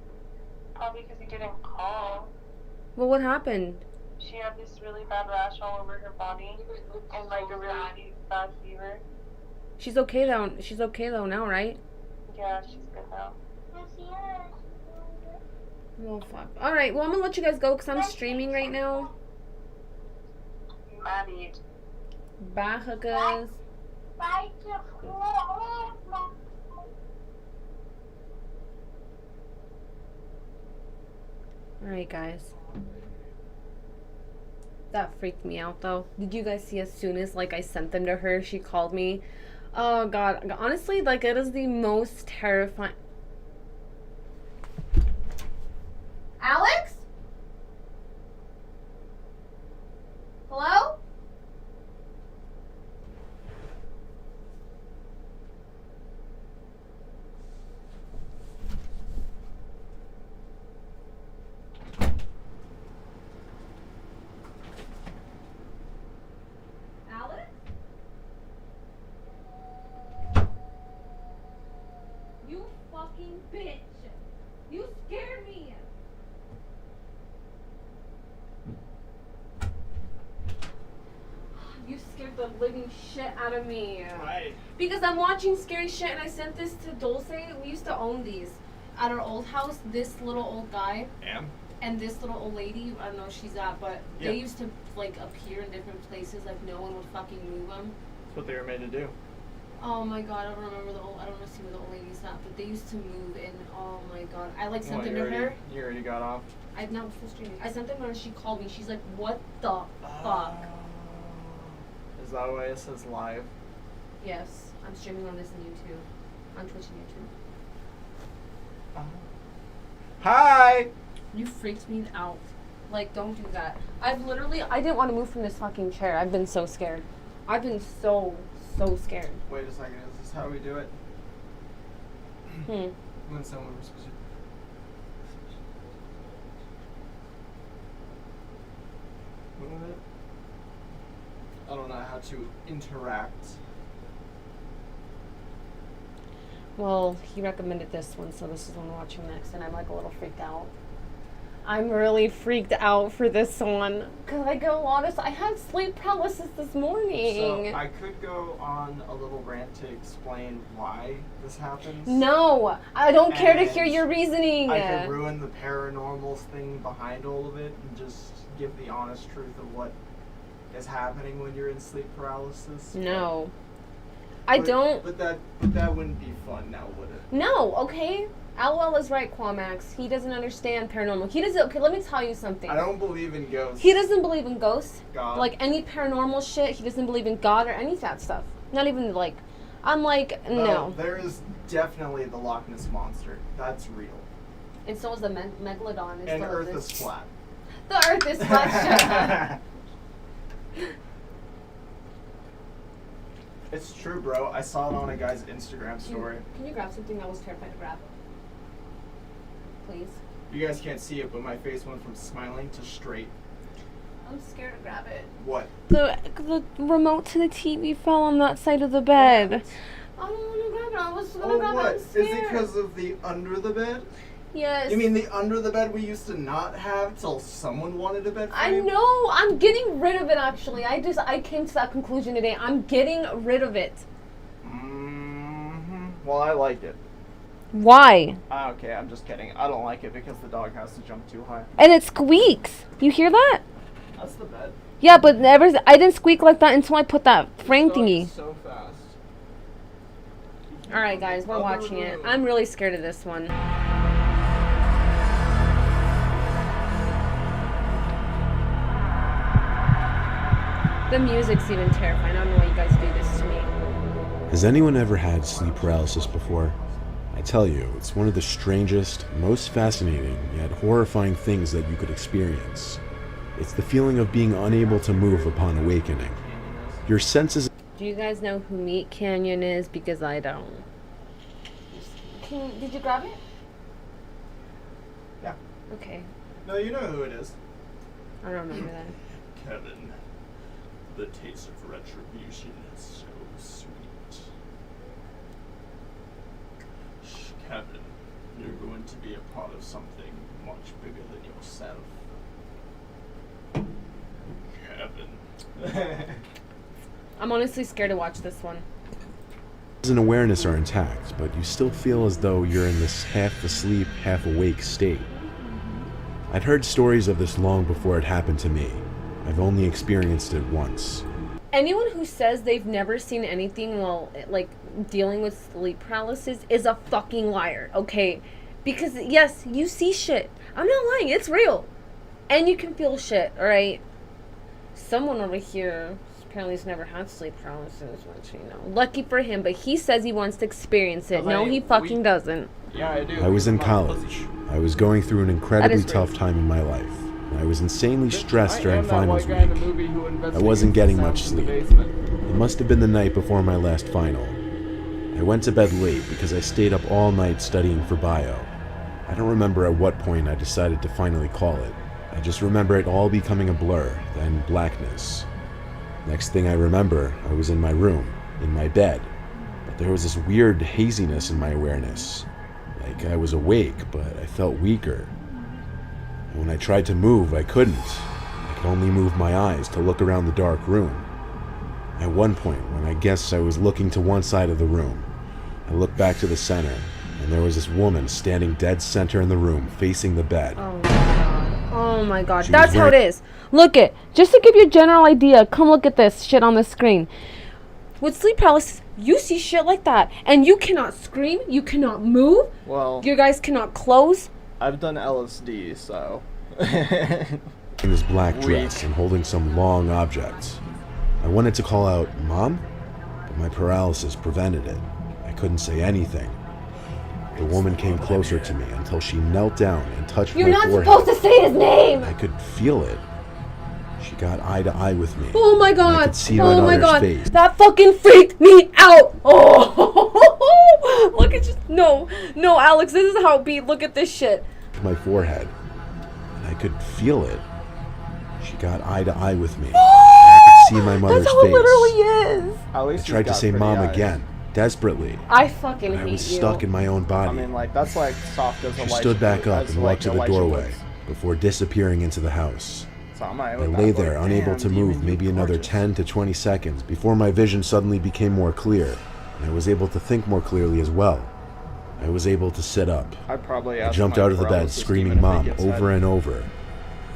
Probably because he didn't call. Well, what happened? She had this really bad rash all over her body and like a really bad fever. She's okay though. She's okay though now, right? Yeah, she's good now. Oh fuck. All right. Well, I'm gonna let you guys go because I'm streaming right now. Married. Bye, hookers. Bye. All right, guys. That freaked me out though. Did you guys see as soon as like I sent them to her, she called me? Oh god, honestly, like it is the most terrifying. Alex? Hello? living shit out of me. Why? Because I'm watching scary shit, and I sent this to Dulce. We used to own these at our old house. This little old guy and this little old lady. I don't know where she's at, but they used to like appear in different places. Like no one would fucking move them. That's what they were made to do. Oh my god, I don't remember I don't see where the old lady's at, but they used to move, and oh my god, I like sent them to her. You already got off? I'm not full streaming. I sent them to her and she called me. She's like, what the fuck? Is that why it says live? Yes, I'm streaming on this on YouTube. On Twitch and YouTube. Hi! You freaked me out. Like, don't do that. I didn't want to move from this fucking chair. I've been so scared. I've been so scared. Wait a second, is this how we do it? When someone was supposed to... I don't know how to interact. Well, he recommended this one, so this is one we're watching next, and I'm like a little freaked out. I'm really freaked out for this one because I had sleep paralysis this morning. So I could go on a little rant to explain why this happens. No, I don't care to hear your reasoning. I could ruin the paranormal thing behind all of it and just give the honest truth of what is happening when you're in sleep paralysis. No. But that wouldn't be fun now, would it? No, okay? LOL is right, Quamax. He doesn't understand paranormal. Okay, let me tell you something. I don't believe in ghosts. He doesn't believe in ghosts. God. Like any paranormal shit, he doesn't believe in God or any of that stuff. Not even like, I'm like, no. There is definitely the Loch Ness Monster. That's real. And so is the Megalodon. And Earth is flat. The Earth is flat, shut up. It's true, bro. I saw it on a guy's Instagram story. Can you grab something I was terrified to grab? Please. You guys can't see it, but my face went from smiling to straight. I'm scared to grab it. What? The remote to the TV fell on that side of the bed. I don't want to grab it. I was going to grab what? it. I'm scared. Is it because of the under the bed? Yes. You mean the under the bed we used to not have till someone wanted a bed frame? I know. I'm getting rid of it, actually. I came to that conclusion today. I'm getting rid of it. Well, I like it. Why? Okay, I'm just kidding. I don't like it because the dog has to jump too high. And it squeaks. You hear that? That's the bed. Yeah, but I didn't squeak like that until I put that frame thingy. So fast. Alright, guys, we're watching it. I'm really scared of this one. The music's even terrifying. I don't know why you guys do this to me. Has anyone ever had sleep paralysis before? I tell you, it's one of the strangest, most fascinating, yet horrifying things that you could experience. It's the feeling of being unable to move upon awakening. Your senses... Do you guys know who Meat Canyon is? Because I don't. Did you grab it? Yeah. Okay. No, you know who it is. I don't remember that. Kevin. The taste of retribution is so sweet. Shh, Kevin, you're going to be a part of something much bigger than yourself. Kevin. I'm honestly scared to watch this one. and awareness are intact, but you still feel as though you're in this half-asleep, half-awake state. I'd heard stories of this long before it happened to me. I've only experienced it once. Anyone who says they've never seen anything while, like, dealing with sleep paralysis is a fucking liar, okay? Because, yes, you see shit. I'm not lying, it's real. And you can feel shit, alright? Someone over here apparently has never had sleep paralysis, which, you know, lucky for him, but he says he wants to experience it. No, he fucking doesn't. Yeah, I do. I was in college. I was going through an incredibly tough time in my life. I was insanely stressed during finals week. I wasn't getting much sleep. It must have been the night before my last final. I went to bed late because I stayed up all night studying for bio. I don't remember at what point I decided to finally call it. I just remember it all becoming a blur, then blackness. Next thing I remember, I was in my room, in my bed, but there was this weird haziness in my awareness. Like I was awake, but I felt weaker. And when I tried to move, I couldn't. I could only move my eyes to look around the dark room. At one point, when I guess I was looking to one side of the room, I looked back to the center, and there was this woman standing dead center in the room, facing the bed. Oh my god. Oh my god. She That's was how it is. Look it. Just to give you a general idea, come look at this shit on the screen. With sleep paralysis, you see shit like that, and you cannot scream, you cannot move, Well, your guys cannot close. I've done LSD, so. In this black dress and holding some long objects. I wanted to call out, "Mom?" but my paralysis prevented it. I couldn't say anything. The woman came closer to me until she knelt down and touched You're my not forehead. supposed to say his name! I could feel it. She got eye to eye with me. Oh my and I god! could see Oh my daughter's god! face. That fucking freaked me out! Oh! Look at you! No, no, Alex, this is how it be. Look at this shit. My forehead. And I could feel it. She got eye to eye with me. I could see my mother's That's how it face. literally is. At I least tried to say mom again, desperately. I fucking but I hate was you. stuck in my own body. I mean, like, that's like soft as a She light. stood back up as and like walked to the Elijah doorway Woods. before disappearing into the house. So I'm not I with lay that, there, like, unable damn, to move, maybe another 10 to 20 seconds before my vision suddenly became more clear, and I was able to think more clearly as well. I was able to sit up. I'd probably I ask jumped my out of the bed, paralysis screaming demon if "Mom" it gets over head. and over.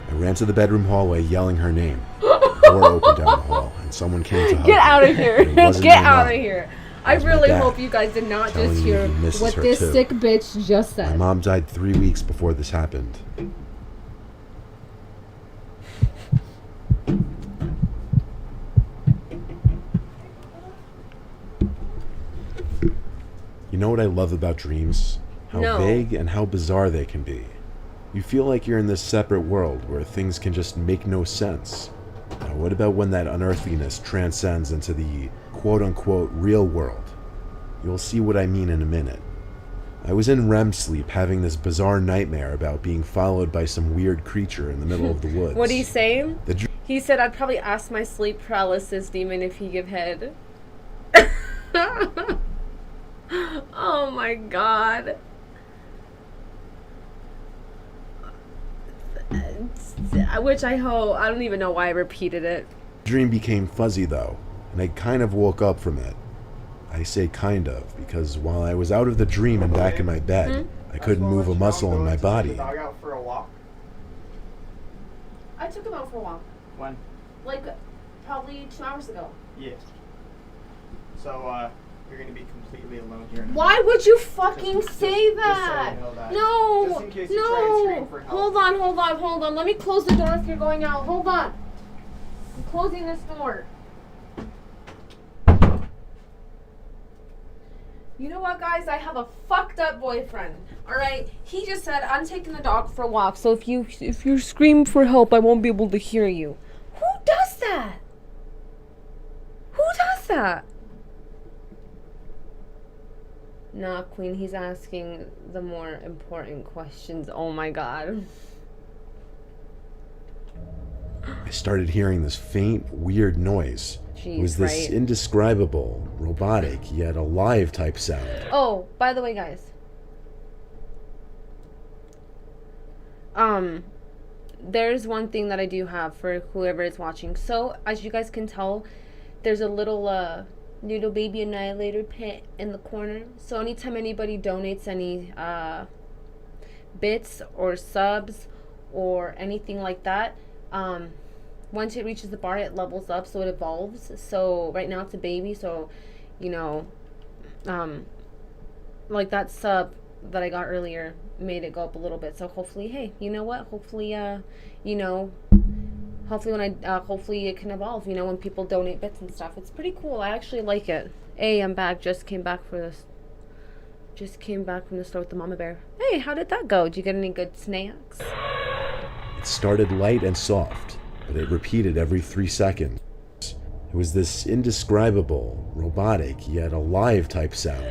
I ran to the bedroom hallway, yelling her name. The door opened down the hall, and someone came to hug me. Get out of here. But it wasn't Get my out mom. of here. I was my really dad, hope you guys did not telling just me hear he misses what her this too. sick bitch just My said. mom died 3 weeks before this happened. You know what I love about dreams? How No. vague and how bizarre they can be. You feel like you're in this separate world where things can just make no sense. Now, what about when that unearthliness transcends into the quote-unquote real world? You'll see what I mean in a minute. I was in REM sleep having this bizarre nightmare about being followed by some weird creature in the middle of the woods. What did he say? The He said I'd probably ask my sleep paralysis demon if he give head. Oh my god. Which I hope. I don't even know why I repeated it. dream became fuzzy though, and I kind of woke up from it. I say kind of, because while I was out of the dream and back in my bed, I couldn't move a muscle in my body. Dog out for a walk. I took him out for a walk. When? Like, probably 2 hours ago. Yeah. So, you're gonna be completely alone here. Why would you fucking say that? Just so you know that. No, Just in case you try and scream for help. Hold on, hold on, hold on. Let me close the door if you're going out. Hold on. I'm closing this door. You know what, guys? I have a fucked up boyfriend. All right. He just said I'm taking the dog for a walk. So if you scream for help, I won't be able to hear you. Who does that? Who does that? Nah, Queen. He's asking the more important questions. Oh my god. I started hearing this faint, weird noise. It was this right. indescribable, robotic, yet alive type sound. Oh, by the way, guys. There's one thing that I do have for whoever is watching. So, as you guys can tell, there's a little baby annihilator pit in the corner. So anytime anybody donates any bits or subs or anything like that, once it reaches the bar, it levels up, so it evolves. So right now it's a baby, so you know, like that sub that I got earlier made it go up a little bit. So hopefully, hey, you know what? Hopefully, you know, hopefully when hopefully it can evolve. You know, when people donate bits and stuff, it's pretty cool. I actually like it. Hey, I'm back. Just came back from the store with the mama bear. Hey, how did that go? Did you get any good snacks? It started light and soft, but it repeated every 3 seconds. It was this indescribable, robotic, yet alive type sound.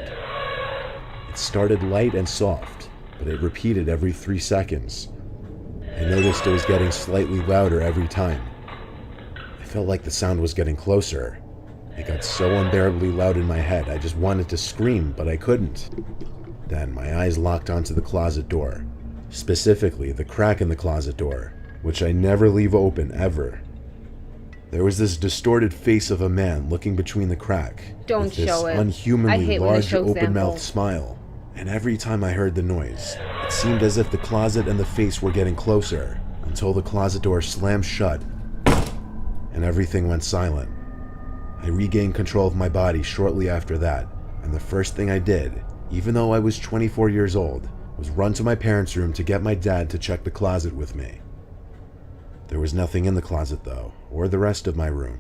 It started light and soft, but it repeated every 3 seconds. I noticed it was getting slightly louder every time. I felt like the sound was getting closer. It got so unbearably loud in my head, I just wanted to scream, but I couldn't. Then my eyes locked onto the closet door, specifically the crack in the closet door, which I never leave open ever. There was this distorted face of a man looking between the crack. Don't with this show it. I unhumanly hate when they large show open-mouthed examples. smile. And every time I heard the noise, it seemed as if the closet and the face were getting closer, until the closet door slammed shut and everything went silent. I regained control of my body shortly after that, and the first thing I did, even though I was 24 years old, was run to my parents' room to get my dad to check the closet with me. There was nothing in the closet though, or the rest of my room.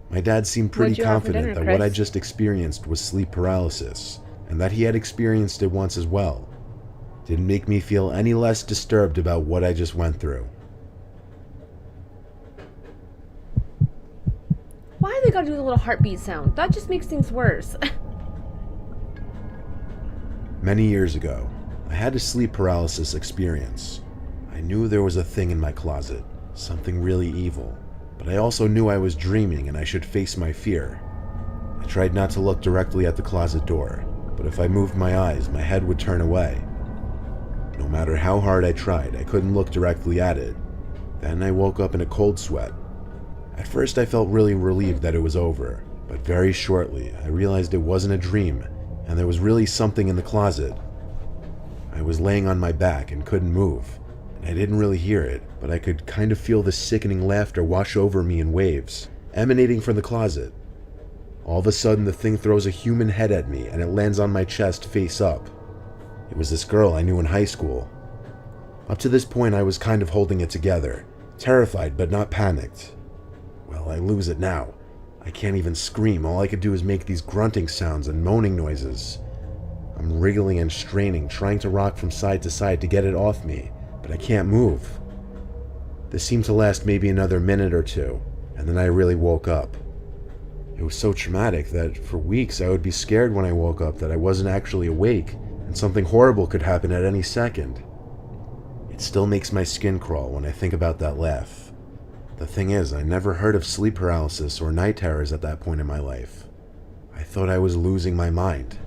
My dad seemed pretty What'd you have for confident dinner, that what I Chris? just experienced was sleep paralysis, and that he had experienced it once as well. Didn't make me feel any less disturbed about what I just went through. Why they gotta do the little heartbeat sound? That just makes things worse. Many years ago, I had a sleep paralysis experience. I knew there was a thing in my closet, something really evil, but I also knew I was dreaming and I should face my fear. I tried not to look directly at the closet door, but if I moved my eyes, my head would turn away. No matter how hard I tried, I couldn't look directly at it. Then I woke up in a cold sweat. At first I felt really relieved that it was over, but very shortly I realized it wasn't a dream, and there was really something in the closet. I was laying on my back and couldn't move, and I didn't really hear it, but I could kind of feel the sickening laughter wash over me in waves, emanating from the closet. All of a sudden the thing throws a human head at me and it lands on my chest face up. It was this girl I knew in high school. Up to this point I was kind of holding it together, terrified but not panicked. Well, I lose it now. I can't even scream, all I could do is make these grunting sounds and moaning noises. I'm wriggling and straining, trying to rock from side to side to get it off me, but I can't move. This seemed to last maybe another minute or two, and then I really woke up. It was so traumatic that for weeks I would be scared when I woke up that I wasn't actually awake, and something horrible could happen at any second. It still makes my skin crawl when I think about that laugh. The thing is, I never heard of sleep paralysis or night terrors at that point in my life. I thought I was losing my mind.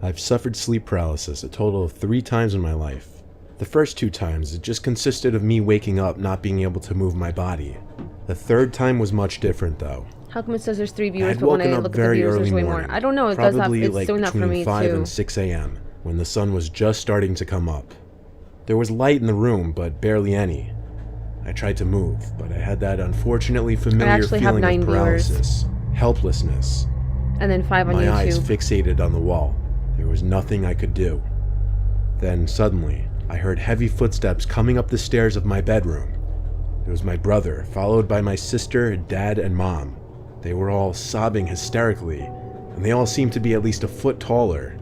I've suffered sleep paralysis a total of 3 times in my life. The first 2 times, it just consisted of me waking up not being able to move my body. The third time was much different though. How come it says there's 3 I viewers, had but when I woken up look at the very viewers, there's early way morning, more? I don't know. It does have. probably It's like doing that for between me 5 too. and 6 a.m. when the sun was just starting to come up. There was light in the room, but barely any. I tried to move, but I had that unfortunately familiar actually have feeling 9 of paralysis, helplessness. And then 5 on My YouTube. eyes fixated on the wall. There was nothing I could do. Then suddenly, I heard heavy footsteps coming up the stairs of my bedroom. It was my brother, followed by my sister, dad, and mom. They were all sobbing hysterically, and they all seemed to be at least a foot taller.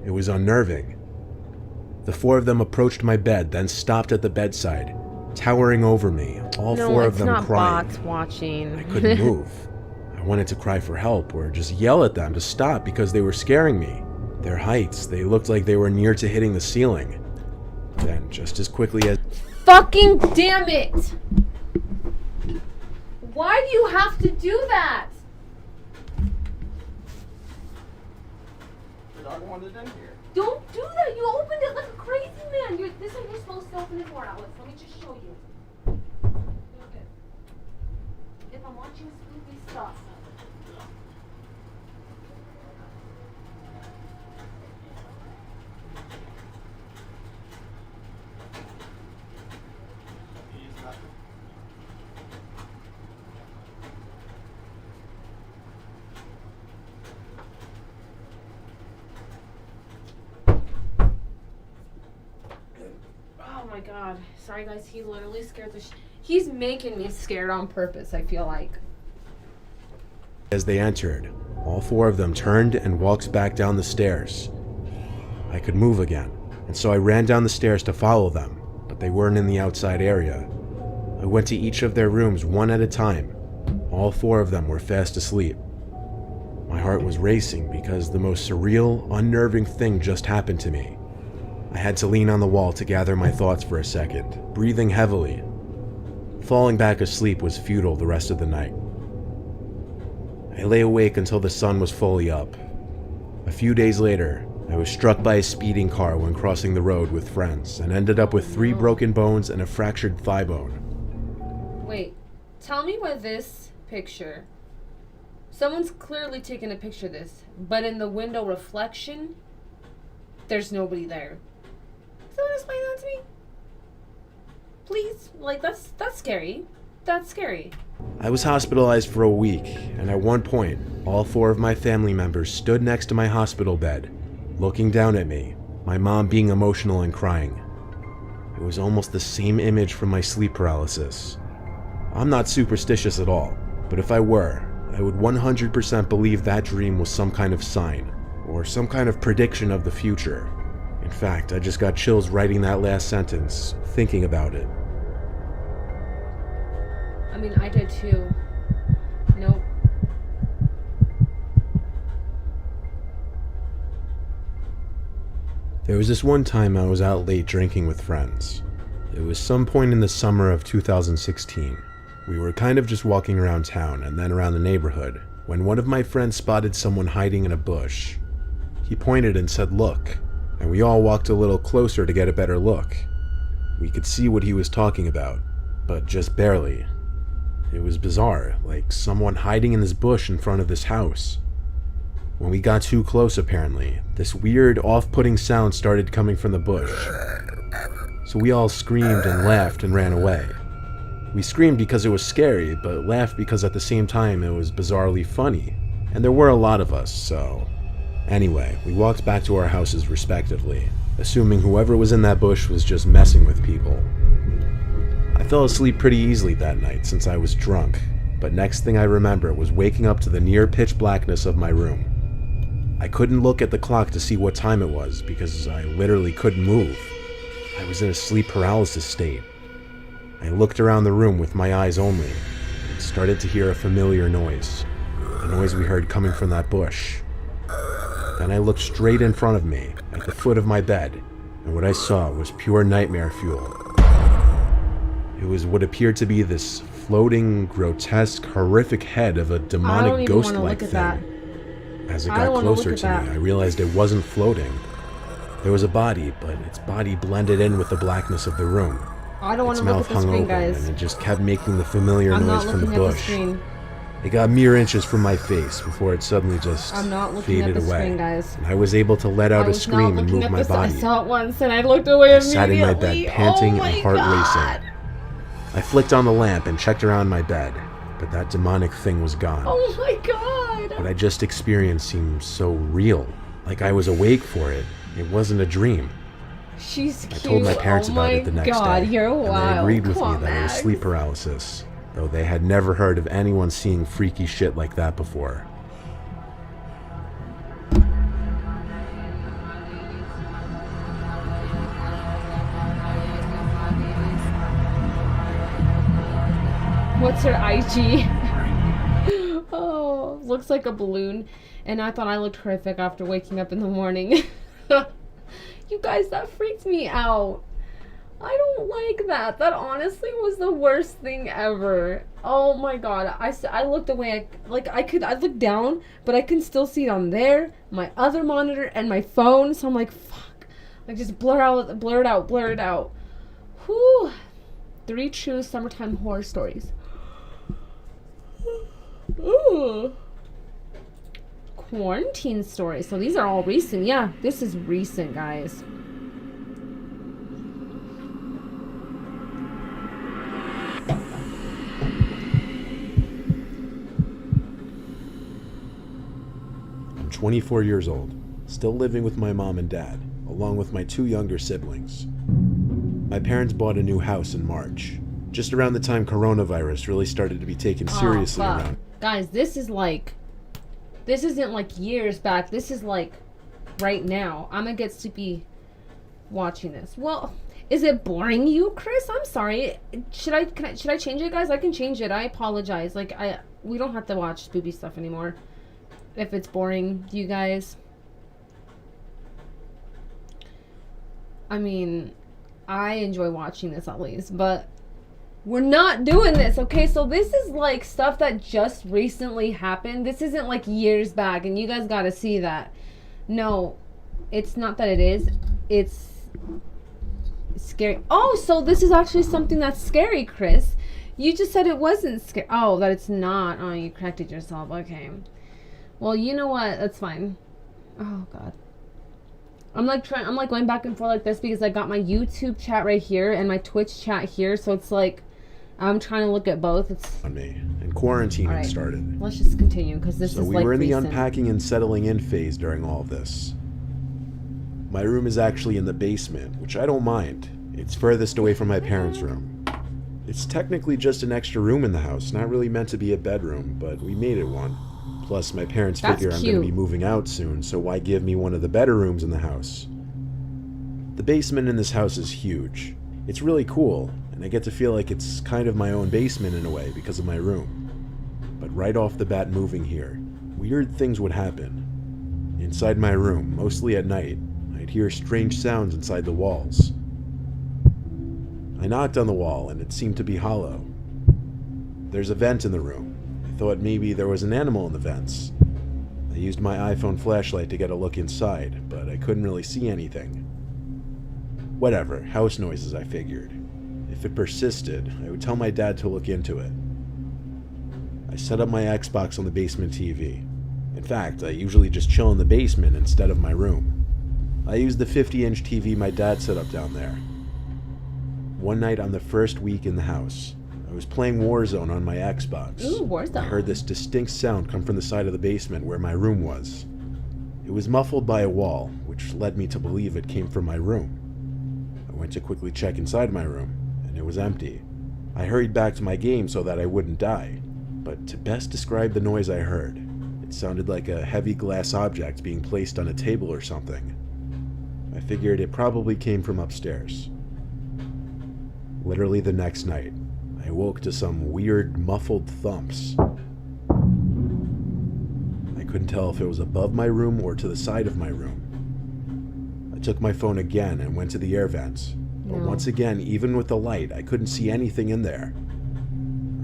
It was unnerving. The 4 of them approached my bed, then stopped at the bedside, towering over me, all 4 of them No, it's not crying. bots watching. I couldn't move. I wanted to cry for help or just yell at them to stop because they were scaring me. Their heights, they looked like they were near to hitting the ceiling. Then, just as quickly as... Fucking damn it! Why do you have to do that? The dog wanted in here. Don't do that! You opened it like a crazy man! This is how you're supposed to open the door, Alex. Let me just show you. Okay. If I'm watching Spoopy, stop. Oh my god. Sorry guys, he literally scared the he's making me scared on purpose, I feel like. As they entered, all 4 of them turned and walked back down the stairs. I could move again, and so I ran down the stairs to follow them, but they weren't in the outside area. I went to each of their rooms one at a time. All 4 of them were fast asleep. My heart was racing because the most surreal, unnerving thing just happened to me. I had to lean on the wall to gather my thoughts for a second, breathing heavily. Falling back asleep was futile the rest of the night. I lay awake until the sun was fully up. A few days later, I was struck by a speeding car when crossing the road with friends and ended up with 3 broken bones and a fractured thigh bone. Wait, tell me why this picture... Someone's clearly taken a picture of this, but in the window reflection, there's nobody there. Someone explain that to me? Please? Like, that's scary. That's scary. I was hospitalized for a week, and at one point, all 4 of my family members stood next to my hospital bed, looking down at me, my mom being emotional and crying. It was almost the same image from my sleep paralysis. I'm not superstitious at all, but if I were, I would 100% believe that dream was some kind of sign, or some kind of prediction of the future. In fact, I just got chills writing that last sentence, thinking about it. I mean, I did too. Nope. There was this one time I was out late drinking with friends. It was some point in the summer of 2016. We were kind of just walking around town and then around the neighborhood when one of my friends spotted someone hiding in a bush. He pointed and said, "Look," and we all walked a little closer to get a better look. We could see what he was talking about, but just barely. It was bizarre, like someone hiding in this bush in front of this house. When we got too close, apparently, this weird, off-putting sound started coming from the bush. So we all screamed and laughed and ran away. We screamed because it was scary, but laughed because at the same time it was bizarrely funny. And there were a lot of us, so... Anyway, we walked back to our houses respectively, assuming whoever was in that bush was just messing with people. I fell asleep pretty easily that night since I was drunk, but next thing I remember was waking up to the near pitch blackness of my room. I couldn't look at the clock to see what time it was because I literally couldn't move. I was in a sleep paralysis state. I looked around the room with my eyes only and started to hear a familiar noise, the noise we heard coming from that bush. Then I looked straight in front of me, at the foot of my bed, and what I saw was pure nightmare fuel. It was what appeared to be this floating, grotesque, horrific head of a demonic ghost-like thing. As it got closer to me, I realized it wasn't floating. There was a body, but its body blended in with the blackness of the room. I don't want to look at the screen, guys. And it just kept making the familiar noise from the bush. It got mere inches from my face before it suddenly just faded away. And I was able to let out a scream and move my body. I saw it once and I looked away immediately. I sat in my bed panting and heart racing. I flicked on the lamp and checked around my bed, but that demonic thing was gone. Oh my god! What I just experienced seemed so real, like I was awake for it. It wasn't a dream. She's cute. I told my parents about it the next day, you're wild. And they agreed with me that it was sleep paralysis, though they had never heard of anyone seeing freaky shit like that before. What's her IG? Oh, looks like a balloon. And I thought I looked horrific after waking up in the morning. You guys, that freaked me out. I don't like that. That honestly was the worst thing ever. Oh my god. I looked away. I looked down, but I can still see it on there, my other monitor, and my phone. So I'm like, fuck. Like, just blur it out. Whew. 3 true summertime horror stories. Ooh. Quarantine stories. So these are all recent. Yeah, this is recent, guys. I'm 24 years old, still living with my mom and dad, along with my 2 younger siblings. My parents bought a new house in March, just around the time coronavirus really started to be taken seriously around. Guys, this isn't like years back. This is like right now. I'm gonna get sleepy watching this. Well, is it boring you, Chris? I'm sorry. Should I change it, guys? I can change it. I apologize. Like, we don't have to watch spooky stuff anymore. If it's boring, you guys. I mean, I enjoy watching this at least, but We're not doing this, okay? So this is like stuff that just recently happened. This isn't like years back, and you guys gotta see that. No, it's not that it is. It's scary. Oh, so this is actually something that's scary, Chris. You just said it wasn't scary. Oh, that it's not. Oh, you corrected yourself. Okay. Well, you know what? That's fine. Oh, God. I'm like going back and forth like this because I got my YouTube chat right here and my Twitch chat here. So it's like I'm trying to look at both. It's on me, and quarantining started. Let's just continue because this So is we like were in the recent. unpacking and settling in phase during all of this. My room is actually in the basement, which I don't mind. It's furthest away from my parents' room. It's technically just an extra room in the house, not really meant to be a bedroom, but we made it one. Plus, my parents That's figure I'm going to be cute. moving out soon, so why give me one of the better rooms in the house? The basement in this house is huge. It's really cool, and I get to feel like it's kind of my own basement in a way because of my room. But right off the bat moving here, weird things would happen. Inside my room, mostly at night, I'd hear strange sounds inside the walls. I knocked on the wall, and it seemed to be hollow. There's a vent in the room. I thought maybe there was an animal in the vents. I used my iPhone flashlight to get a look inside, but I couldn't really see anything. Whatever, house noises, I figured. If it persisted, I would tell my dad to look into it. I set up my Xbox on the basement TV. In fact, I usually just chill in the basement instead of my room. I used the 50-inch TV my dad set up down there. One night on the first week in the house, I was playing Warzone on my Xbox. Ooh, Warzone. I heard this distinct sound come from the side of the basement where my room was. It was muffled by a wall, which led me to believe it came from my room. I went to quickly check inside my room, and it was empty. I hurried back to my game so that I wouldn't die, but to best describe the noise I heard, it sounded like a heavy glass object being placed on a table or something. I figured it probably came from upstairs. Literally the next night, I woke to some weird, muffled thumps. I couldn't tell if it was above my room or to the side of my room. I took my phone again and went to the air vents, but once again, even with the light, I couldn't see anything in there.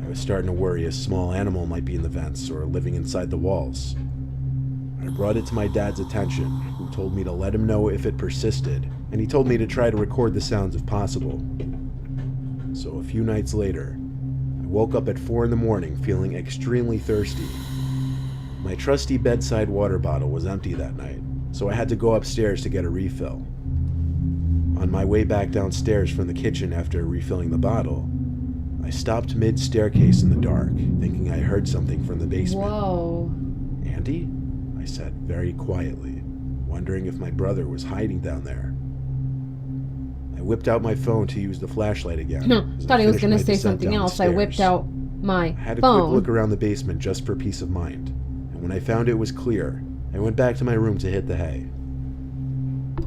I was starting to worry a small animal might be in the vents or living inside the walls. I brought it to my dad's attention, who told me to let him know if it persisted, and he told me to try to record the sounds if possible. So a few nights later, I woke up at 4 in the morning feeling extremely thirsty. My trusty bedside water bottle was empty that night, so I had to go upstairs to get a refill. On my way back downstairs from the kitchen after refilling the bottle, I stopped mid-staircase in the dark, thinking I heard something from the basement. Whoa. "Andy?" I said very quietly, wondering if my brother was hiding down there. I whipped out my phone to use the flashlight again. Thought he was going to say something else. I whipped out my I had a phone. quick look around the basement just for peace of mind, and when I found it was clear, I went back to my room to hit the hay.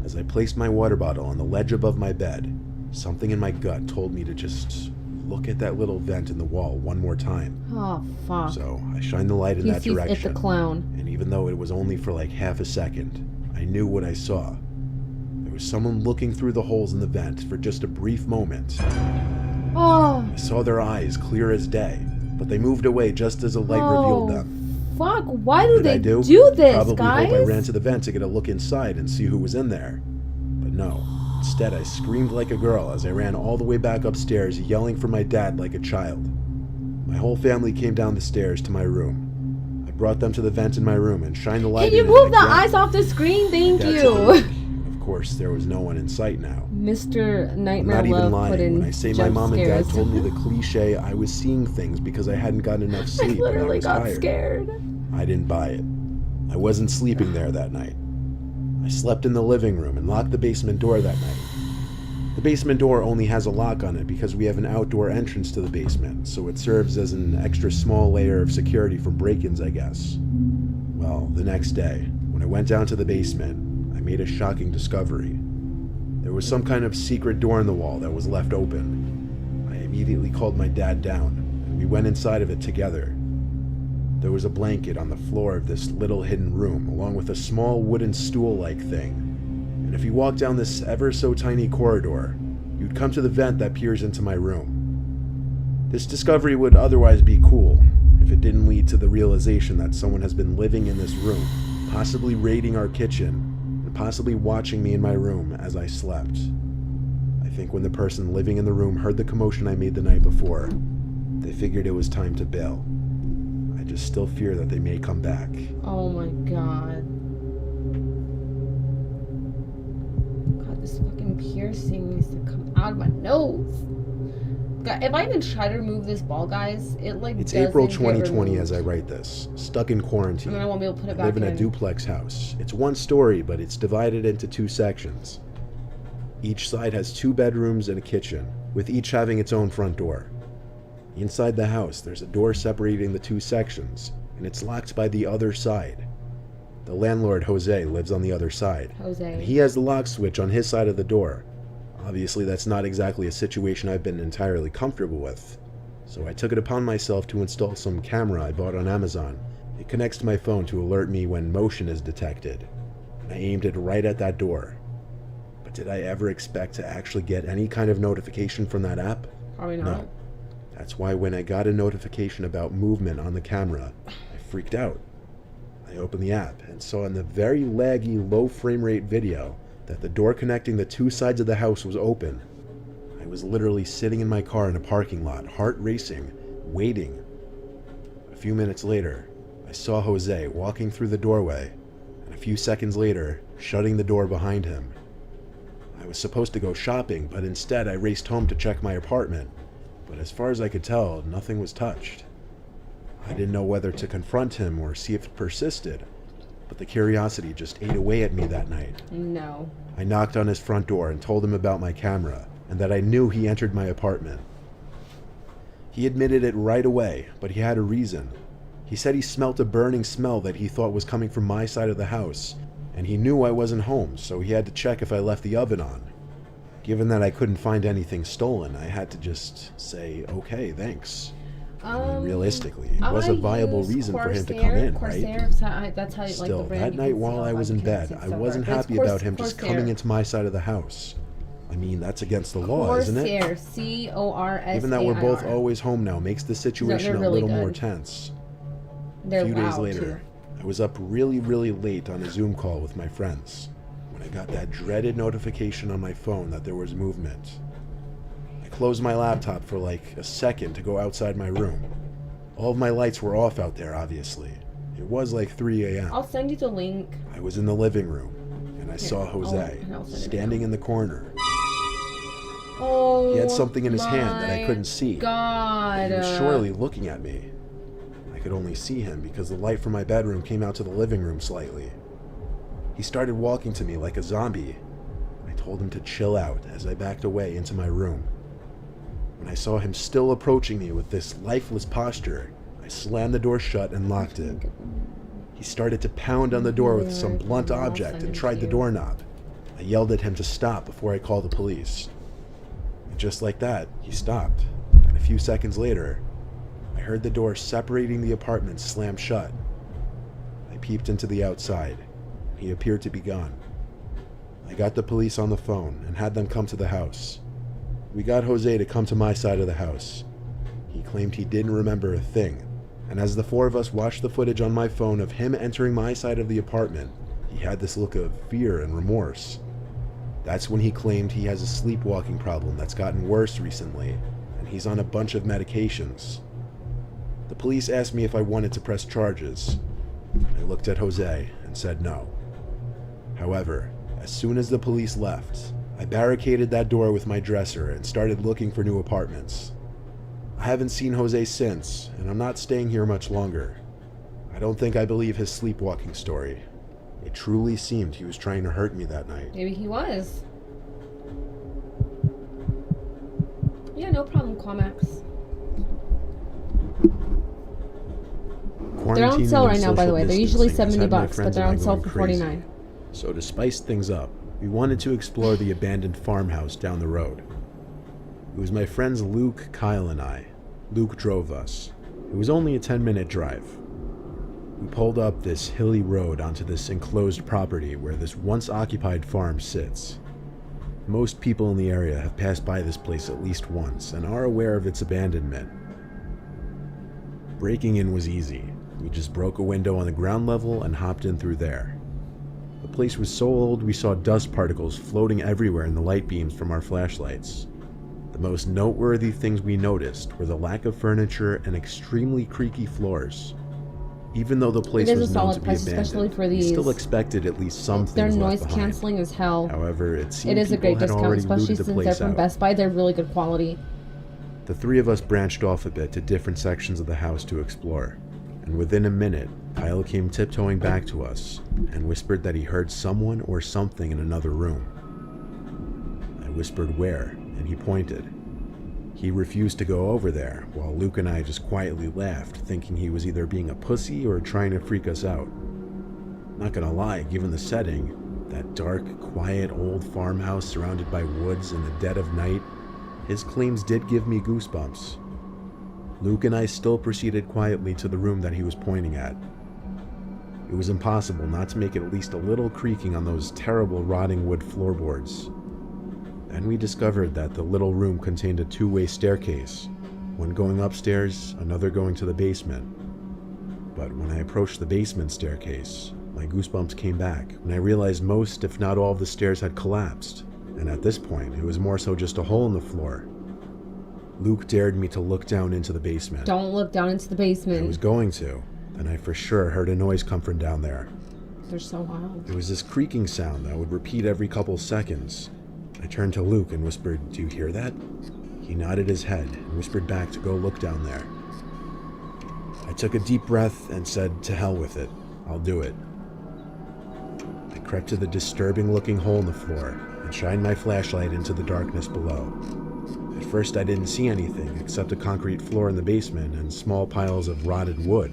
As I placed my water bottle on the ledge above my bed, something in my gut told me to just look at that little vent in the wall one more time. Oh, fuck. So I shined the light in He that sees direction. It the clown. And even though it was only for like half a second, I knew what I saw. There was someone looking through the holes in the vent for just a brief moment. Oh. I saw their eyes clear as day, but they moved away just as a light revealed them. Fuck, why do What did they I do? this, Probably guys? hope I ran to the vent to get a look inside and see who was in there. But no. Instead, I screamed like a girl as I ran all the way back upstairs, yelling for my dad like a child. My whole family came down the stairs to my room. I brought them to the vent in my room and shined the light Can you in it move the again. eyes off the screen? Thank That's you. it. Of course, there was no one in sight now. Mr. I'm Nightmare not even Love put in lying when I say my jump mom and dad scares. told me the cliche I was seeing things because I hadn't gotten enough I sleep and I literally was got tired. scared. I didn't buy it. I wasn't sleeping there that night. I slept in the living room and locked the basement door that night. The basement door only has a lock on it because we have an outdoor entrance to the basement, so it serves as an extra small layer of security from break-ins, I guess. Well, the next day, when I went down to the basement, I made a shocking discovery. There was some kind of secret door in the wall that was left open. I immediately called my dad down, and we went inside of it together. There was a blanket on the floor of this little hidden room, along with a small wooden stool-like thing. And if you walk down this ever so tiny corridor, you'd come to the vent that peers into my room. This discovery would otherwise be cool if it didn't lead to the realization that someone has been living in this room, possibly raiding our kitchen, and possibly watching me in my room as I slept. I think when the person living in the room heard the commotion I made the night before, they figured it was time to bail. I just still fear that they may come back. Oh my god. God, this fucking piercing needs to come out of my nose. God, if I even try to remove this ball, guys, it like It's doesn't April get 2020 removed. as I write this, stuck in quarantine. And then I won't be able to put it I back live in a in. duplex house. It's one story, but it's divided into 2 sections. Each side has 2 bedrooms and a kitchen, with each having its own front door. Inside the house, there's a door separating the 2 sections, and it's locked by the other side. The landlord, Jose, lives on the other side. Jose. And he has the lock switch on his side of the door. Obviously, that's not exactly a situation I've been entirely comfortable with. So I took it upon myself to install some camera I bought on Amazon. It connects to my phone to alert me when motion is detected. And I aimed it right at that door. But did I ever expect to actually get any kind of notification from that app? Probably not. No. That's why when I got a notification about movement on the camera, I freaked out. I opened the app and saw in the very laggy, low frame rate video that the door connecting the 2 sides of the house was open. I was literally sitting in my car in a parking lot, heart racing, waiting. A few minutes later, I saw Jose walking through the doorway, and a few seconds later, shutting the door behind him. I was supposed to go shopping, but instead I raced home to check my apartment. But as far as I could tell, nothing was touched. I didn't know whether to confront him or see if it persisted, but the curiosity just ate away at me that night. No. I knocked on his front door and told him about my camera, and that I knew he entered my apartment. He admitted it right away, but he had a reason. He said he smelt a burning smell that he thought was coming from my side of the house, and he knew I wasn't home, so he had to check if I left the oven on. Given that I couldn't find anything stolen, I had to just say, okay, thanks. I mean, realistically, it was a viable reason for him to come in, right? That's how, Still, like, the brand that night while I was in bed, I wasn't happy about him just coming into my side of the house. I mean, that's against the law, isn't it? Corsair, C-O-R-S-A-I-R. Even that we're both always home now makes the situation really a little good. more tense. They're A few days loud, later, I was up really late on a Zoom call with my friends when I got that dreaded notification on my phone that there was movement. I closed my laptop for like a second to go outside my room. All of my lights were off out there, obviously. It was like 3 a.m. I'll send you the link. I was in the living room, and I saw Jose standing in the corner. Oh, he had something in his hand that I couldn't see. God. He was surely looking at me. I could only see him because the light from my bedroom came out to the living room slightly. He started walking to me like a zombie. I told him to chill out as I backed away into my room. When I saw him still approaching me with this lifeless posture, I slammed the door shut and locked it. He started to pound on the door with some blunt object and tried the doorknob. I yelled at him to stop before I called the police. And just like that, he stopped. And a few seconds later, I heard the door separating the apartments slam shut. I peeped into the outside. He appeared to be gone. I got the police on the phone and had them come to the house. We got Jose to come to my side of the house. He claimed he didn't remember a thing, and as the 4 of us watched the footage on my phone of him entering my side of the apartment, he had this look of fear and remorse. That's when he claimed he has a sleepwalking problem that's gotten worse recently, and he's on a bunch of medications. The police asked me if I wanted to press charges. I looked at Jose and said no. However, as soon as the police left, I barricaded that door with my dresser and started looking for new apartments. I haven't seen Jose since, and I'm not staying here much longer. I don't think I believe his sleepwalking story. It truly seemed he was trying to hurt me that night. Maybe he was. Yeah, no problem, Quamax. They're on sale right now, by the way. They're usually $70, but they're on sale for $49. So to spice things up, we wanted to explore the abandoned farmhouse down the road. It was my friends Luke, Kyle, and I. Luke drove us. It was only a 10-minute drive. We pulled up this hilly road onto this enclosed property where this once-occupied farm sits. Most people in the area have passed by this place at least once and are aware of its abandonment. Breaking in was easy. We just broke a window on the ground level and hopped in through there. The place was so old we saw dust particles floating everywhere in the light beams from our flashlights. The most noteworthy things we noticed were the lack of furniture and extremely creaky floors. Even though the place It is was a known solid to be price, especially abandoned, for we these. still expected at least some They're things noise left behind. canceling as hell. However, it seemed It is a people great had discount, already especially looted the since they're place from out. Best Buy. They're really good quality. The three of us branched off a bit to different sections of the house to explore, and within a minute, Kyle came tiptoeing back to us and whispered that he heard someone or something in another room. I whispered where, and he pointed. He refused to go over there, while Luke and I just quietly laughed, thinking he was either being a pussy or trying to freak us out. Not gonna lie, given the setting, that dark, quiet old farmhouse surrounded by woods in the dead of night, his claims did give me goosebumps. Luke and I still proceeded quietly to the room that he was pointing at. It was impossible not to make at least a little creaking on those terrible rotting wood floorboards. Then we discovered that the little room contained a two-way staircase, one going upstairs, another going to the basement. But when I approached the basement staircase, my goosebumps came back when I realized most, if not all, of the stairs had collapsed, and at this point, it was more so just a hole in the floor. Luke dared me to look down into the basement. Don't look down into the basement. I was going to, and I for sure heard a noise come from down there. They're so loud. It was this creaking sound that would repeat every couple seconds. I turned to Luke and whispered, "Do you hear that?" He nodded his head and whispered back to go look down there. I took a deep breath and said, "To hell with it. I'll do it." I crept to the disturbing-looking hole in the floor and shined my flashlight into the darkness below. At first I didn't see anything except a concrete floor in the basement and small piles of rotted wood.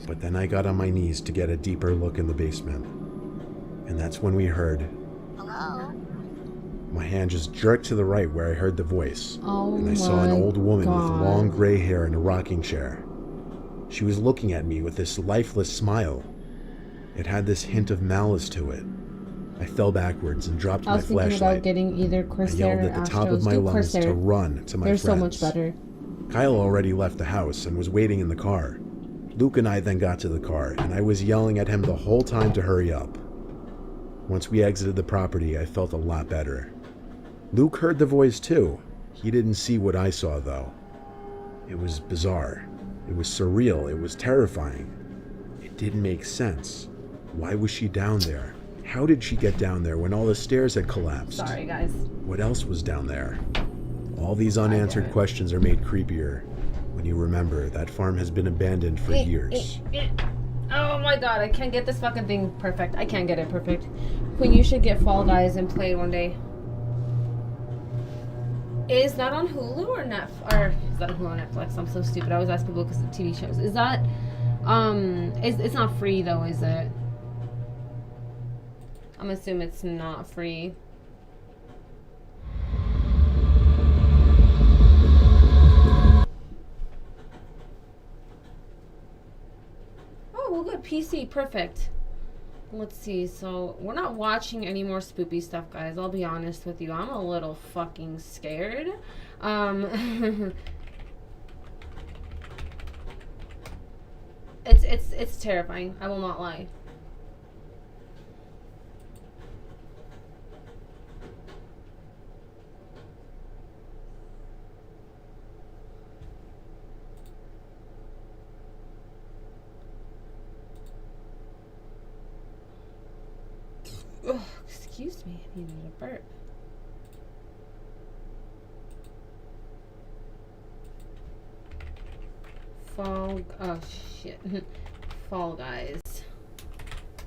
But then I got on my knees to get a deeper look in the basement. And that's when we heard... Hello? My hand just jerked to the right where I heard the voice, Oh and I saw an my old woman God. with long gray hair in a rocking chair. She was looking at me with this lifeless smile. It had this hint of malice to it. I fell backwards and dropped I my was thinking flashlight. about getting either I Corsair yelled or at the top of Astros. my Do lungs Corsair. to run to my They're friends. so much better. Kyle already left the house and was waiting in the car. Luke and I then got to the car, and I was yelling at him the whole time to hurry up. Once we exited the property, I felt a lot better. Luke heard the voice too. He didn't see what I saw, though. It was bizarre. It was surreal. It was terrifying. It didn't make sense. Why was she down there? How did she get down there when all the stairs had collapsed? Sorry, guys. What else was down there? All these unanswered questions are made creepier when you remember that farm has been abandoned for years. Oh my god, I can't get this fucking thing perfect. I can't get it perfect. Queen, you should get Fall Guys and play it one day. Is that on Hulu or Netflix? Or is that on Hulu or Netflix? I'm so stupid. I always ask people because of TV shows. Is that, it's not free though, is it? I'm assuming it's not free. Oh, well, good. PC, perfect. Let's see. So we're not watching any more spoopy stuff, guys. I'll be honest with you. I'm a little fucking scared. It's terrifying. I will not lie. Oh, excuse me, I needed a burp. Oh shit. Fall Guys.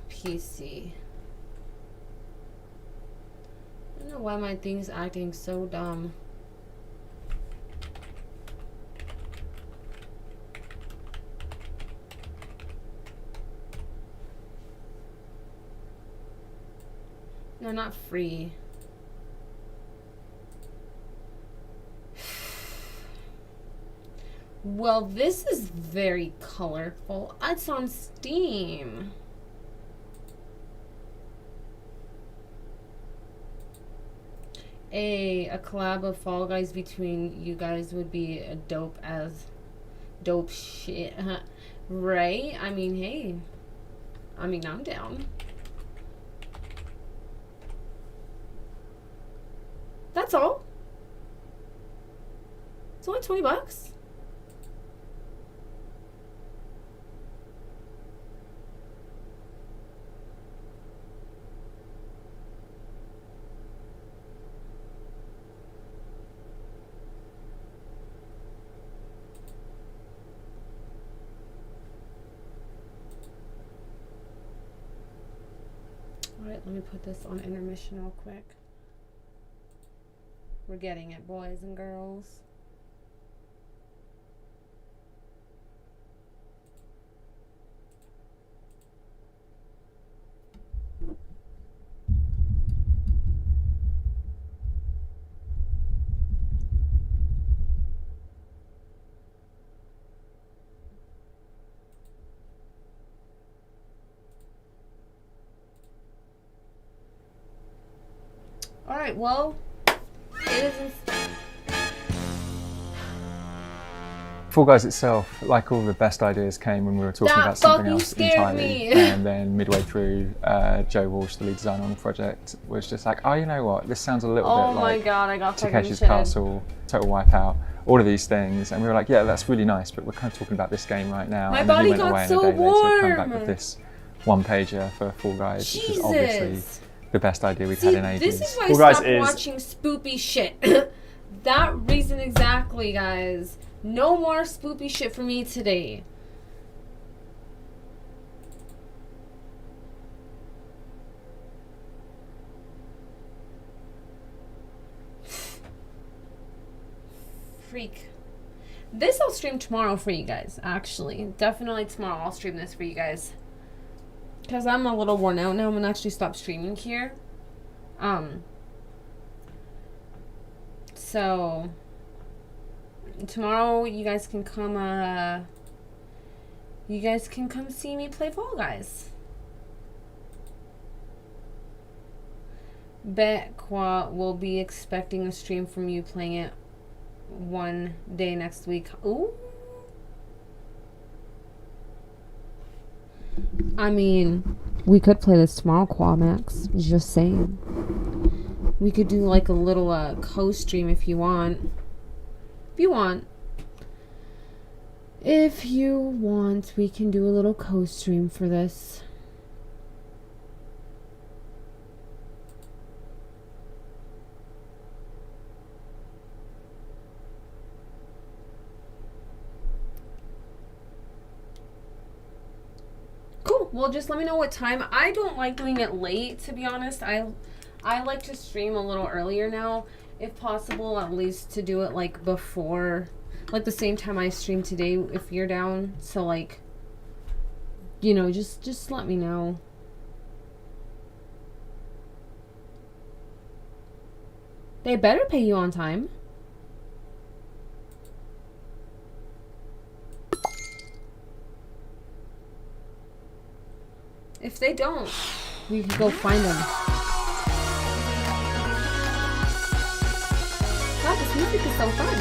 PC. I don't know why my thing's acting so dumb. No, not free. Well, this is very colorful. It's on Steam. A collab of Fall Guys between you guys would be dope as dope shit. Right? I mean, hey. I mean, I'm down. That's all. It's only $20. Alright, let me put this on intermission real quick. We're getting it, boys and girls. Alright, well, it isn't. Fall Guys itself, like all the best ideas came when we were talking about something else entirely. And then midway through, Joe Walsh, the lead designer on the project, was just like, oh, you know what, this sounds a little bit like God, I got Takeshi's Castle, Total Wipeout, all of these things. And we were like, yeah, that's really nice, but we're kind of talking about this game right now. My and then body he went got away so and a day later come back warm. with this one-pager for Fall Guys, which is obviously Jesus. the best idea we've See, had in ages. this is why I stopped watching spoopy shit. That reason exactly, guys. No more spoopy shit for me today. Freak. This I'll stream tomorrow for you guys, actually. Definitely tomorrow I'll stream this for you guys. Because I'm a little worn out now. I'm going to actually stop streaming here. So tomorrow you guys can come see me play Fall Guys. Bet Qua will be expecting a stream from you playing it one day next week. Ooh. I mean, we could play this tomorrow, Quamax. Just saying. We could do like a little co-stream if you want. If you want. If you want, we can do a little co-stream for this. Cool. Well, just let me know what time. I don't like doing it late, to be honest. I like to stream a little earlier now, if possible, at least to do it like before, like the same time I stream today, if you're down. So like, you know, just let me know. They better pay you on time. If they don't, we can go find them. God, this music is so fun.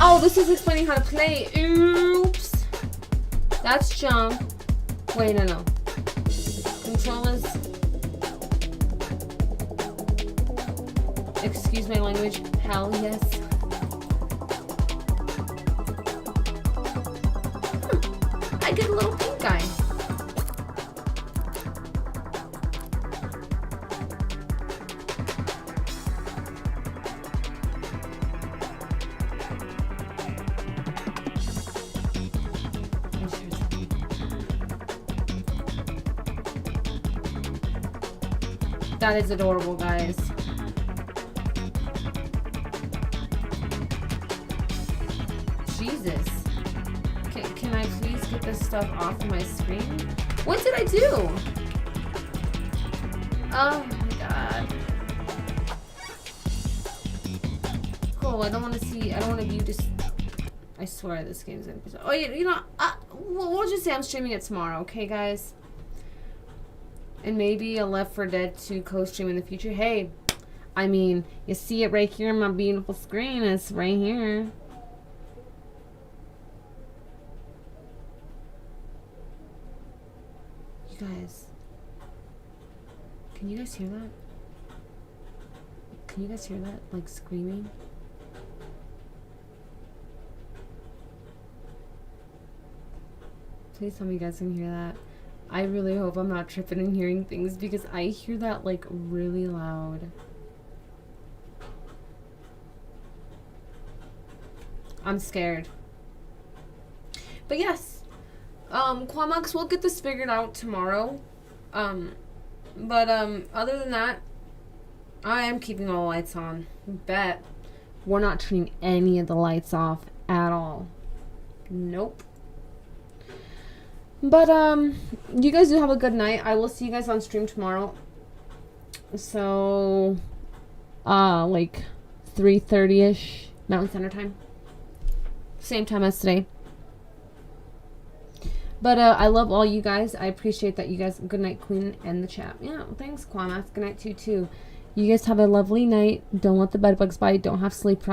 Oh, this is explaining how to play. Oops. That's jump. Wait, no. Controllers. Excuse my language. Hell yes. I get a little pink guy. That is adorable, guys. Jesus. Can I please get this stuff off my screen? What did I do? Oh my god. Cool, I don't want to view this. I swear this game's gonna be so. Oh, yeah, you know, we'll just say I'm streaming it tomorrow, okay, guys? And maybe a Left 4 Dead 2 co-stream in the future. Hey, I mean, you see it right here on my beautiful screen. It's right here. You guys, can you guys hear that? Can you guys hear that? Like screaming? Please tell me you guys can hear that. I really hope I'm not tripping and hearing things because I hear that like really loud. I'm scared. But yes, Quamax, we'll get this figured out tomorrow. But other than that, I am keeping all the lights on. Bet. We're not turning any of the lights off at all. Nope. But you guys do have a good night. I will see you guys on stream tomorrow. So like 3:30ish Mountain Standard Time. Same time as today. But I love all you guys. I appreciate that you guys. Good night, Queen, and the chat. Yeah, thanks, Quamath. Good night to you too. You guys have a lovely night. Don't let the bed bugs bite. Don't have sleep